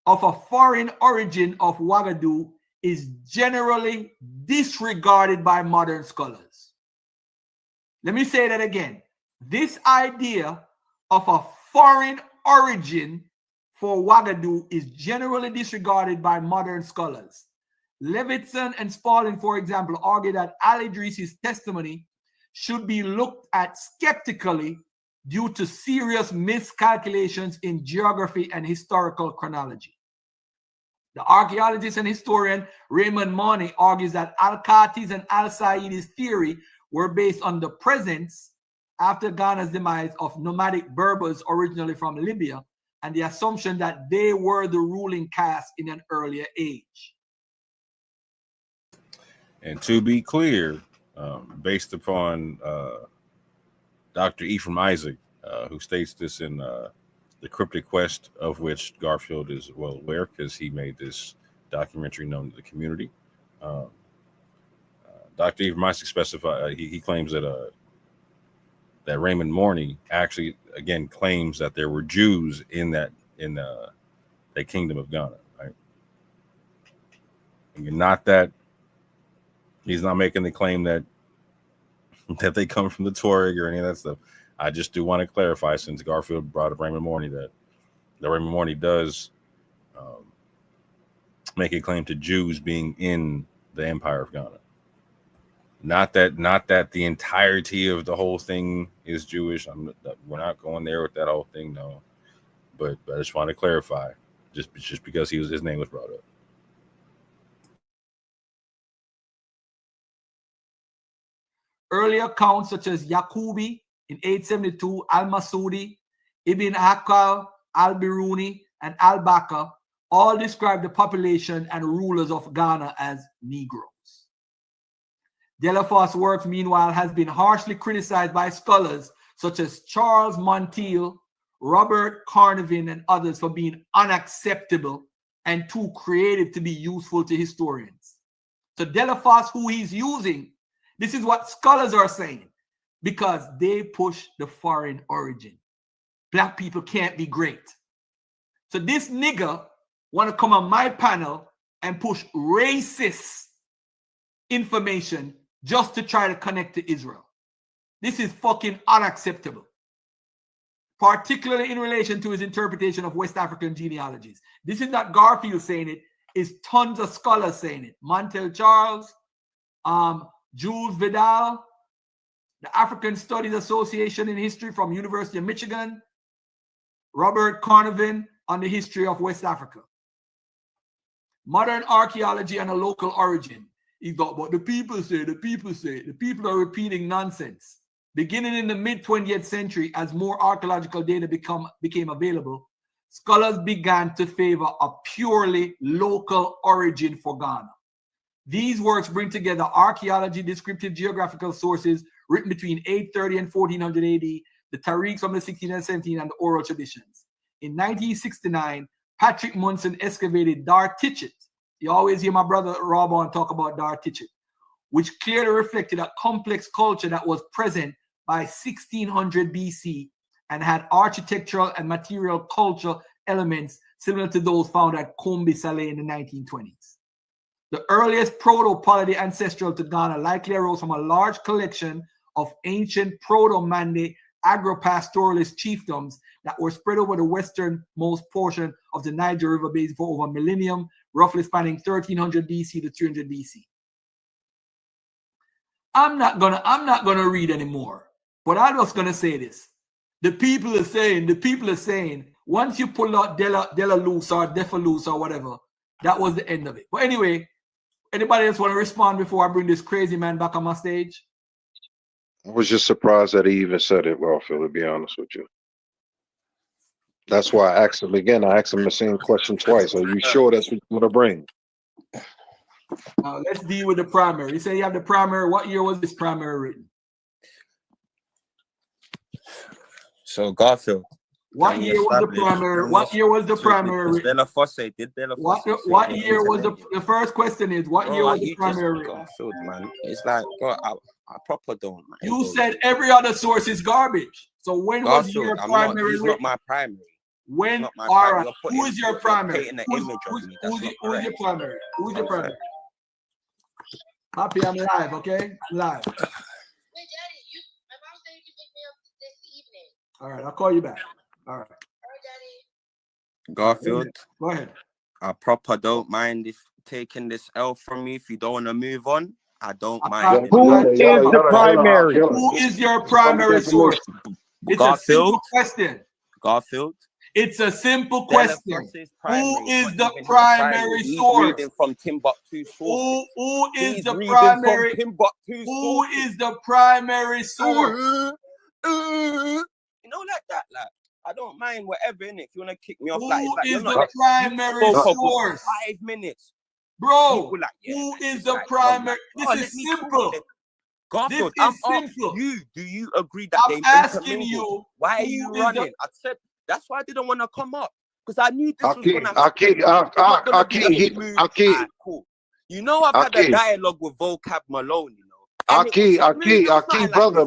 of a foreign origin of Ouagadougou is generally disregarded by modern scholars. Let me say that again. This idea of a foreign origin for Ouagadougou is generally disregarded by modern scholars. Levinson and Spalding, for example, argue that Al-Idrisi's testimony should be looked at skeptically due to serious miscalculations in geography and historical chronology. The archaeologist and historian Raymond Money argues that Al-Khatis and Al-Saidi's theory were based on the presence, after Ghana's demise, of nomadic Berbers originally from Libya, and the assumption that they were the ruling caste in an earlier age. And to be clear, based upon Dr. Ephraim Isaac, who states this in The Cryptic Quest, of which Garfield is well aware because he made this documentary known to the community. Dr. Ephraim Isaac specified, he claims that that Raymond Morney actually, again, claims that there were Jews in that kingdom of Ghana, right? And not that he's not making the claim that they come from the Tuareg or any of that stuff. I just do want to clarify, since Garfield brought up Raymond Morney, that Raymond Morney does make a claim to Jews being in the Empire of Ghana. Not that the entirety of the whole thing is Jewish. We're not going there with that whole thing, no. But I just want to clarify, just because his name was brought up. Early accounts such as Yaqubi in 872, Al-Masudi, Ibn Akal, Al-Biruni, and Al-Baka all describe the population and rulers of Ghana as Negroes. Delafosse work, meanwhile, has been harshly criticized by scholars such as Charles Montiel, Robert Carnavin, and others for being unacceptable and too creative to be useful to historians. So Delafosse, who he's using, this is what scholars are saying, because they push the foreign origin. Black people can't be great. So this nigga want to come on my panel and push racist information just to try to connect to Israel. This is fucking unacceptable, particularly in relation to his interpretation of West African genealogies. This is not Garfield saying it, it's tons of scholars saying it. Montel Charles, Jules Vidal, the African Studies Association in History from University of Michigan, Robert Carnavin on the history of West Africa. Modern archaeology and a local origin. He thought, but the people say, the people are repeating nonsense. Beginning in the mid-20th century, as more archaeological data became available, scholars began to favor a purely local origin for Ghana. These works bring together archaeology, descriptive geographical sources written between 830 and 1400 AD, the Tarikhs from the 16th and 17th, and the oral traditions. In 1969, Patrick Munson excavated Dar Tichet. You always hear my brother Robon talk about Dar Tichet, which clearly reflected a complex culture that was present by 1600 BC and had architectural and material culture elements similar to those found at Kombi Saleh in the 1920s. The earliest proto-polity ancestral to Ghana likely arose from a large collection of ancient proto-Mande agro-pastoralist chiefdoms that were spread over the westernmost portion of the Niger River basin for over a millennium, roughly spanning 1300 BC to 300 BC. I'm not gonna read anymore, but I'm just gonna say this. The people are saying, once you pull out Dela loose or Defa loose or whatever, that was the end of it. But anyway, anybody else want to respond before I bring this crazy man back on my stage? I was just surprised that he even said it, Garfield, to be honest with you. That's why I asked him again. I asked him the same question twice. Are you sure that's what you want to bring? Now let's deal with the primary. You say you have the primary. What year was this primary written? So Garfield. What year was the primary? What year was the primary written? What year was the first question is what year was the primary written? Garfield, man. It's like God, I proper don't. Man. You said every other source is garbage. So when was your primary? He's not my primary. When all right, who is your primary? Who's your primary? Who's your primary? Happy, I'm live, okay? Live. Wait, Daddy, my mom said you can pick me up this evening. All right, I'll call you back. All right. Daddy. Garfield. Go ahead. I proper don't mind if taking this L from me. If you don't want to move on, I don't mind. Who is the primary? Who is your primary source? It's a simple question. Garfield. It's a simple question. Who is the primary source? From Timbuktu source. Who is the primary? Who is the primary source? You know, like that, like. I don't mind whatever, innit? If you want to kick me off, who is the primary source? 5 minutes. Bro, who is the primary? This is simple. Garfield, this is simple. Do you agree that I'm asking you, why are you running? I said that's why I didn't want to come up, because I knew this was gonna happen. Cool. You know, I've had a dialogue with Vocab Malone, you know. Aki, brother.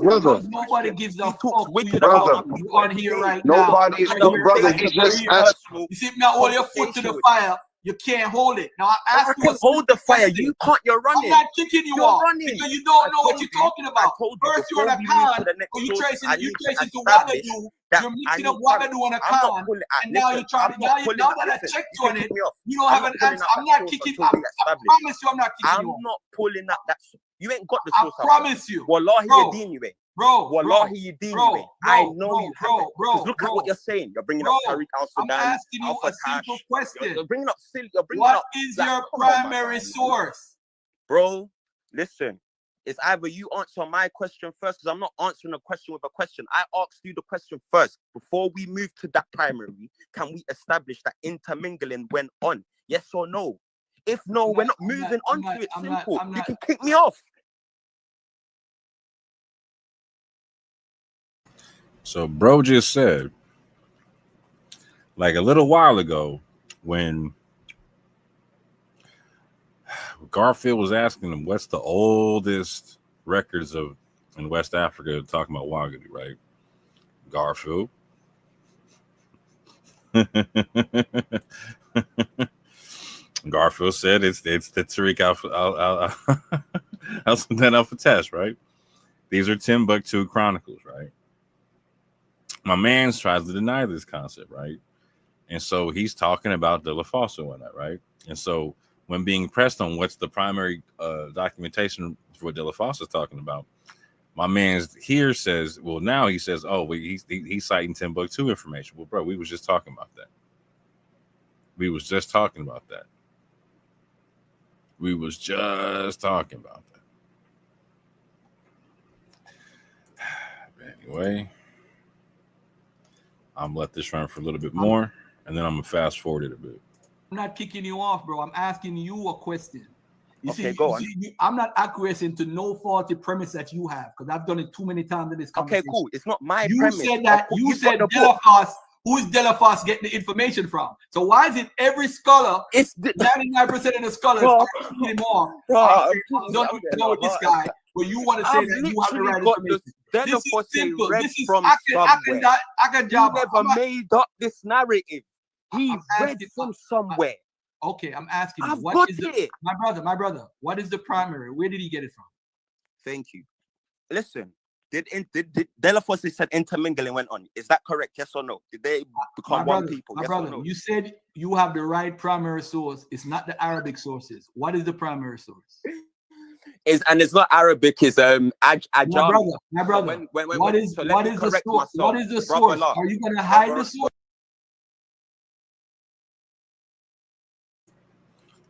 Nobody gives a fuck about you on here right now. Nobody's no brother. He just asked. You see, now hold your foot to the fire. You can't hold it. Now I ask you, hold the fire. You can't. You're running. I'm not kicking you off because you don't know what you're talking about. First you're on Akan, you tracing to Wagadu. You're mixing up Wagadu and Akan, and now you're trying. Now that I checked you on it, you don't have an answer. I'm not kicking. I promise you, I'm not kicking you off. I'm not pulling up that. You ain't got the source. I promise you. Wallahi Yadin, you ain't. Bro, Wallahi Yadin, you ain't. I know you haven't. Because look at what you're saying. You're bringing up Tariq Al-Sudan. I'm asking you a simple question. You're bringing up silly. What is your primary source? Bro, listen. It's either you answer my question first, because I'm not answering a question with a question. I asked you the question first. Before we move to that primary, can we establish that intermingling went on? Yes or no? If no, we're not moving on to it. Simple. You can kick me off. So bro just said, like a little while ago, when Garfield was asking him what's the oldest records of in West Africa talking about Wagadu, right? Garfield. Garfield said it's the Tariq Alpha Test, right? These are Timbuktu Chronicles, right? My man tries to deny this concept, right? And so he's talking about De La Fosse and that, right? And so when being pressed on what's the primary documentation for what De La Fosse is talking about, my man's here says, well, now he says, oh, he's citing Timbuktu information. Well, bro, we was just talking about that. We was just talking about that. Anyway, I'm let this run for a little bit more, and then I'm gonna fast forward it a bit. I'm not kicking you off, bro. I'm asking you a question. Go on. I'm not acquiescing to no faulty premise that you have, because I've done it too many times in this conversation. Okay, cool. It's not my you premise. Said that you said De La Fosse. Who is De La Fosse getting the information from? So why is it every scholar, 99% of the scholars anymore don't know this guy, but you want to say that you have the right information? This is simple. This is Akan He never made up this narrative. He read from somewhere. Okay, I'm asking you. I've got it. My brother, what is the primary? Where did he get it from? Thank you. Listen, did De La Fosse said intermingling went on? Is that correct? Yes or no? Did they become one people? My yes brother, or no? you said you have the right primary source. It's not the Arabic sources. What is the primary source? It's not Arabic. It's Ajami. My brother. So what is the source? What is the source? Are you gonna hide the source?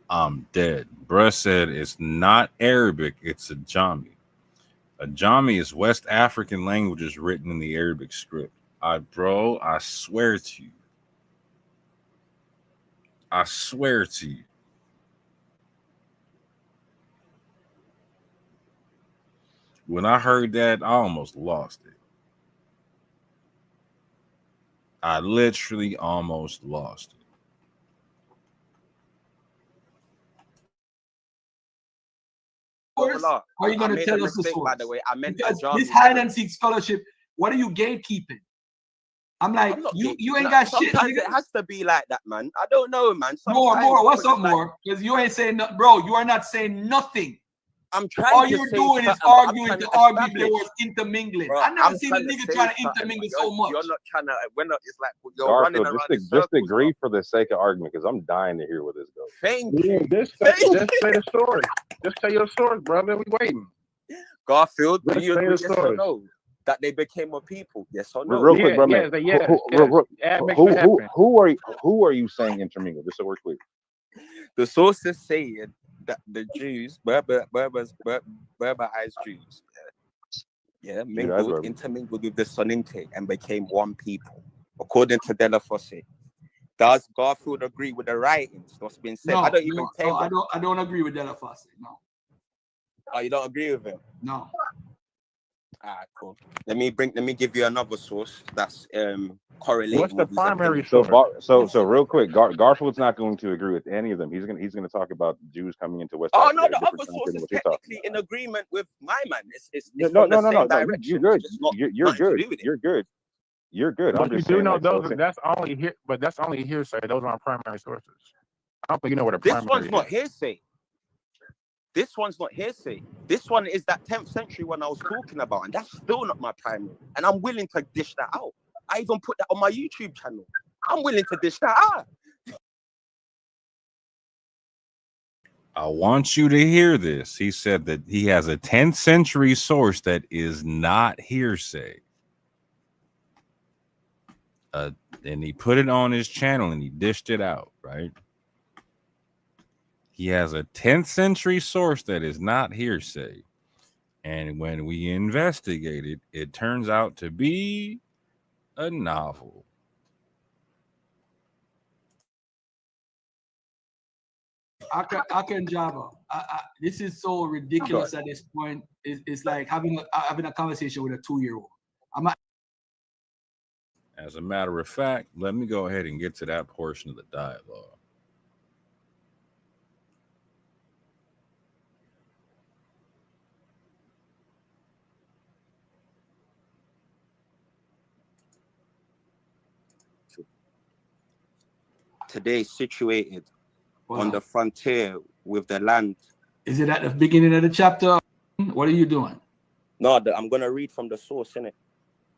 I'm dead. Bruh said it's not Arabic, it's Ajami. Ajami is West African languages written in the Arabic script. I swear to you. I swear to you. When I heard that, I almost lost it. I literally almost lost it. Are you going to tell us the source? By the way, I meant because this hide and seek scholarship. What are you gatekeeping? I'm like, you ain't got shit. Sometimes it has to be like that, man. I don't know, man. More. What's up, more? Because you ain't saying nothing, bro. You are not saying nothing. I'm trying. All you're doing is arguing to argue there was intermingling. Bro, I never seen a nigga trying to intermingle so much. You're not trying to. We're not. It's like you're running around. Just agree for the sake of argument, because I'm dying to hear where this goes. Thank you. Just say the story. Just tell your story, brother. We waiting. Garfield, do you agree? Yes or no? That they became a people? Yes or no? Real quick, brother. Who are you saying intermingle? Just so we're clear. The sources say that the Jews, Berberized Jews, intermingled with the Soninke and became one people, according to De La Fosse. Does Garfield agree with the writings that's been said? No, I don't agree with De La Fosse. No. Oh, you don't agree with him? No. All right, cool. Let me give you another source that's correlating. What's the primary source? So real quick, Garfield's not going to agree with any of them. He's gonna talk about Jews coming into West Africa. No, the other source is technically in agreement with my man. It's no. You're good. You're good. You're good. But you do know those. That's only here, but that's only hearsay. Those aren't primary sources. I don't think you know what a primary. This one's not hearsay. This one's not hearsay. This one is that 10th century one I was talking about, and that's still not my primary. And I'm willing to dish that out. I even put that on my YouTube channel. I'm willing to dish that out. I want you to hear this. He said that he has a 10th century source that is not hearsay. And he put it on his channel and he dished it out, right? He has a 10th century source that is not hearsay. And when we investigated, it turns out to be a novel. Akan Java. This is so ridiculous at this point. It's like having a conversation with a 2-year-old. As a matter of fact, let me go ahead and get to that portion of the dialogue. Today situated on the frontier with the land. Is it at the beginning of the chapter? What are you doing? No, I'm gonna read from the source, innit?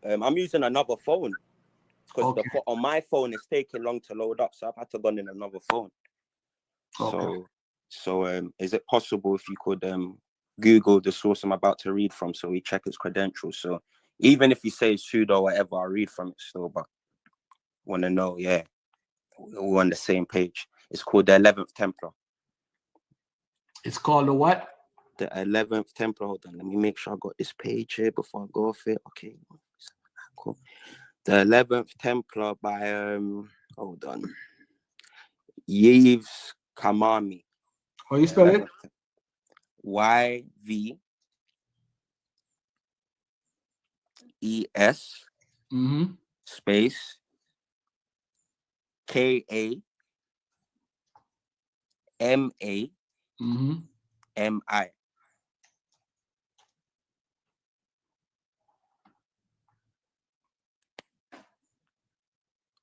I'm using another phone because on my phone it's taking long to load up, so I've had to go in another phone. So is it possible if you could Google the source I'm about to read from, so we check its credentials? So even if you say pseudo or whatever, I'll read from it still, but want to know, yeah, we're on the same page. It's called the 11th Templar. It's called the what? The 11th Templar. Hold on, let me make sure I got this page here before I go off it. Okay, cool. The 11th Templar by hold on, Yves Kamami. How you spell it? YVES space KAMAMI.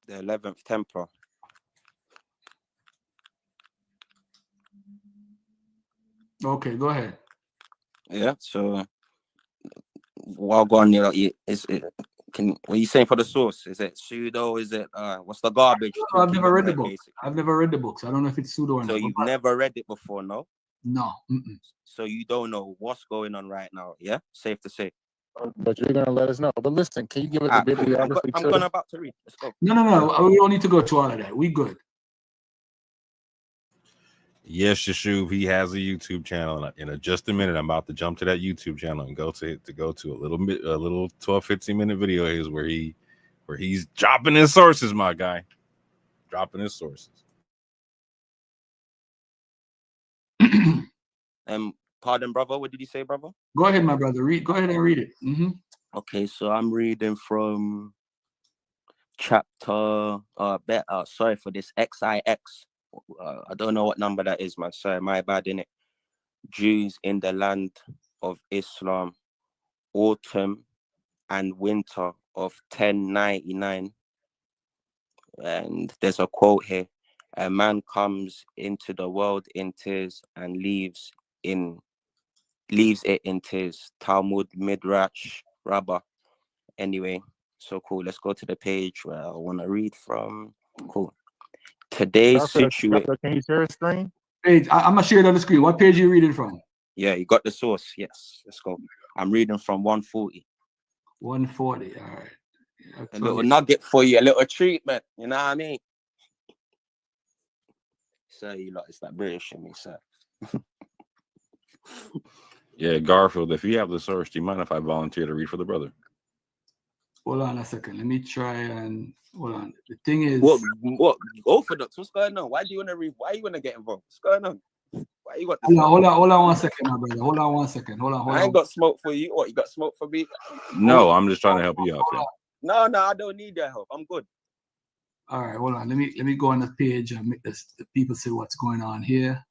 The 11th Templar. Okay, go ahead. Yeah, so while going, what are you saying for the source? Is it pseudo? Is it what's the garbage? I've never read the book. I've never read the book, so I don't know if it's pseudo or not. So you've never read it before, no? No. So you don't know what's going on right now, yeah? Safe to say. But you're gonna let us know. But listen, can you give it a bit of I'm going about to read. Let's go. No. We don't need to go through all of that. We good. Yes, Yeshub, he has a YouTube channel. In just a minute, I'm about to jump to that YouTube channel and go to a little 12-15 minute video is where he's dropping his sources, my guy. Dropping his sources. Pardon, brother. What did you say, brother? Go ahead, my brother. Go ahead and read it. Okay, so I'm reading from chapter. Sorry for this. XIX. I don't know what number that is, man. Sorry, my bad, innit? Jews in the land of Islam, autumn and winter of 1099. And there's a quote here: "A man comes into the world in tears and leaves it in tears." Talmud Midrash Rabbah. Anyway, so cool. Let's go to the page where I want to read from. Cool. Today's situation. Can you share a screen? Page. I'm gonna share it on the screen. What page are you reading from? Yeah, you got the source. Yes, let's go. I'm reading from 140. 140. All right. Yeah, a little nugget for you, a little treatment. You know what I mean? Sir, you lot, it's that British in me, sir. Yeah, Garfield, if you have the source, do you mind if I volunteer to read for the brother? Hold on a second. Let me try and hold on. The thing is, what Orthodox? What's going on? Why do you want to read? Why you want to get involved? What's going on? Why you got this? Hold on 1 second, my brother. Hold on 1 second. Hold on. I ain't got smoke for you. What, you got smoke for me? No, I'm just trying to help you out. No, I don't need that help. I'm good. All right, hold on. Let me go on the page and make the people see what's going on here.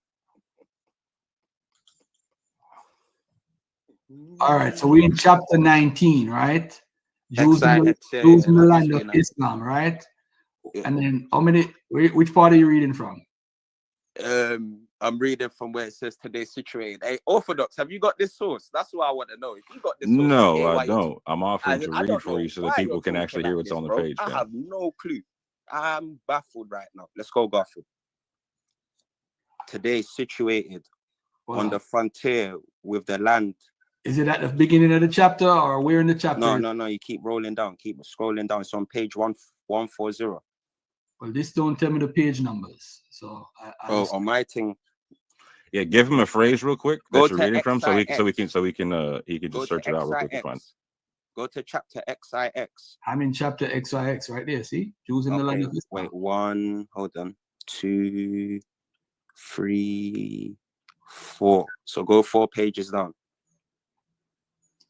All right, so we're in chapter 19, right? Jews in the land of Islam, right? Yeah. And then which part are you reading from? I'm reading from where it says today situated. Hey, Orthodox, have you got this source? That's what I want to know. If you got this source, no, I don't. I'm offering to read for you so that people can actually hear what's on the page. I have no clue. I'm baffled right now. Let's go, Garfield. Today situated on the frontier with the land. Is it at the beginning of the chapter or where in the chapter? No. You keep rolling down. Keep scrolling down. It's on page 140. Well, this don't tell me the page numbers. So on my thing. Yeah, give him a phrase real quick Go that you're to reading from, so he can XIX. he can Go just to search it out real quick and find it. XIX. Go to chapter XIX. I'm in chapter XIX right there. See, Jews in the land Okay, of Islam. wait, 1, hold on, 2, 3, 4. So go 4 pages down.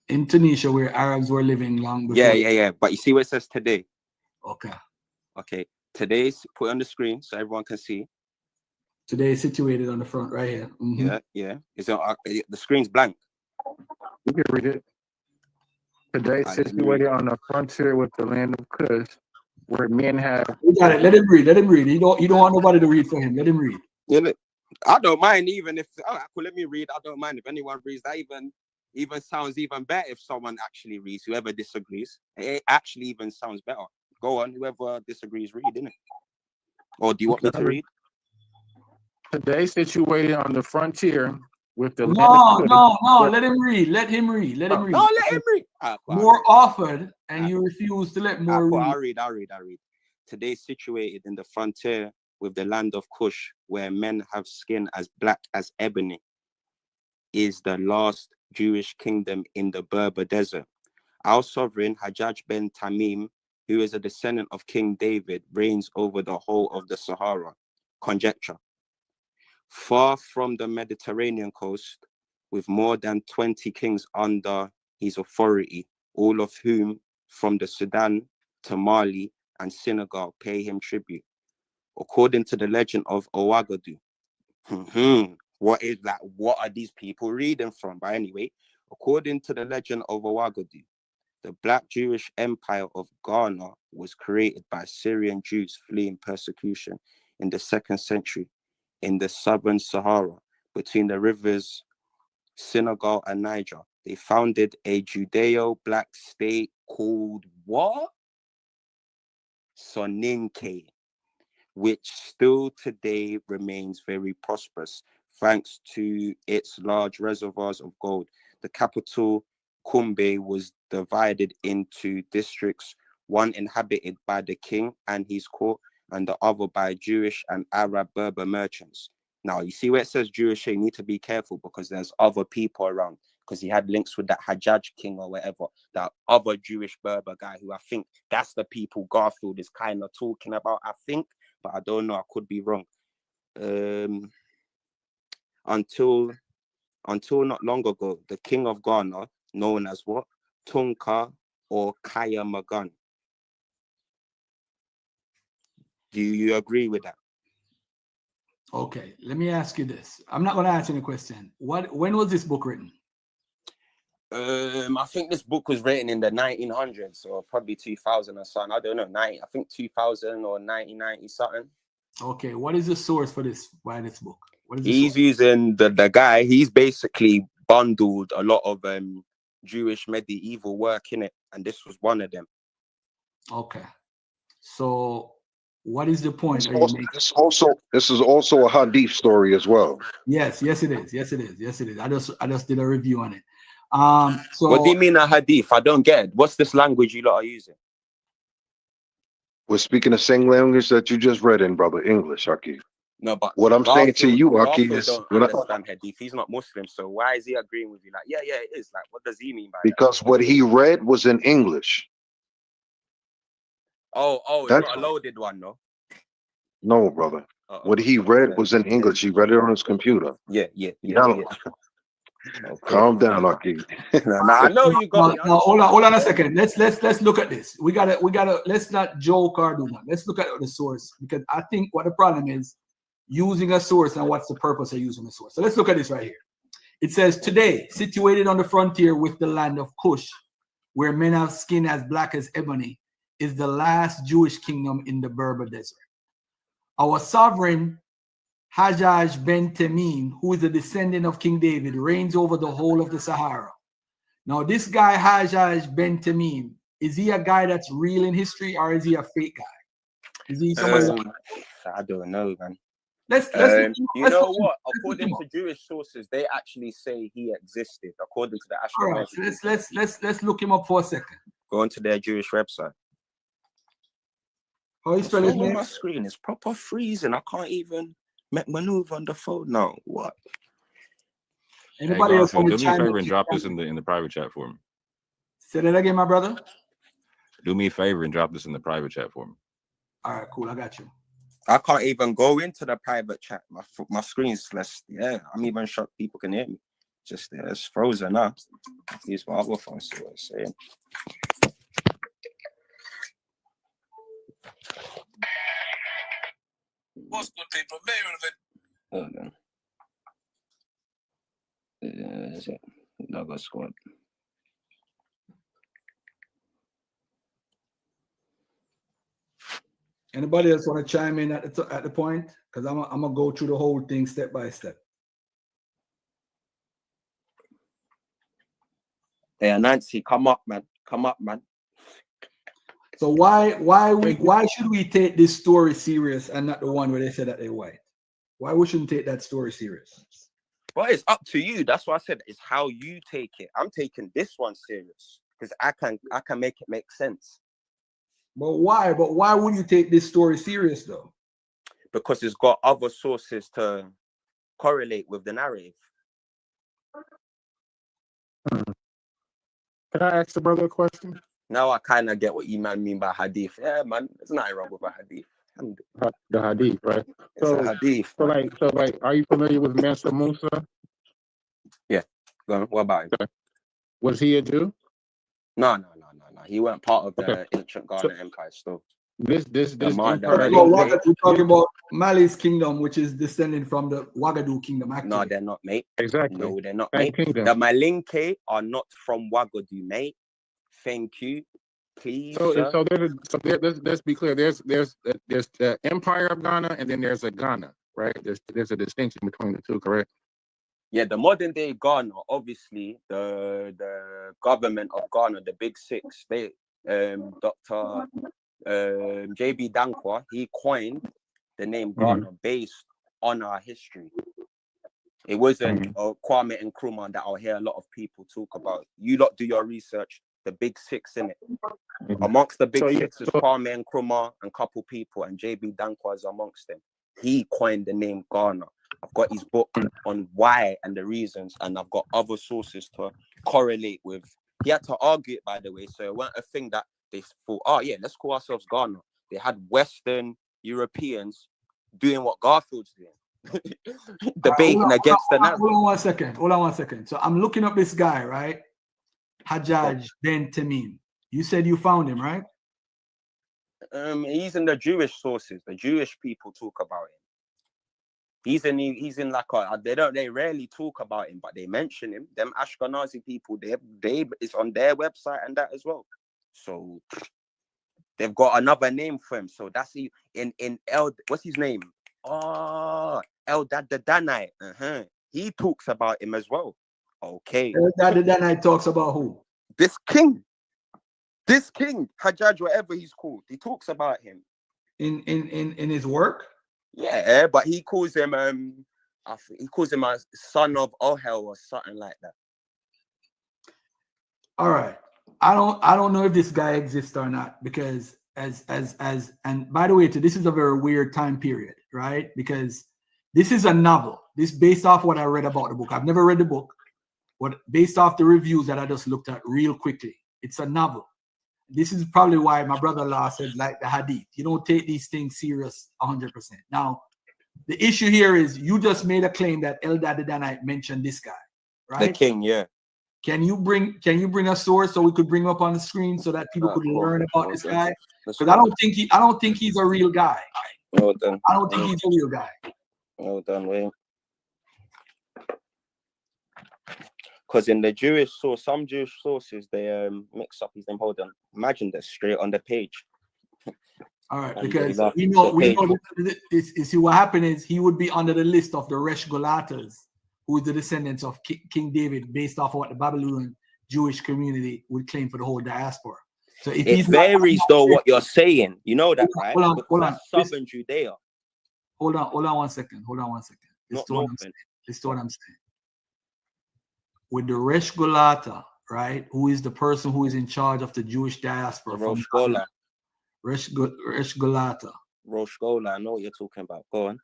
In Tunisia, where Arabs were living long before. Yeah. But you see what it says today? Okay. Okay. Today's put on the screen so everyone can see. Today is situated on the front right here. Yeah. It's on, the screen's blank. You can read it. Today, situated on the frontier with the land of Kush, where men have. We got it. Let him read. Let him read. He don't want nobody to read for him. Let him read. Yeah, I don't mind even if. Oh, cool, let me read. I don't mind if anyone reads. That even sounds even better if someone actually reads. Whoever disagrees, it actually even sounds better. Go on, whoever disagrees, read, innit? Or do you want me to read? Today, situated on the frontier with the land No. of Let him read. Let him read. Let him read. No, let him read. More offered, and you refuse to let more read. I'll read. Today, situated in the frontier with the land of Kush, where men have skin as black as ebony, is the last Jewish kingdom in the Berber desert. Our sovereign Hajjaj ben Tamim, who is a descendant of King David, reigns over the whole of the Sahara. Conjecture. Far from the Mediterranean coast, with more than 20 kings under his authority, all of whom from the Sudan to Mali and Senegal pay him tribute. According to the legend of Ouagadougou. What is that? What are these people reading from? But anyway, according to the legend of Ouagadougou, the Black Jewish Empire of Ghana was created by Syrian Jews fleeing persecution in the 2nd century in the southern Sahara between the rivers Senegal and Niger. They founded a Judeo-Black state called what? Soninke, which still today remains very prosperous thanks to its large reservoirs of gold. The capital, Kumbe, was divided into districts, one inhabited by the king and his court, and the other by Jewish and Arab Berber merchants. Now, you see where it says Jewish, you need to be careful because there's other people around, because he had links with that Hajjaj king or whatever, that other Jewish Berber guy who I think that's the people Garfield is kind of talking about, I think, but I don't know, I could be wrong. Until not long ago, the king of Ghana, known as what? Tunka or Kaya Magan. Do you agree with that? Okay, let me ask you this. I'm not going to ask you any question. When was this book written? I think this book was written in the 1900s or probably 2000 or something. I don't know, I think 2000 or 1990 something. Okay, what is the source for this? Why this book? What is He's using the guy. He's basically bundled a lot of Jewish medieval work in it, and this was one of them. Okay, so what is the point? This is also a hadith story as well. Yes, it is. I just did a review on it. So what do you mean a hadith? I don't get it. What's this language you lot are using? We're speaking the same language that you just read in, brother, English, Aki. No, but what I'm saying to you, Aki, Garfield is don't understand hadith. He's not Muslim, so why is he agreeing with you? Like, yeah, it is. Like, what does he mean by that? Because what he read was in English. Oh, it's not a loaded one, no? No, brother. What he read was in English. He read it on his computer. Yeah. Okay. Calm down, Aki. I know you got. Now, hold on a second. Let's look at this. We gotta. Let's not joke or do that. Let's look at the source, because I think what the problem is using a source and what's the purpose of using a source. So let's look at this right here. It says, today, situated on the frontier with the land of Kush, where men have skin as black as ebony, is the last Jewish kingdom in the Berber desert. Our sovereign Hajjaj ben Tamim, who is a descendant of King David, reigns over the whole of the Sahara. Now, this guy Hajjaj ben Tamim, is he a guy that's real in history, or is he a fake guy? Is he somebody? I don't know, man. You know what? According to Jewish sources, they actually say he existed. According to the Ashkenazi. All right, let's look him up for a second. Go onto their Jewish website. How you spell his name? My screen is proper freezing. I can't even maneuver on the phone now. What? Anybody else Garfield, want to do me a chime favor and in? drop this in the private chat for me. Say that again, my brother. Do me a favor and drop this in the private chat for me. All right, cool. I got you. I can't even go into the private chat. My screen's less. Yeah, I'm even shocked people can hear me. Just it's frozen now. Use my other phone. See what it's saying. What's good, people? Hold on. Is it Logo Squad? Anybody else want to chime in at the point? Because I'm gonna go through the whole thing step by step. Yeah, Nancy, come up, man. Come up, man. So why should we take this story serious and not the one where they said that they're white? Why we shouldn't take that story serious? Well, it's up to you. That's why I said it's how you take it. I'm taking this one serious because I can make it make sense. But why? But why would you take this story serious though? Because it's got other sources to correlate with the narrative. Can I ask the brother a question? Now I kind of get what you man mean by hadith. Yeah, man, there's nothing wrong with a hadith. The hadith, right? It's a hadith. So like, are you familiar with Master Musa? Yeah. Go on, what about him? Okay. Was he a Jew? No. He weren't part of the ancient Ghana Empire still. This empire. We're talking about Mali's kingdom, which is descending from the Wagadu kingdom. Actually. No, they're not, mate. Exactly. No, they're not, mate. The Malinke are not from Wagadu, mate. Thank you. Please. Let's be clear. There's the Empire of Ghana, and then there's a Ghana, right? There's a distinction between the two, correct? Yeah, the modern day Ghana, obviously, the government of Ghana, the Big Six, they Dr. JB Dankwa, he coined the name Ghana based on our history. It wasn't Kwame Nkrumah that I'll hear a lot of people talk about. You lot do your research. The Big Six in it. Amongst the Big Six is Kwame Nkrumah and a couple people, and JB Dankwa is amongst them. He coined the name Ghana. I've got his book on why and the reasons, and I've got other sources to correlate with. He had to argue it, by the way, so it wasn't a thing that they thought, oh yeah, let's call ourselves Ghana. They had Western Europeans doing what Garfield's doing. Debating against the narrative. Hold on one second. So I'm looking up this guy, right? Hajjaj Ben Tamim. You said you found him, right? He's in the Jewish sources. The Jewish people talk about him. He's in like they rarely talk about him, but they mention him. Them Ashkenazi people, they it's on their website and that as well. So they've got another name for him. So that's in what's his name? Oh, El Dadanai. He talks about him as well. Okay. El Dadanai talks about who? This king, Hajjaj, whatever he's called. He talks about him in his work. Yeah, but he calls him he calls him a son of Ohel or something like that. All right. I don't know if this guy exists or not, because and by the way, this is a very weird time period, right? Because this is a novel. This is based off what I read about the book. I've never read the book, but based off the reviews that I just looked at real quickly, it's a novel. This is probably why my brother-in-law said, like the hadith, you don't take these things serious 100%. Now, the issue here is you just made a claim that Eldad Dadanite mentioned this guy, right? The king, yeah. Can you bring a source so we could bring him up on the screen so that people could learn about this guy? Because I don't think he's a real guy. Well done. I don't think he's a real guy. Well done, Wayne. Because in the Jewish source, some Jewish sources, they mix up his name. Hold on. Imagine this straight on the page. All right, because we know you see what happened is he would be under the list of the Resh Golatas, who is the descendants of King David, based off of what the Babylonian Jewish community would claim for the whole diaspora. So if it varies though what you're saying. You know that, right? Hold on. Southern Judea. Hold on one second. This is what I'm saying. With the Resh Golata, right, who is the person who is in charge of the Jewish diaspora. Rosh Gola. Resh Golata. Rosh Gola, I know what you're talking about. Go on.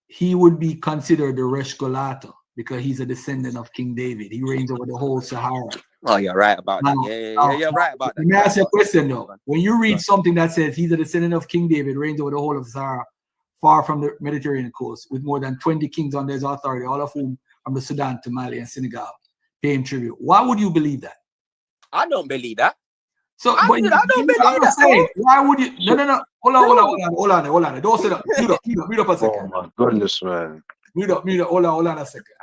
He would be considered the Resh Golata because he's a descendant of King David. He reigns over the whole Sahara. Oh, you're right about that. Yeah, you're right about that. Let me ask you a question though. When you read something that says he's a descendant of King David, reigns over the whole of Sahara, far from the Mediterranean coast, with more than 20 kings under his authority, all of whom from the Sudan to Mali and Senegal pay him tribute. Why would you believe that? I don't believe that. So I don't believe that. Saying, why would you? No. Hold on. Don't say that. Mute up a second. Oh my goodness, man. Mute up. Hold on a second.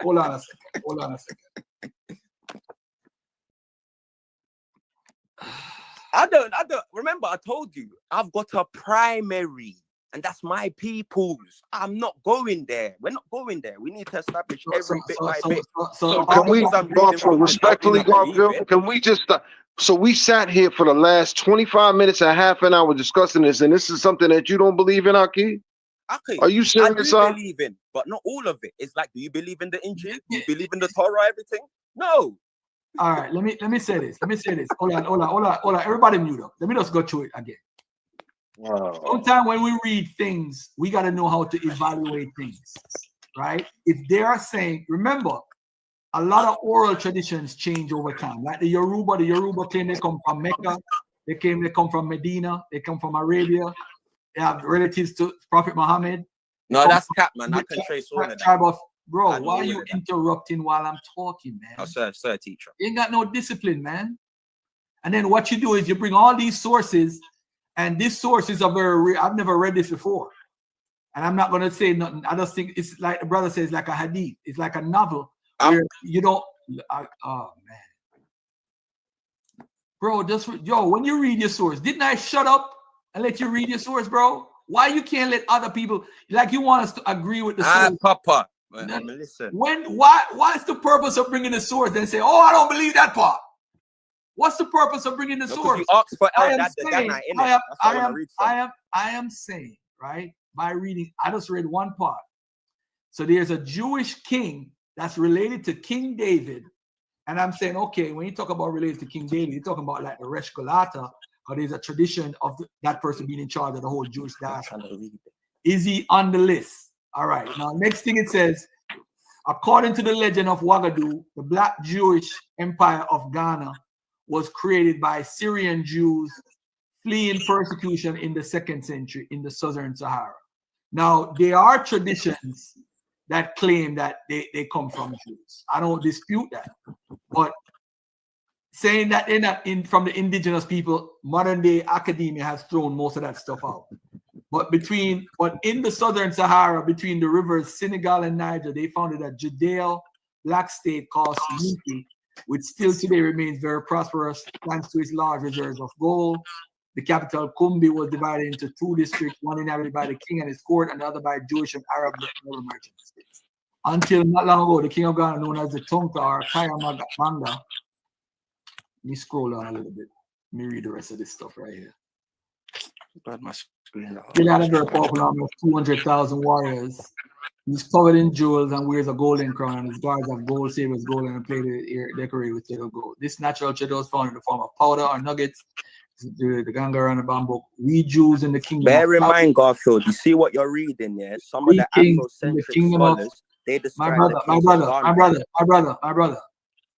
I don't remember. I told you I've got a primary, and that's my people's. I'm not going there. We're not going there. We need to establish every bit by bit. So can we, Garfield, respectfully, Garfield, can we just so we sat here for the last 25 minutes and half an hour discussing this, and this is something that you don't believe in, Aki? Okay. Are you serious? I do believe in, but not all of it. It's like, do you believe in the Injil? Do you believe in the Torah, everything? No. All right, let me say this. Hold on. Everybody mute up. Let me just go through it again. Wow. Sometimes when we read things, we got to know how to evaluate things, right? If they are saying, remember, a lot of oral traditions change over time. Like the Yoruba claim they come from Mecca, they come from Medina, they come from Arabia, they have relatives to Prophet Muhammad. No, that's cap, man. I can trace all of that. Bro, why are you interrupting while I'm talking, man? Oh, sir, teacher. You ain't got no discipline, man. And then what you do is you bring all these sources, and these sources are very real. I've never read this before. And I'm not going to say nothing. I just think it's like the brother says, like a hadith. It's like a novel where you don't. Oh, man. Bro, when you read your source, didn't I shut up and let you read your source, bro? Why you can't let other people, like you want us to agree with the source? Papa. Listen. Why is the purpose of bringing the source and say, oh, I don't believe that part? What's the purpose of bringing the source? You asked for I am saying, right, by reading, I just read one part. So there's a Jewish king that's related to King David. And I'm saying, okay, when you talk about related to King David, you're talking about like the Resh Golata, or there's a tradition of that person being in charge of the whole Jewish diaspora. Is he on the list? All right. Now, next thing it says, according to the legend of Ouagadougou, the Black Jewish Empire of Ghana was created by Syrian Jews fleeing persecution in the 2nd century in the Southern Sahara. Now, there are traditions that claim that they come from Jews. I don't dispute that. But saying that they're not from the indigenous people, modern day academia has thrown most of that stuff out. But in the Southern Sahara, between the rivers Senegal and Niger, they founded a Judeo black state called Sunuki, which still today remains very prosperous thanks to its large reserves of gold. The capital, Kumbi, was divided into 2 districts, one inhabited by the king and his court, and the other by Jewish and Arab merchants. Until not long ago, the king of Ghana, known as the Tonka or Kaya Manga. Let me scroll down a little bit. Let me read the rest of this stuff right here. He had a very powerful army of 200,000 warriors. He's covered in jewels and wears a golden crown, and his guards have gold sabers, gold, and plated ear decorated with yellow gold. This natural cheddar was found in the form of powder or nuggets. The Ganga and the bamboo. We Jews in the kingdom. Bear in mind, Garfield, you see what you're reading, yeah? Some of the Afrocentric scholars, they describe my brother.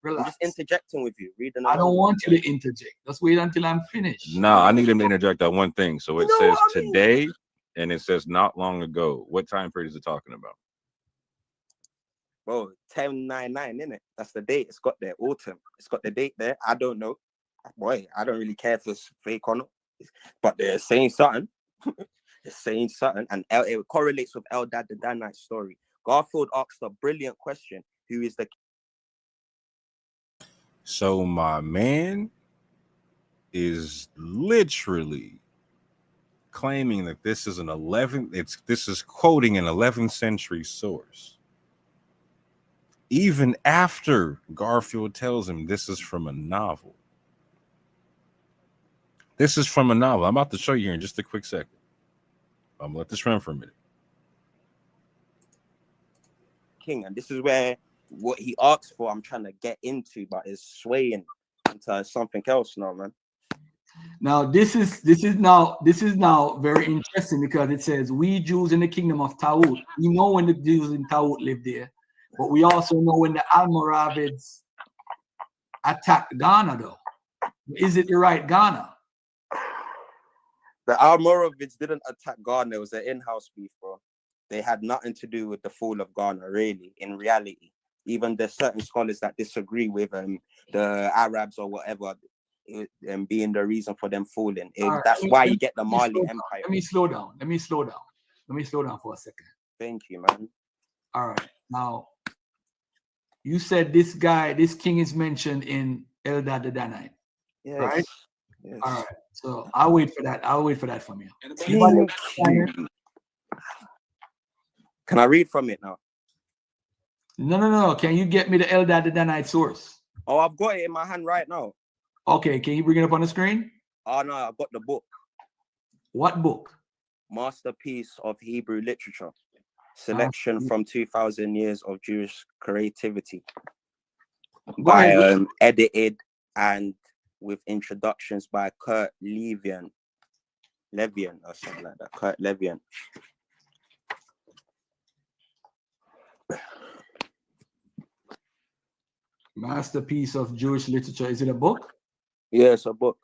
Relax. I'm just interjecting with you. I don't want you to interject. Let's wait until I'm finished. No, I need him to interject on one thing. So it says today, and it says not long ago. What time period is it talking about? Bro, 1099, innit? That's the date. It's got there, autumn. It's got the date there. I don't know. Boy, I don't really care if it's fake or not. But they're saying something. They're saying something. And it correlates with Eldad the Danite story. Garfield asked a brilliant question. Who is the... So my man is literally claiming that this is this is quoting an 11th century source. Even after Garfield tells him this is from a novel. This is from a novel. I'm about to show you here in just a quick second. I'm gonna let this run for a minute. King, and this is where what he asked for, I'm trying to get into, but it's swaying into something else now, man. Now this is now very interesting because it says we Jews in the kingdom of Taut. We know when the Jews in Taut lived there. But we also know when the Almoravids attacked Ghana, though. Is it the right Ghana? The Almoravids didn't attack Ghana. It was an in-house beef, bro. They had nothing to do with the fall of Ghana, really, in reality. Even there's certain scholars that disagree with the Arabs or whatever being the reason for them falling. That's why you get the Mali Empire. Let me slow down. Let me slow down for a second. Thank you, man. All right. Now, you said this king is mentioned in Eldad the Danite, right? Yes. All right. So I'll wait for that. I'll wait for that from you. Thank you. Can I read from it now? No. Can you get me the Eldad the Danite source? Oh, I've got it in my hand right now. Okay. Can you bring it up on the screen? Oh, no, I've got the book. What book? Masterpiece of Hebrew Literature. Selection from 2,000 Years of Jewish Creativity. By edited and with introductions by Kurt Levian or something like that. Kurt Levian. Masterpiece of Jewish Literature. Is it a book? Yeah, it's a book.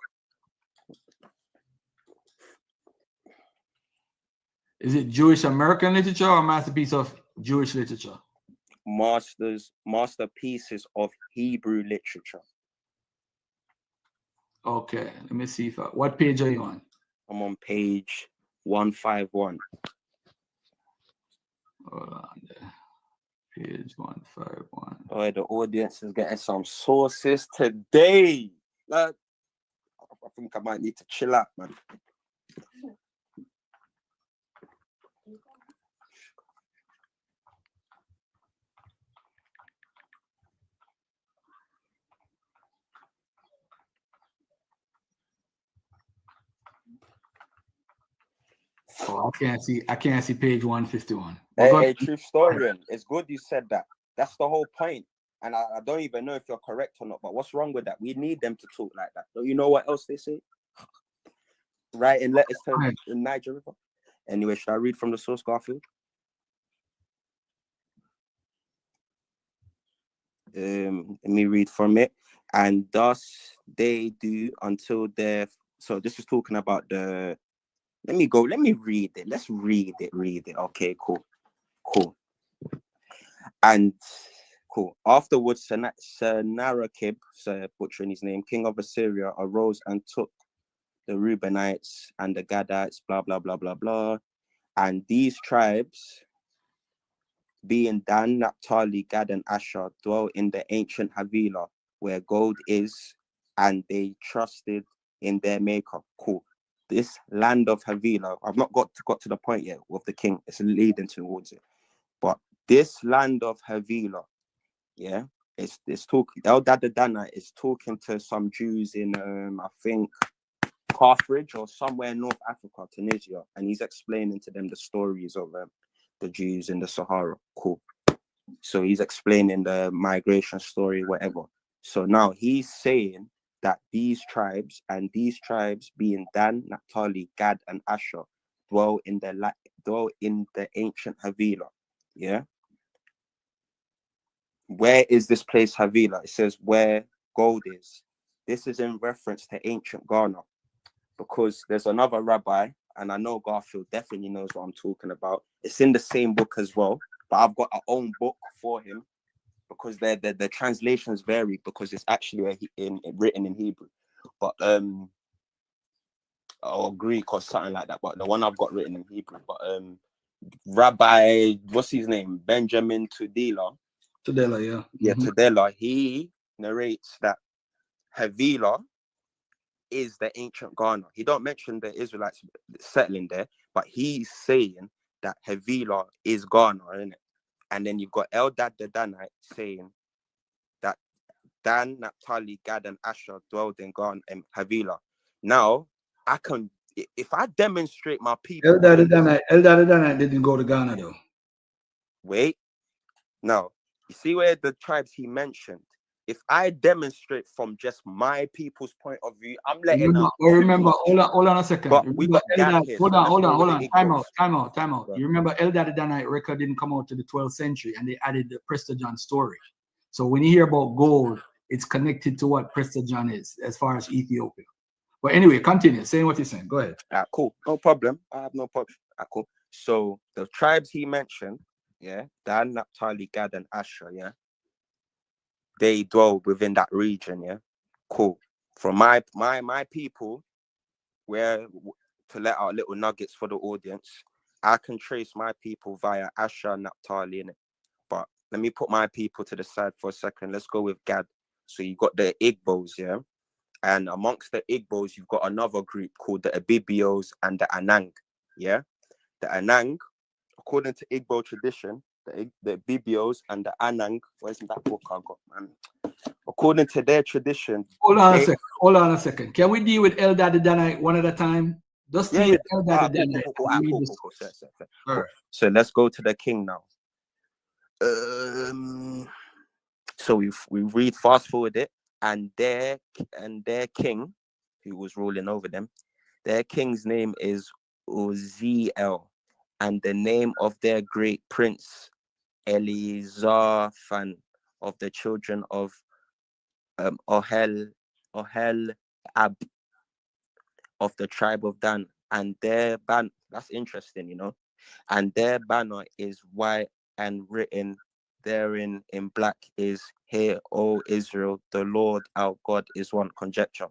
Is it Jewish American literature or masterpiece of Jewish literature? Masterpieces of Hebrew literature. Okay, let me see what page are you on? I'm on page 151. Hold on there. Page 151. Oh, the audience is getting some sources today. Like, I think I might need to chill out, man. Oh, I can't see page 151. Hey, Truth Historian, it's good you said that. That's the whole point. And I don't even know if you're correct or not, but what's wrong with that? We need them to talk like that. Don't you know what else they say? Right, in letters to in Niger River. Anyway, should I read from the source, Garfield? Let me read from it. And thus they do until their... So this is talking about the... Let me read it. Let's read it. Okay, cool. And cool. Afterwards, Sennacherib, butchering his name, king of Assyria, arose and took the Reubenites and the Gadites, blah, blah, blah, blah, blah. And these tribes, being Dan, Naphtali, Gad, and Asher, dwell in the ancient Havilah, where gold is, and they trusted in their maker. Cool. This land of Havilah, I've not got to the point yet with the king. It's leading towards it. But this land of Havilah, yeah, it's talking. Eldad the Danite is talking to some Jews in I think Carthage or somewhere in North Africa, Tunisia, and he's explaining to them the stories of the Jews in the Sahara. Cool. So he's explaining the migration story, whatever. So now he's saying that these tribes being Dan, Naphtali, Gad, and Asher dwell in the ancient Havilah. Yeah. Where is this place Havilah? It says where gold is. This is in reference to ancient Ghana, because there's another rabbi, and I know Garfield definitely knows what I'm talking about. It's in the same book as well, but I've got our own book for him because the translations vary because it's actually written in Hebrew, but or Greek or something like that. But the one I've got written in Hebrew. But Rabbi, what's his name? Benjamin Tudela. Tudela, yeah. Yeah, Tudela. He narrates that Havilah is the ancient Ghana. He don't mention the Israelites settling there, but he's saying that Havilah is Ghana, isn't it? And then you've got Eldad the Danite saying that Dan, Naphtali, Gad, and Asher dwelled in Ghana and Havilah. Now, if I demonstrate my people... Eldad the Danite didn't go to Ghana, though. Wait. Now, you see where the tribes he mentioned, if I demonstrate from just my people's point of view, I'm letting out. Remember, hold on a second. But we got Gad here. Hold so let's go with on. the Time Igbos. out. Right. You remember Eldad Danite record didn't come out to the 12th century, and they added the Prester John story. So when you hear about gold, it's connected to what Prester John is as far as Ethiopia. But anyway, continue saying what you're saying. Go ahead. Cool. No problem. I have no problem. Cool. So the tribes he mentioned, yeah, Dan, Naphtali, Gad, and Asher, yeah, they dwell within that region, yeah. Cool. From my people, where to let out little nuggets for the audience, I can trace my people via Asher and Naphtali in it. But let me put my people to the side for a second. Let's go with Gad. So you got the Igbos, yeah, and amongst the Igbos, you've got another group called the Abibios and the Anang, yeah. The Anang, according to Igbo tradition, the Abibios and the Anang, where's that book I got, man? According to their tradition, Hold on a second. Can we deal with Eldad Danite one at a time? Just deal with Eldad Danite. Cool. So let's go to the king now. So we read fast forward it, and their king, who was ruling over them, their king's name is Uziel, and the name of their great prince Elizaphan of the children of Ohel Ab of the tribe of Dan, and their banner, that's interesting, you know, and their banner is white, and written therein in black is, "Hear, O Israel, the Lord our God is one." Conjecture.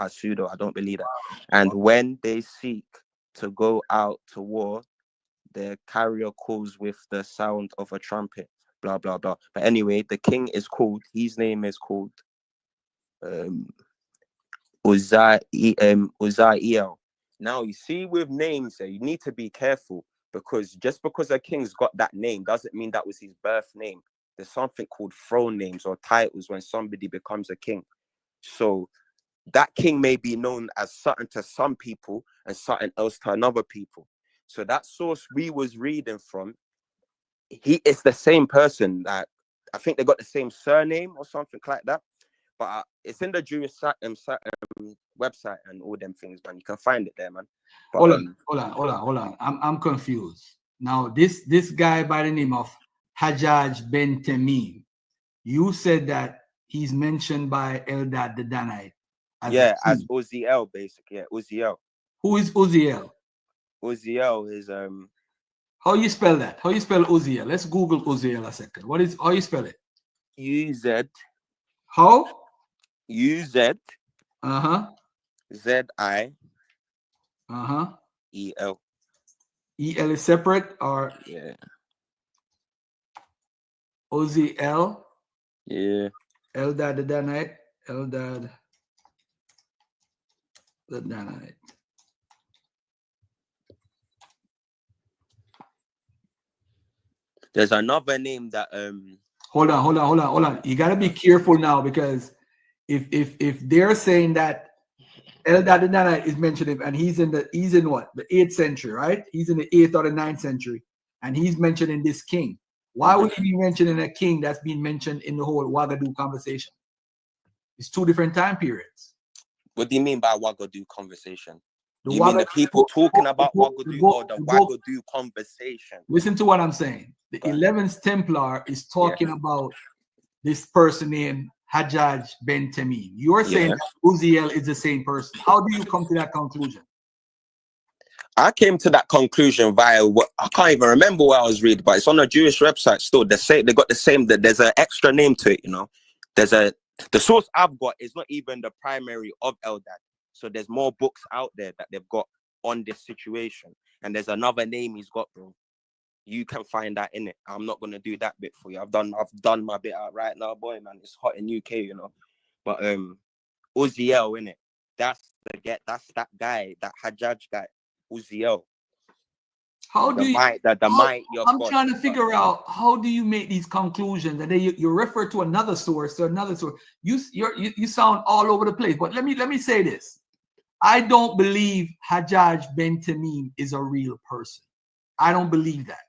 Pseudo, I don't believe that. And when they seek to go out to war, their carrier calls with the sound of a trumpet. Blah blah blah. But anyway, the king is called. His name is called Uzziel. Now you see, with names, you need to be careful, because just because a king's got that name doesn't mean that was his birth name. There's something called throne names or titles when somebody becomes a king. So that king may be known as something to some people and something else to another people. So that source we was reading from, it's the same person. That I think they got the same surname or something like that. But it's in the Jewish website and all them things, man. You can find it there, man. But, hold on. I'm confused. Now, this guy by the name of Hajjaj ben Tamim, you said that he's mentioned by Eldad the Danite. As Uziel, basically. Yeah, Uziel. Who is Uziel? Uziel is How you spell that? How you spell Uziel? Let's Google Uziel a second. How you spell it? U-Z. How? U-Z. Z-I. E-L. E-L is separate, or? Yeah. Uziel. Yeah. Eldad the Danite. Eldad the Danite. There's another name that Hold on. You gotta be careful now, because if they're saying that Eldad the Danite is mentioned, and he's in what? The 8th century, right? He's in the 8th or the 9th century, and he's mentioning this king. Why would he be mentioning a king that's been mentioned in the whole Ouagadougou conversation? It's two different time periods. What do you mean by Ouagadougou conversation? You mean the people talking about Ouagadougou or the Ouagadougou conversation? Listen to what I'm saying. The 11th Templar is talking about this person named Hajjaj ben Tamim. You're saying that Uziel is the same person. How do you come to that conclusion? I came to that conclusion via I can't even remember what I was reading, but it's on a Jewish website still. They got the same, that there's an extra name to it, you know. The source I've got is not even the primary of Eldad. So there's more books out there that they've got on this situation. And there's another name he's got, bro. You can find that in it. I'm not gonna do that bit for you. I've done my bit out right now, boy, man. It's hot in UK, you know. But Uziel, in it. That's that guy, that Hajjaj guy, Uziel. How do I'm trying to figure out, how do you make these conclusions, and then you refer to another source. You sound all over the place. But let me say this: I don't believe Hajjaj ben Tamim is a real person. I don't believe that.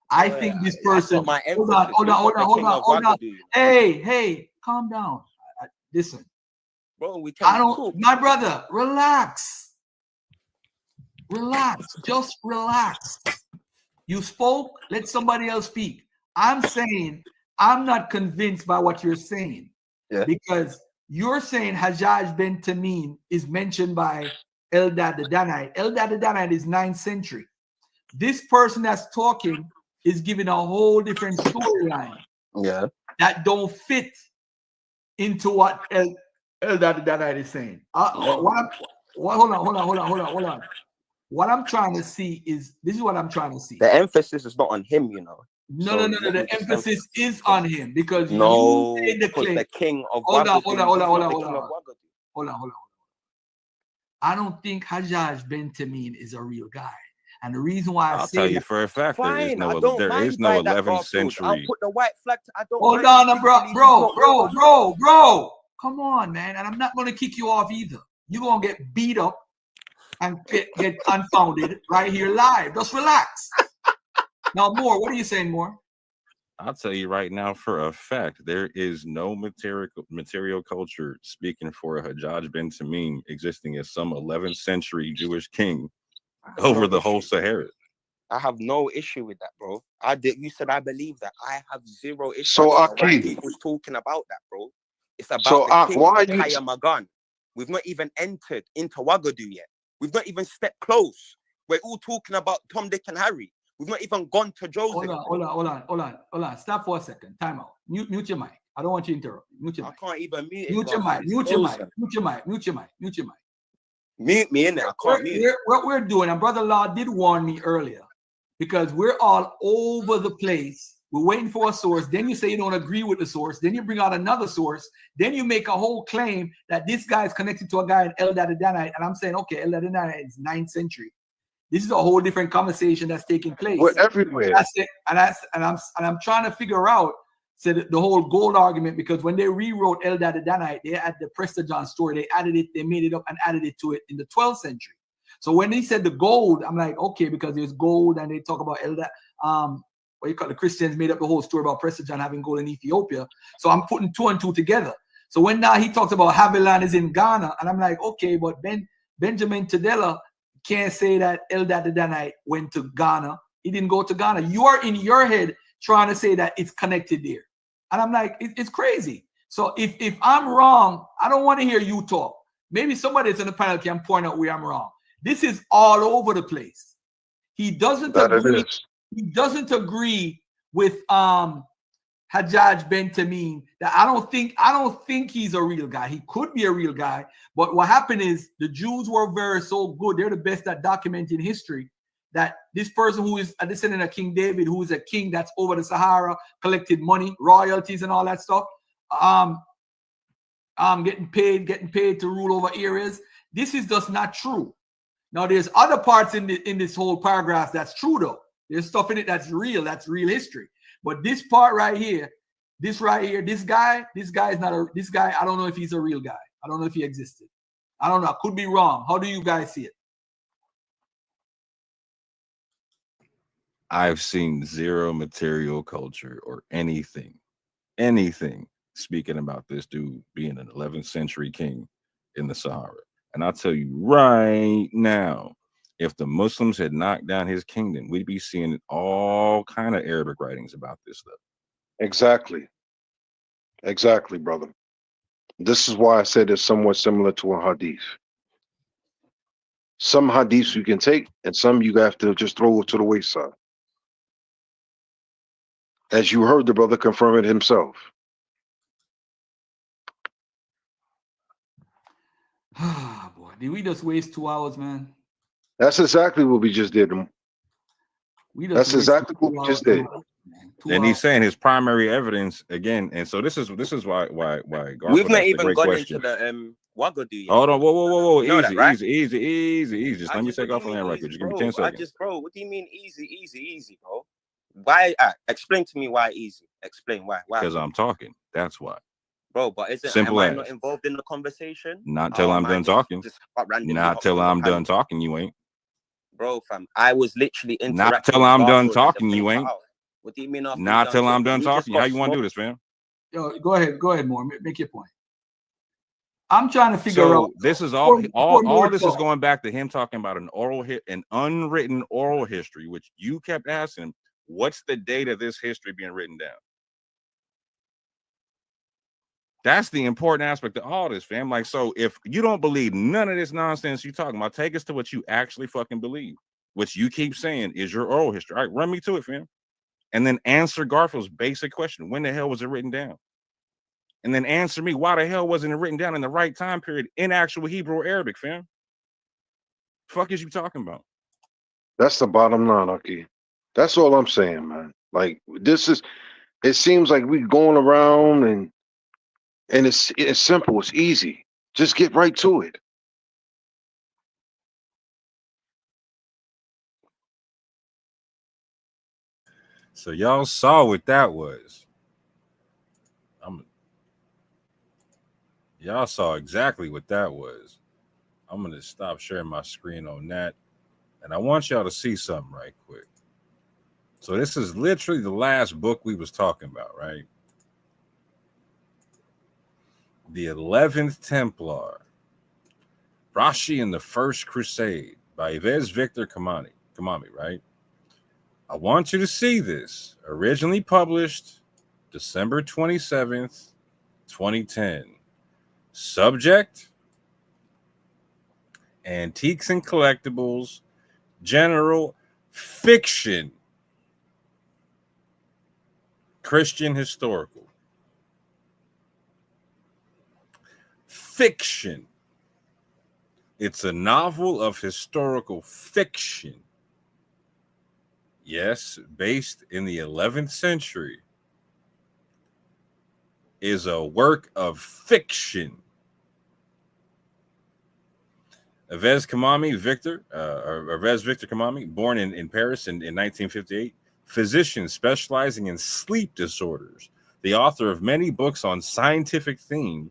I think this person. Hold on. Hey, calm down. Listen, bro, we can I don't, talk. my brother, relax. Relax. Just relax. You spoke, let somebody else speak. I'm saying I'm not convinced by what you're saying. Yeah. Because you're saying Hajjaj ben Tamim is mentioned by Eldad the Danite. Eldad the Danite is 9th century. This person that's talking is giving a whole different storyline. Yeah. That don't fit into what Eldad the Danite is saying. Hold on. What I'm trying to see is, this is what I'm trying to see. The emphasis is not on him, you know. No. The emphasis is on him because no, you made the claim. the king of Hold on. Hold on. I don't think Hajjaj ben Tamim is a real guy. And the reason why I'll tell you for a fact, there is no 11th century. I'll put the white flag. I don't. Hold on, bro. Come on, man. And I'm not going to kick you off either. You're going to get beat up and get confounded right here live. Just relax. Now, Moore, what are you saying, Moore? I'll tell you right now for a fact, there is no material culture speaking for a Hajjaj ben Tamim existing as some 11th century Jewish king over the whole Sahara. I have no issue with that, bro. You said I believe that. I have zero issue. So, with Akin, people's talking about that, bro. It's about the king of Kaya Magan. We've not even entered into Wagadu yet. We've not even stepped close. We're all talking about Tom, Dick, and Harry. We've not even gone to Joseph. Hold on. Stop for a second. Time out. Mute your mic. I don't want you to interrupt. Mute your mic. I can't even mute it. Mute your mic. Mute your mic. Mute me in there. I can't mute it. What we're doing, and Brother Law did warn me earlier, because we're all over the place. We're waiting for a source. Then you say you don't agree with the source. Then you bring out another source. Then you make a whole claim that this guy is connected to a guy in Eldad the Danite. And I'm saying, okay, Eldad the Danite is 9th century. This is a whole different conversation that's taking place. We're everywhere. That's it. And I'm trying to figure out the whole gold argument, because when they rewrote Eldad the Danite, they had the Prester John story. They added it, they made it up and added it to it in the 12th century. So when he said the gold, I'm like, okay, because there's gold and they talk about Eldad. What you call the Christians made up the whole story about Prester John having gold in Ethiopia. So I'm putting 2 and 2 together. So when now he talks about Havilah is in Ghana, and I'm like, okay, but Benjamin Tadella can't say that Eldad the Danite went to Ghana. He didn't go to Ghana. You are in your head trying to say that it's connected there. And I'm like, it's crazy. So if I'm wrong, I don't want to hear you talk. Maybe somebody that's on the panel can point out where I'm wrong. This is all over the place. He doesn't agree. He doesn't agree with Hajjaj ben Tamim. That I don't think he's a real guy. He could be a real guy, but what happened is the Jews were so good. They're the best at documenting history. That this person who is a descendant of King David, who is a king that's over the Sahara, collected money, royalties, and all that stuff, getting paid to rule over areas. This is just not true. Now, there's other parts in this whole paragraph that's true though. There's stuff in it that's real history. But this part right here, this guy is not this guy. I don't know if he's a real guy. I don't know if he existed. I don't know. I could be wrong. How do you guys see it? I've seen zero material culture or anything speaking about this dude being an 11th century king in the Sahara. And I'll tell you right now, if the Muslims had knocked down his kingdom, we'd be seeing all kind of Arabic writings about this stuff. Exactly, brother. This is why I said it's somewhat similar to a hadith. Some hadiths you can take, and some you have to just throw it to the wayside. As you heard the brother confirm it himself. Ah, boy, did we just waste 2 hours, man? That's exactly what we just did. That's exactly what we just did. And he's saying his primary evidence again, and so this is why Garfield, we've not even gone into the Wagadu yet. Hold on, whoa, You know easy, that, right? easy. Just let me take off on that record. Just give me 10 seconds. Bro, what do you mean easy, bro? Why? Explain to me why easy. Explain why. Because I'm talking. That's why. Bro, but am I not involved in the conversation? Not till I'm done talking. Not till I'm done talking, you ain't. Bro, fam, I was literally interacting. Not till I'm done talking, you ain't. What do you mean? Not till I'm done talking. How you want to do this, fam? Yo, go ahead, Moore. Make your point. I'm trying to figure out. This is Moore all this is talk. going back to him talking about an unwritten oral history, which you kept asking him, what's the date of this history being written down? That's the important aspect of all this, fam. Like, so if you don't believe none of this nonsense you're talking about, take us to what you actually fucking believe, which you keep saying is your oral history. All right, run me to it, fam. And then answer Garfield's basic question. When the hell was it written down? And then answer me, why the hell wasn't it written down in the right time period in actual Hebrew or Arabic, fam? Fuck is you talking about? That's the bottom line, Aki. That's all I'm saying, man. Like it seems like we going around and it's simple, it's easy. Just get right to it. So y'all saw what that was. Y'all saw exactly what that was. I'm gonna stop sharing my screen on that, and I want y'all to see something right quick. So this is literally the last book we was talking about, right? The 11th Templar, Rashi and the First Crusade by Yves Victor Kamami, right? I want you to see this. Originally published December 27th, 2010. Subject: Antiques and Collectibles, General Fiction, Christian Historical. Fiction. It's a novel of historical fiction. Yes, based in the 11th century. Is a work of fiction. Yves Victor Kamami, born in Paris in 1958, physician specializing in sleep disorders, the author of many books on scientific theme.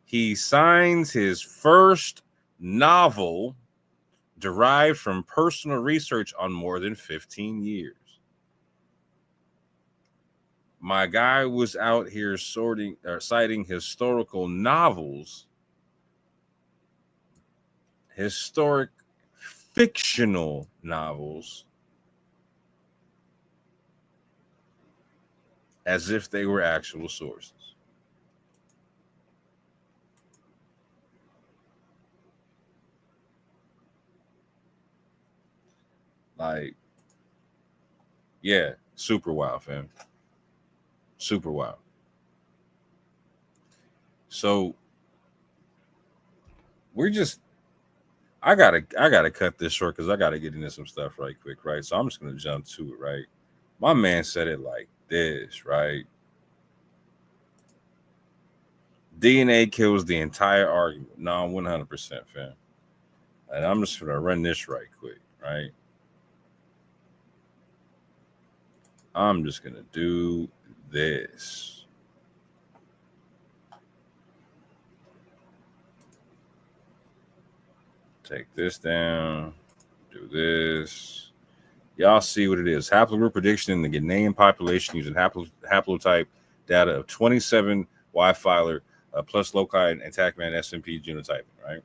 He signs his first novel derived from personal research on more than 15 years. My guy was out here citing historical novels, historic fictional novels, as if they were actual sources. Like, yeah, super wild, fam. Super wild. So I gotta cut this short because I gotta get into some stuff right quick, right? So I'm just gonna jump to it, right? My man said it like this, right? DNA kills the entire argument. No, 100%, fam. And I'm just gonna run this right quick, right? I'm just gonna do this. Take this down, do this. Y'all see what it is. Haplogroup prediction in the Ghanaian population using haplotype data of 27 Y-filer plus loci and attackman SMP genotyping, right?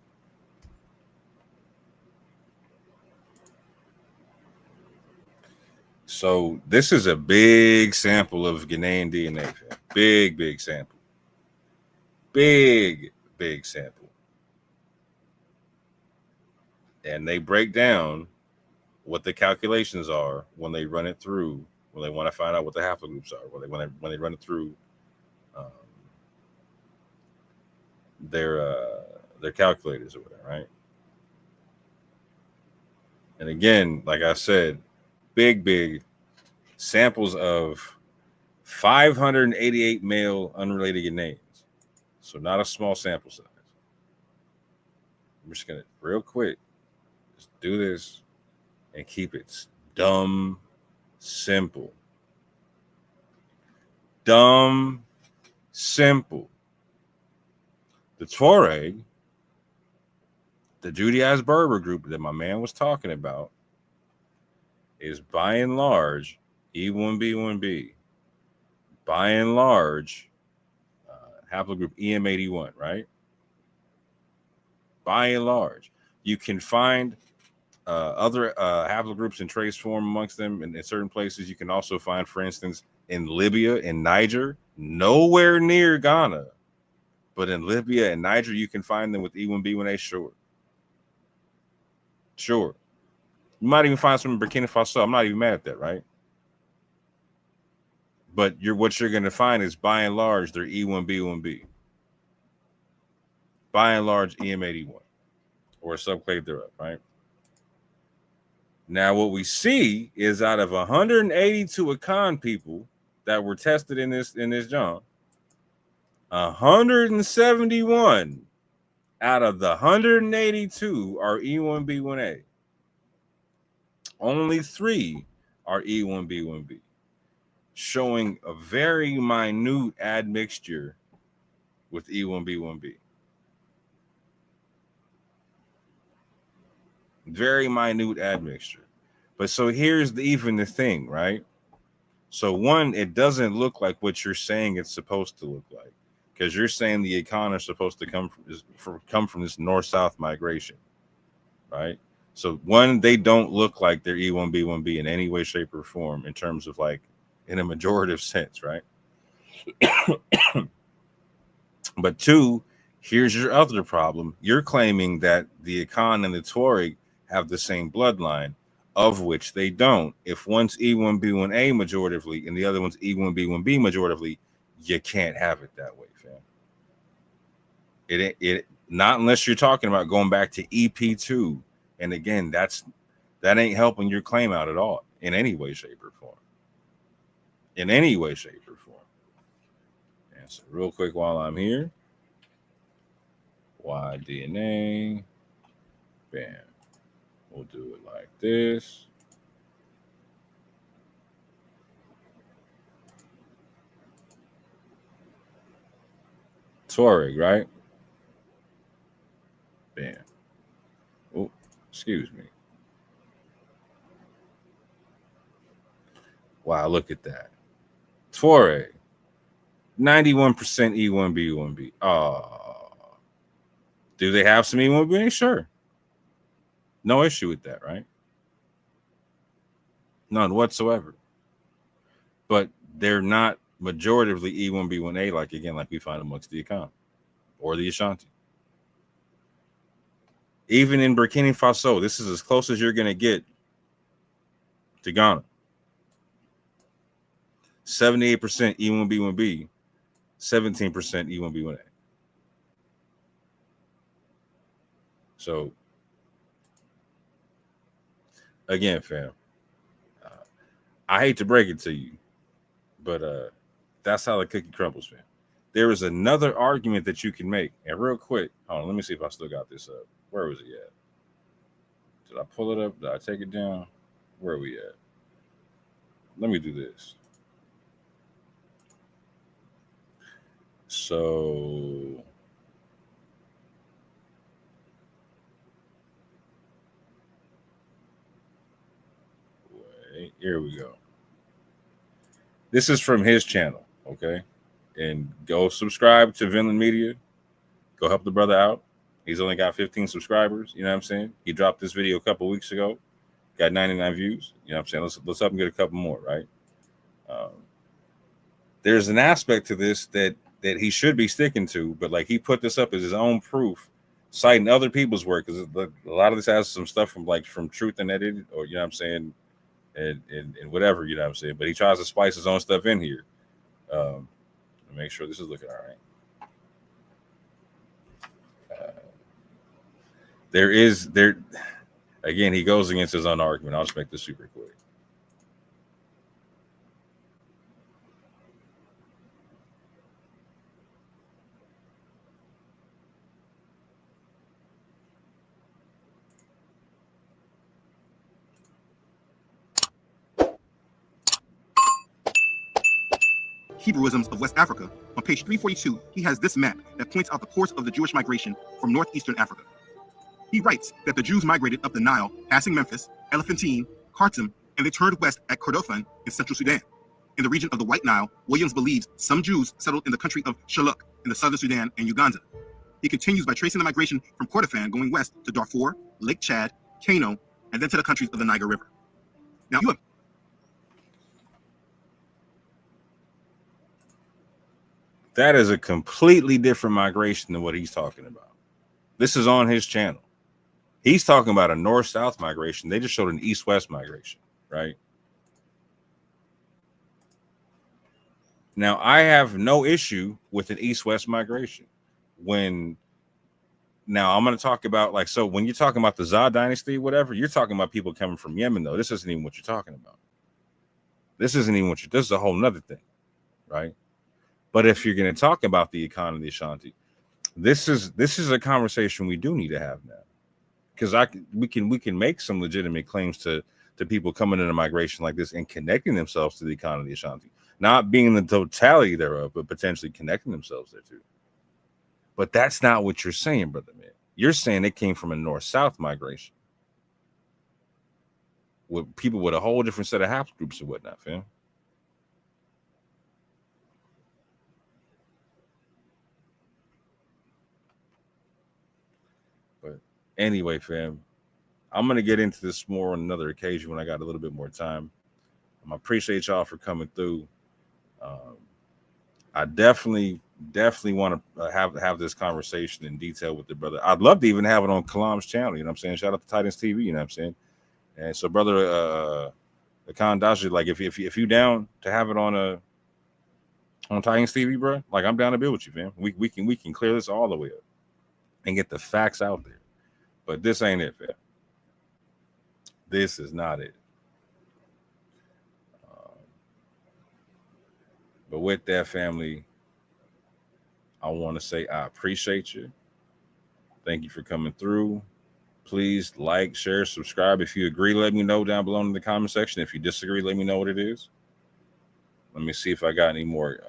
So this is a big sample of Ghanaian DNA. Big sample. Big sample. And they break down what the calculations are when they run it through, when they want to find out what the haplogroups are, when they run it through their calculators or whatever, right? And again, like I said, big samples of 588 male unrelated Ghanaians. So not a small sample size. I'm just gonna real quick just do this and keep it dumb simple. Dumb simple. The Tuareg, the Judaized Berber group that my man was talking about, is by and large E1B1B. By and large haplogroup EM81, right? By and large, you can find other haplogroups in trace form amongst them in certain places. You can also find, for instance, in Libya and Niger, nowhere near Ghana, but in Libya and Niger, you can find them with E1B1A, sure. Sure. You might even find some in Burkina Faso. I'm not even mad at that, right? But what you're going to find is, by and large, they're E1B1B. By and large, EM81 or a subclade thereof, right? Now, what we see is out of 182 Akan people that were tested in this John, 171 out of the 182 are E1B1A. Only 3 are E1B1B, showing a very minute admixture with E1B1B. Very minute admixture. But so here's even the thing, right? So one, it doesn't look like what you're saying it's supposed to look like, because you're saying the Akan are supposed to come from this north-south migration, right? So one, they don't look like they're E1B1B in any way, shape, or form in terms of like in a majorative sense, right? But two, here's your other problem. You're claiming that the Akan and the Tuareg have the same bloodline, of which they don't. If one's E1B1A majoratively and the other one's E1B1B majoratively, you can't have it that way, fam. It not unless you're talking about going back to EP2. And again, that ain't helping your claim out at all in any way, shape, or form. In any way, shape, or form. And so real quick while I'm here. Y-DNA. Bam. We'll do it like this. Tuareg, right? Bam. Oh, excuse me. Wow, look at that. Tuareg. 91% E1B1B. Oh. Do they have some E1B? Sure. No issue with that, right? None whatsoever. But they're not majoritively E1B1A, like we find amongst the Akan or the Ashanti. Even in Burkina Faso, this is as close as you're going to get to Ghana. 78% E1B1B, 17% E1B1A. So, again, fam, I hate to break it to you, but that's how the cookie crumbles, fam. There is another argument that you can make. And real quick, hold on, let me see if I still got this up. Where was it at? Did I pull it up? Did I take it down? Where are we at? Let me do this. So wait, here we go. This is from his channel, okay? And go subscribe to Vinland Media. Go help the brother out. He's only got 15 subscribers. You know what I'm saying? He dropped this video a couple weeks ago. Got 99 views. You know what I'm saying? Let's help him get a couple more, right? There's an aspect to this that he should be sticking to, but like he put this up as his own proof, citing other people's work, because a lot of this has some stuff from Truth and Edited, or you know what I'm saying, and whatever, you know what I'm saying. But he tries to spice his own stuff in here. Make sure this is looking all right. Again, he goes against his own argument. I'll just make this super quick. Hebrewisms of West Africa, on page 342, he has this map that points out the course of the Jewish migration from northeastern Africa. He writes that the Jews migrated up the Nile, passing Memphis, Elephantine, Khartoum, and they turned west at Kordofan in central Sudan. In the region of the White Nile, Williams believes some Jews settled in the country of Shalluk, in the southern Sudan and Uganda. He continues by tracing the migration from Kordofan going west to Darfur, Lake Chad, Kano, and then to the countries of the Niger River. Now, that is a completely different migration than what he's talking about. This is on his channel. He's talking about a north-south migration. They just showed an east-west migration, right? Now, I have no issue with an east-west migration. Now I'm going to talk about, like, so when you're talking about the Zod dynasty, whatever, you're talking about people coming from Yemen, though. This isn't even what you're talking about. This is a whole nother thing, right? But if you're going to talk about the Akan and the Ashanti, this is a conversation we do need to have now, because we can make some legitimate claims to people coming into migration like this and connecting themselves to the Akan and the Ashanti, not being the totality thereof, but potentially connecting themselves there too. But that's not what you're saying, brother man. You're saying it came from a north-south migration with people with a whole different set of haplogroups and whatnot, fam. But anyway, fam, I'm going to get into this more on another occasion when I got a little bit more time. I appreciate y'all for coming through. I definitely want to have this conversation in detail with the brother. I'd love to even have it on Kalam's channel. You know what I'm saying? Shout out to Titans TV. You know what I'm saying? And so, brother, Akan Dashi, like if you down to have it on Titans TV, bro, like I'm down to build with you, man. We can clear this all the way up and get the facts out there. But this ain't it, fam. This is not it. But with that, family, I want to say I appreciate you. Thank you for coming through. Please like, share, subscribe. If you agree, let me know down below in the comment section. If you disagree, let me know what it is. Let me see if I got any more.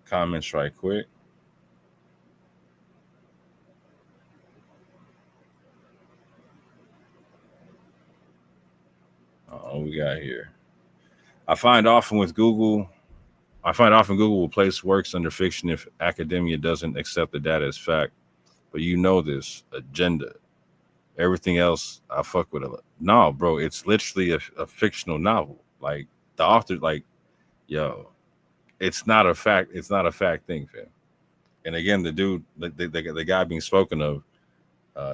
Comments right quick. We got here. I find often Google will place works under fiction if academia doesn't accept the data as fact. But you know this agenda. Everything else I fuck with. No, bro, it's literally a fictional novel. Like the author, like, yo, it's not a fact. It's not a fact thing, fam. And again, the dude, the guy being spoken of,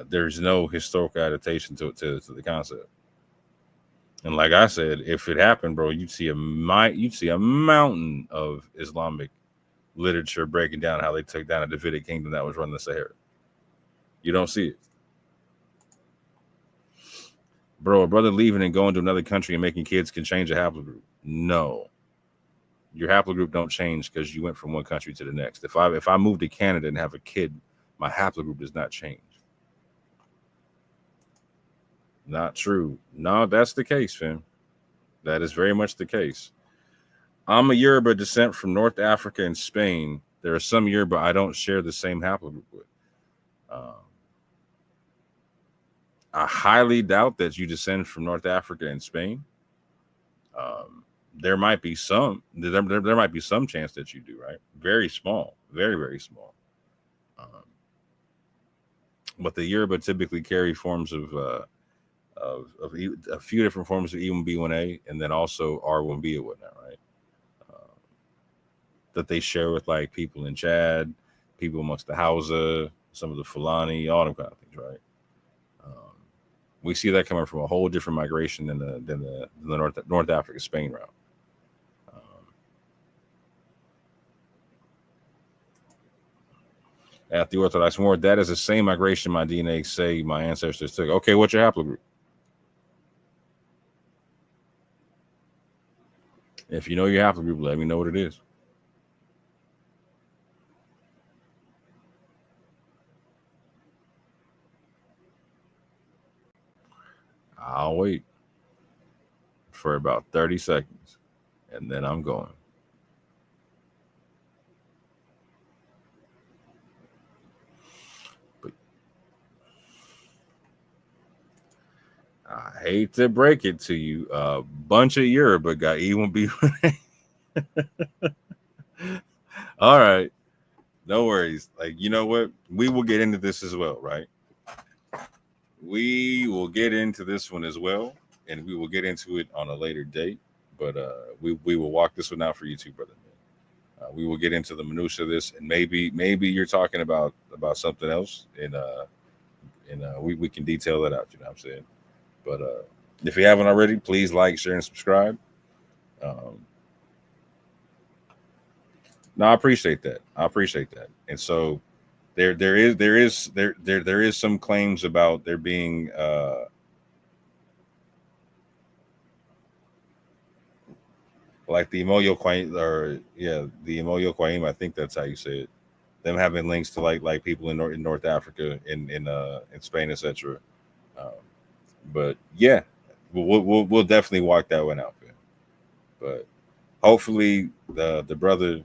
there's no historical adaptation to the concept. And like I said, if it happened, bro, you'd see a mountain of Islamic literature breaking down how they took down a Davidic kingdom that was running the Sahara. You don't see it. Bro, a brother leaving and going to another country and making kids can change a haplogroup. No. Your haplogroup don't change because you went from one country to the next. If I move to Canada and have a kid, my haplogroup does not change. Not true. No, that's the case, fam. That is very much the case. I'm a Yoruba descent from North Africa and Spain. There are some Yoruba I don't share the same haplogroup with. I highly doubt that you descend from North Africa and Spain. There might be some. There might be some chance that you do, right? Very small, very, very small. But the Yoruba typically carry forms of a few different forms of E1B1A, and then also R1B and whatnot, right? That they share with like people in Chad, people amongst the Hausa, some of the Fulani, all them kind of things, right? We see that coming from a whole different migration than the North Africa Spain route. At the Orthodox Moor, that is the same migration my DNA say my ancestors took. Okay, what's your haplogroup? If you know your haplogroup, let me know what it is. I'll wait for about 30 seconds, and then I'm going. But I hate to break it to you, a bunch of Yoruba got E1B. All right, no worries. Like, you know what? We will get into this as well, right? We will get into this one as well, and we will get into it on a later date. But we will walk this one out for you too, brother. We will get into the minutia of this, and maybe you're talking about something else, and we can detail that out. You know what I'm saying? But if you haven't already, please like, share, and subscribe. No, I appreciate that. And so there is some claims about there being like the Emoyo Kwaim, or the Emoyo Kwaim, I think that's how you say it. Them having links to like people in North Africa, in Spain, etc. But yeah, we'll definitely walk that one out, man. But hopefully the brother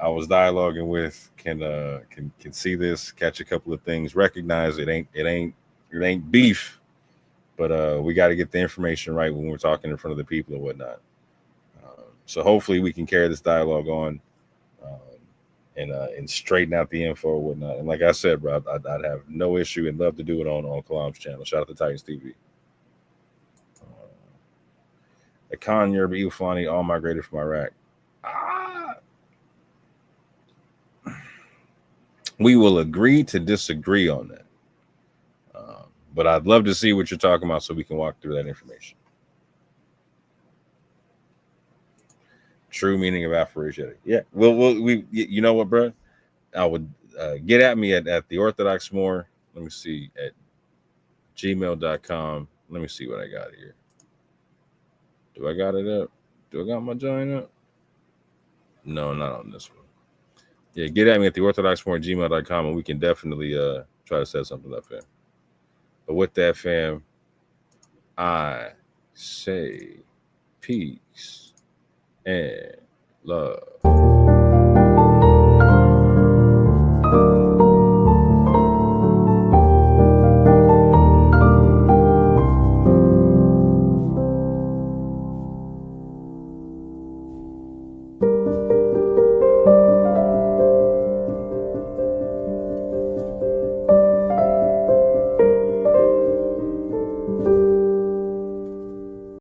I was dialoguing with can see this, catch a couple of things, recognize it ain't beef, but we got to get the information right when we're talking in front of the people and whatnot. So hopefully we can carry this dialogue on, and straighten out the info and whatnot. And like I said, bro, I'd have no issue and love to do it on Kalam's channel. Shout out to Titans TV. Akan Yerba Ifani all migrated from Iraq. We will agree to disagree on that. But I'd love to see what you're talking about so we can walk through that information. True meaning of aphoristic. Yeah. We you know what, bro? I would get at me at the Orthodox Moor. Let me see, at gmail.com. Let me see what I got here. Do I got it up? Do I got my joint up? No, not on this one. Yeah, get at me at the Orthodox Moor gmail.com, and we can definitely try to set something up here. But with that, fam, I say peace and love.